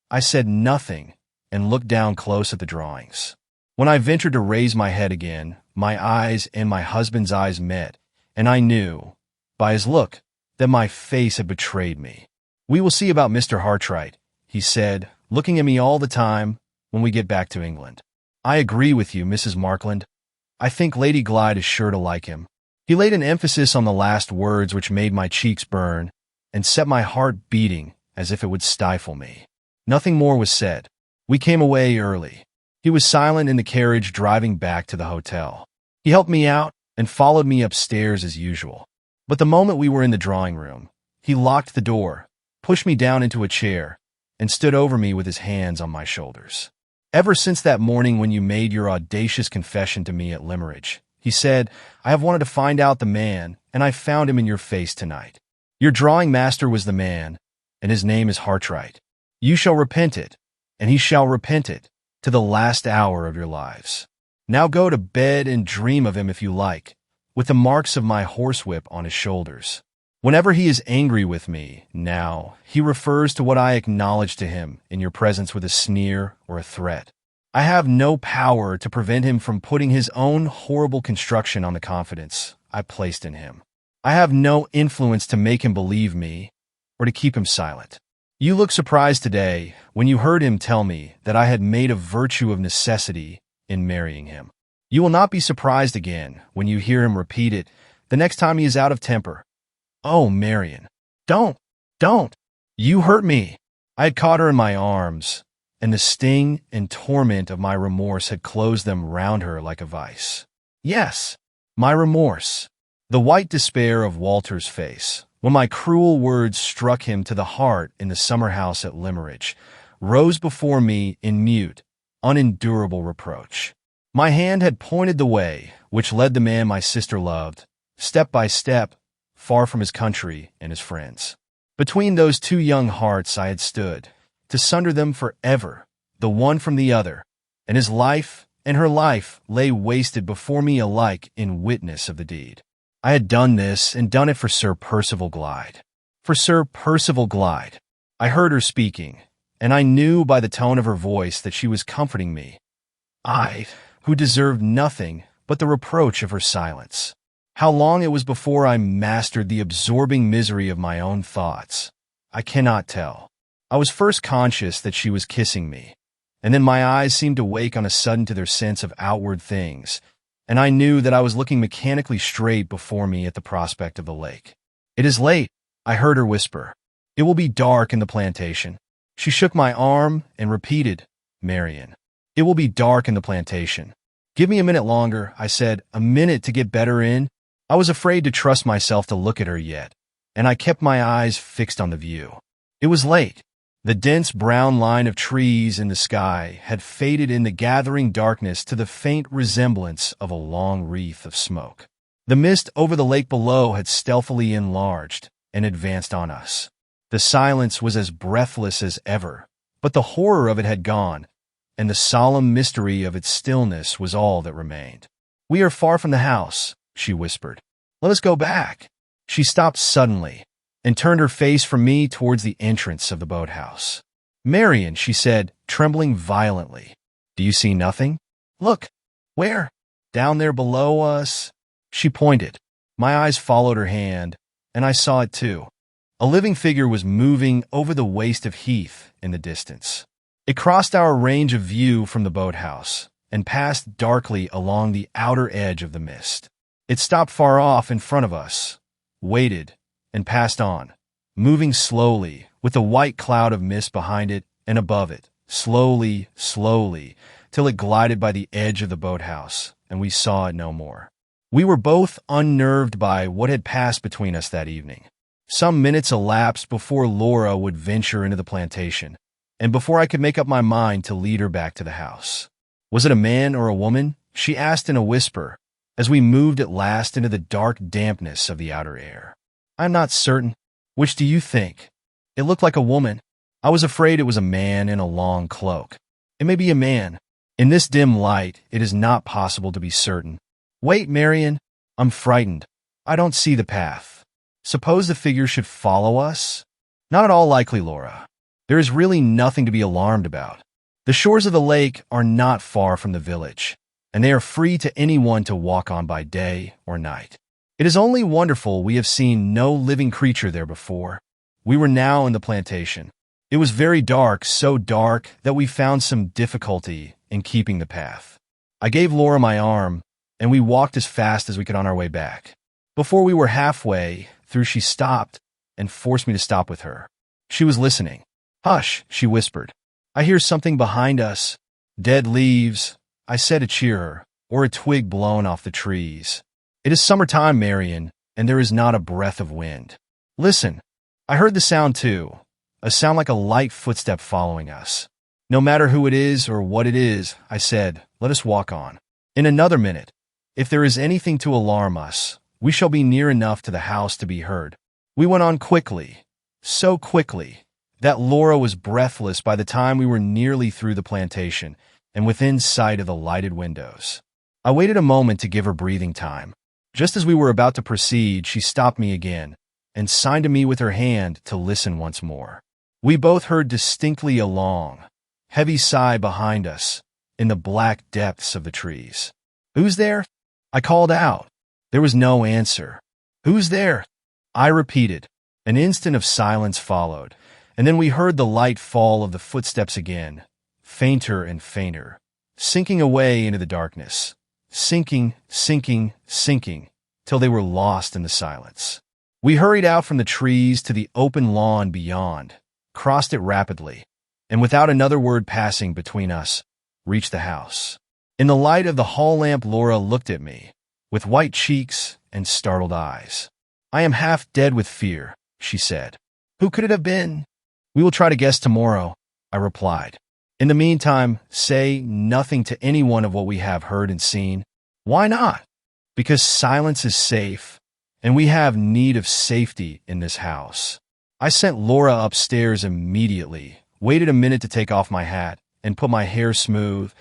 I said nothing and looked down close at the drawings. When I ventured to raise my head again, my eyes and my husband's eyes met, and I knew, by his look, that my face had betrayed me. We will see about Mr. Hartright, he said, looking at me all the time, when we get back to England. I agree with you, Mrs. Markland. I think Lady Glyde is sure to like him. He laid an emphasis on the last words which made my cheeks burn and set my heart beating as if it would stifle me. Nothing more was said. We came away early. He was silent in the carriage driving back to the hotel. He helped me out and followed me upstairs as usual. But the moment we were in the drawing room, he locked the door, pushed me down into a chair, and stood over me with his hands on my shoulders. Ever since that morning when you made your audacious confession to me at Limmeridge, he said, I have wanted to find out the man, and I found him in your face tonight. Your drawing master was the man, and his name is Hartright. You shall repent it, and he shall repent it, to the last hour of your lives. Now go to bed and dream of him if you like, with the marks of my horsewhip on his shoulders. Whenever he is angry with me, now, he refers to what I acknowledge to him in your presence with a sneer or a threat. I have no power to prevent him from putting his own horrible construction on the confidence I placed in him. I have no influence to make him believe me or to keep him silent. You look surprised today when you heard him tell me that I had made a virtue of necessity in marrying him. You will not be surprised again when you hear him repeat it the next time he is out of temper. Oh, Marian, don't. You hurt me. I had caught her in my arms, and the sting and torment of my remorse had closed them round her like a vice. Yes, my remorse. The white despair of Walter's face, when my cruel words struck him to the heart in the summer house at Limmeridge, rose before me in mute, unendurable reproach. My hand had pointed the way which led the man my sister loved, step by step, far from his country and his friends. Between those two young hearts I had stood, to sunder them forever, the one from the other, and his life and her life lay wasted before me alike in witness of the deed. I had done this, and done it for Sir Percival Glyde. For Sir Percival Glyde. I heard her speaking, and I knew by the tone of her voice that she was comforting me. I, who deserved nothing but the reproach of her silence. How long it was before I mastered the absorbing misery of my own thoughts, I cannot tell. I was first conscious that she was kissing me, and then my eyes seemed to wake on a sudden to their sense of outward things, and I knew that I was looking mechanically straight before me at the prospect of the lake. It is late, I heard her whisper. It will be dark in the plantation. She shook my arm and repeated, Marian. It will be dark in the plantation. Give me a minute longer, I said, a minute to get better in. I was afraid to trust myself to look at her yet, and I kept my eyes fixed on the view. It was late. The dense brown line of trees in the sky had faded in the gathering darkness to the faint resemblance of a long wreath of smoke. The mist over the lake below had stealthily enlarged and advanced on us. The silence was as breathless as ever, but the horror of it had gone, and the solemn mystery of its stillness was all that remained. We are far from the house, she whispered. Let us go back. She stopped suddenly and turned her face from me towards the entrance of the boathouse. Marian, she said, trembling violently. Do you see nothing? Look. Where? Down there below us. She pointed. My eyes followed her hand, and I saw it too. A living figure was moving over the waste of heath in the distance. It crossed our range of view from the boathouse and passed darkly along the outer edge of the mist. It stopped far off in front of us, waited, and passed on, moving slowly, with a white cloud of mist behind it and above it, slowly, till it glided by the edge of the boathouse, and we saw it no more. We were both unnerved by what had passed between us that evening. Some minutes elapsed before Laura would venture into the plantation, and before I could make up my mind to lead her back to the house. Was it a man or a woman? She asked in a whisper, as we moved at last into the dark dampness of the outer air. I'm not certain. Which do you think? It looked like a woman. I was afraid it was a man in a long cloak. It may be a man. In this dim light, it is not possible to be certain. Wait, Marian. I'm frightened. I don't see the path. Suppose the figure should follow us? Not at all likely, Laura. There is really nothing to be alarmed about. The shores of the lake are not far from the village, and they are free to anyone to walk on by day or night. It is only wonderful we have seen no living creature there before. We were now in the plantation. It was very dark, so dark that we found some difficulty in keeping the path. I gave Laura my arm, and we walked as fast as we could on our way back. Before we were halfway through, she stopped and forced me to stop with her. She was listening. Hush, she whispered. I hear something behind us. Dead leaves, I said to cheer her, or a twig blown off the trees. It is summertime, Marian, and there is not a breath of wind. Listen, I heard the sound too, a sound like a light footstep following us. No matter who it is or what it is, I said, let us walk on. In another minute, if there is anything to alarm us, we shall be near enough to the house to be heard. We went on quickly, so quickly, that Laura was breathless by the time we were nearly through the plantation and within sight of the lighted windows. I waited a moment to give her breathing time. Just as we were about to proceed, she stopped me again and signed to me with her hand to listen once more. We both heard distinctly a long, heavy sigh behind us in the black depths of the trees. Who's there? I called out. There was no answer. Who's there? I repeated. An instant of silence followed, and then we heard the light fall of the footsteps again, fainter and fainter, sinking away into the darkness, sinking, sinking, sinking, till they were lost in the silence. We hurried out from the trees to the open lawn beyond, crossed it rapidly, and without another word passing between us, reached the house. In the light of the hall lamp, Laura looked at me, with white cheeks and startled eyes. I am half dead with fear, she said. Who could it have been? We will try to guess tomorrow, I replied. In the meantime, say nothing to anyone of what we have heard and seen. Why not? Because silence is safe, and we have need of safety in this house. I sent Laura upstairs immediately, waited a minute to take off my hat and put my hair smooth,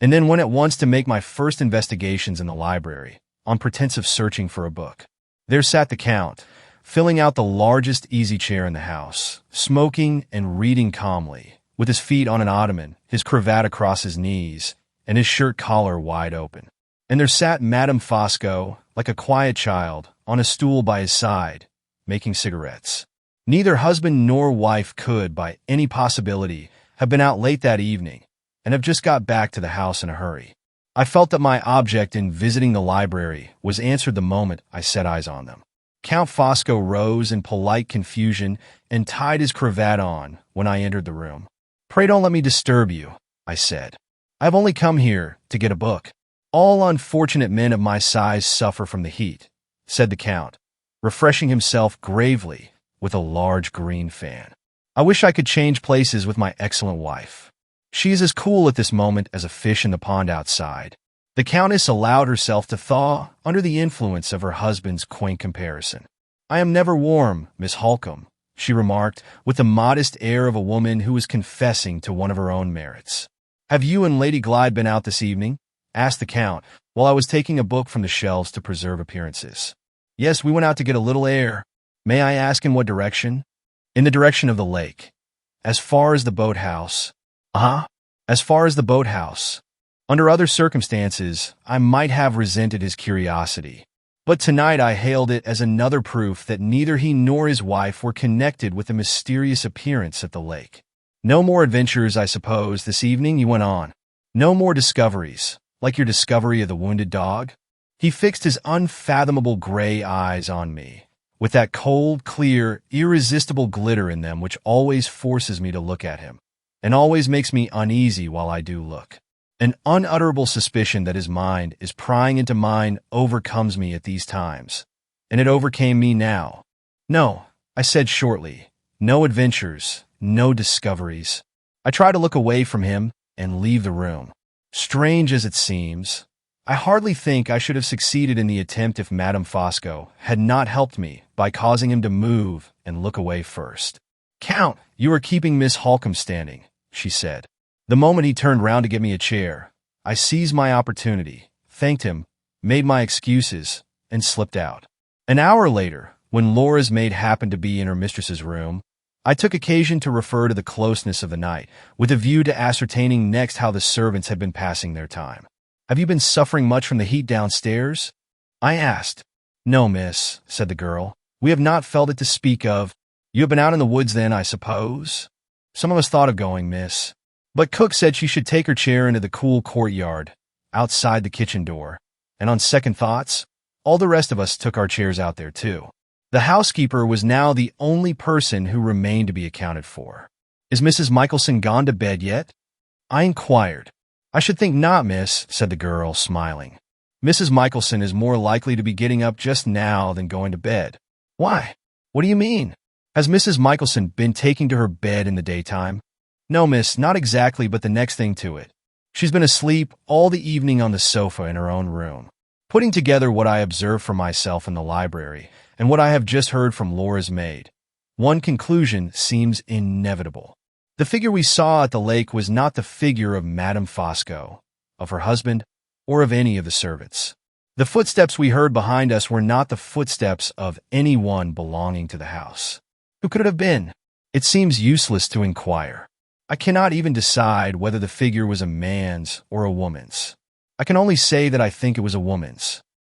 and then went at once to make my first investigations in the library, on pretense of searching for a book. There sat the Count, filling out the largest easy chair in the house, smoking and reading calmly, with his feet on an ottoman, his cravat across his knees, and his shirt collar wide open. And there sat Madame Fosco, like a quiet child, on a stool by his side, making cigarettes. Neither husband nor wife could, by any possibility, have been out late that evening, and have just got back to the house in a hurry. I felt that my object in visiting the library was answered the moment I set eyes on them. Count Fosco rose in polite confusion and tied his cravat on when I entered the room. Pray don't let me disturb you, I said. I have only come here to get a book. All unfortunate men of my size suffer from the heat, said the Count, refreshing himself gravely with a large green fan. I wish I could change places with my excellent wife. She is as cool at this moment as a fish in the pond outside. The Countess allowed herself to thaw under the influence of her husband's quaint comparison. I am never warm, Miss Halcombe, she remarked, with the modest air of a woman who was confessing to one of her own merits. Have you and Lady Glyde been out this evening? Asked the Count, while I was taking a book from the shelves to preserve appearances. Yes, we went out to get a little air. May I ask in what direction? In the direction of the lake. As far as the boathouse. As far as the boathouse. Under other circumstances, I might have resented his curiosity, but tonight I hailed it as another proof that neither he nor his wife were connected with the mysterious appearance at the lake. No more adventures, I suppose, this evening, he went on. No more discoveries, like your discovery of the wounded dog? He fixed his unfathomable gray eyes on me, with that cold, clear, irresistible glitter in them which always forces me to look at him, and always makes me uneasy while I do look. An unutterable suspicion that his mind is prying into mine overcomes me at these times, and it overcame me now. No, I said shortly. No adventures, no discoveries. I try to look away from him and leave the room. Strange as it seems, I hardly think I should have succeeded in the attempt if Madame Fosco had not helped me by causing him to move and look away first. "Count, you are keeping Miss Halcombe standing," she said. The moment he turned round to give me a chair, I seized my opportunity, thanked him, made my excuses, and slipped out. An hour later, when Laura's maid happened to be in her mistress's room, I took occasion to refer to the closeness of the night, with a view to ascertaining next how the servants had been passing their time. "Have you been suffering much from the heat downstairs?" I asked. "No, miss," said the girl. "We have not felt it to speak of." "You have been out in the woods then, I suppose?" "Some of us thought of going, miss. But cook said she should take her chair into the cool courtyard, outside the kitchen door, and on second thoughts, all the rest of us took our chairs out there too." The housekeeper was now the only person who remained to be accounted for. "Is Mrs. Michelson gone to bed yet?" I inquired. "I should think not, miss," said the girl, smiling. "Mrs. Michelson is more likely to be getting up just now than going to bed." "Why? What do you mean? Has Mrs. Michelson been taking to her bed in the daytime?" "No, miss, not exactly, but the next thing to it. She's been asleep all the evening on the sofa in her own room." Putting together what I observed for myself in the library and what I have just heard from Laura's maid, one conclusion seems inevitable. The figure we saw at the lake was not the figure of Madame Fosco, of her husband, or of any of the servants. The footsteps we heard behind us were not the footsteps of anyone belonging to the house. Who could it have been? It seems useless to inquire. I cannot even decide whether the figure was a man's or a woman's. I can only say that I think it was a woman's.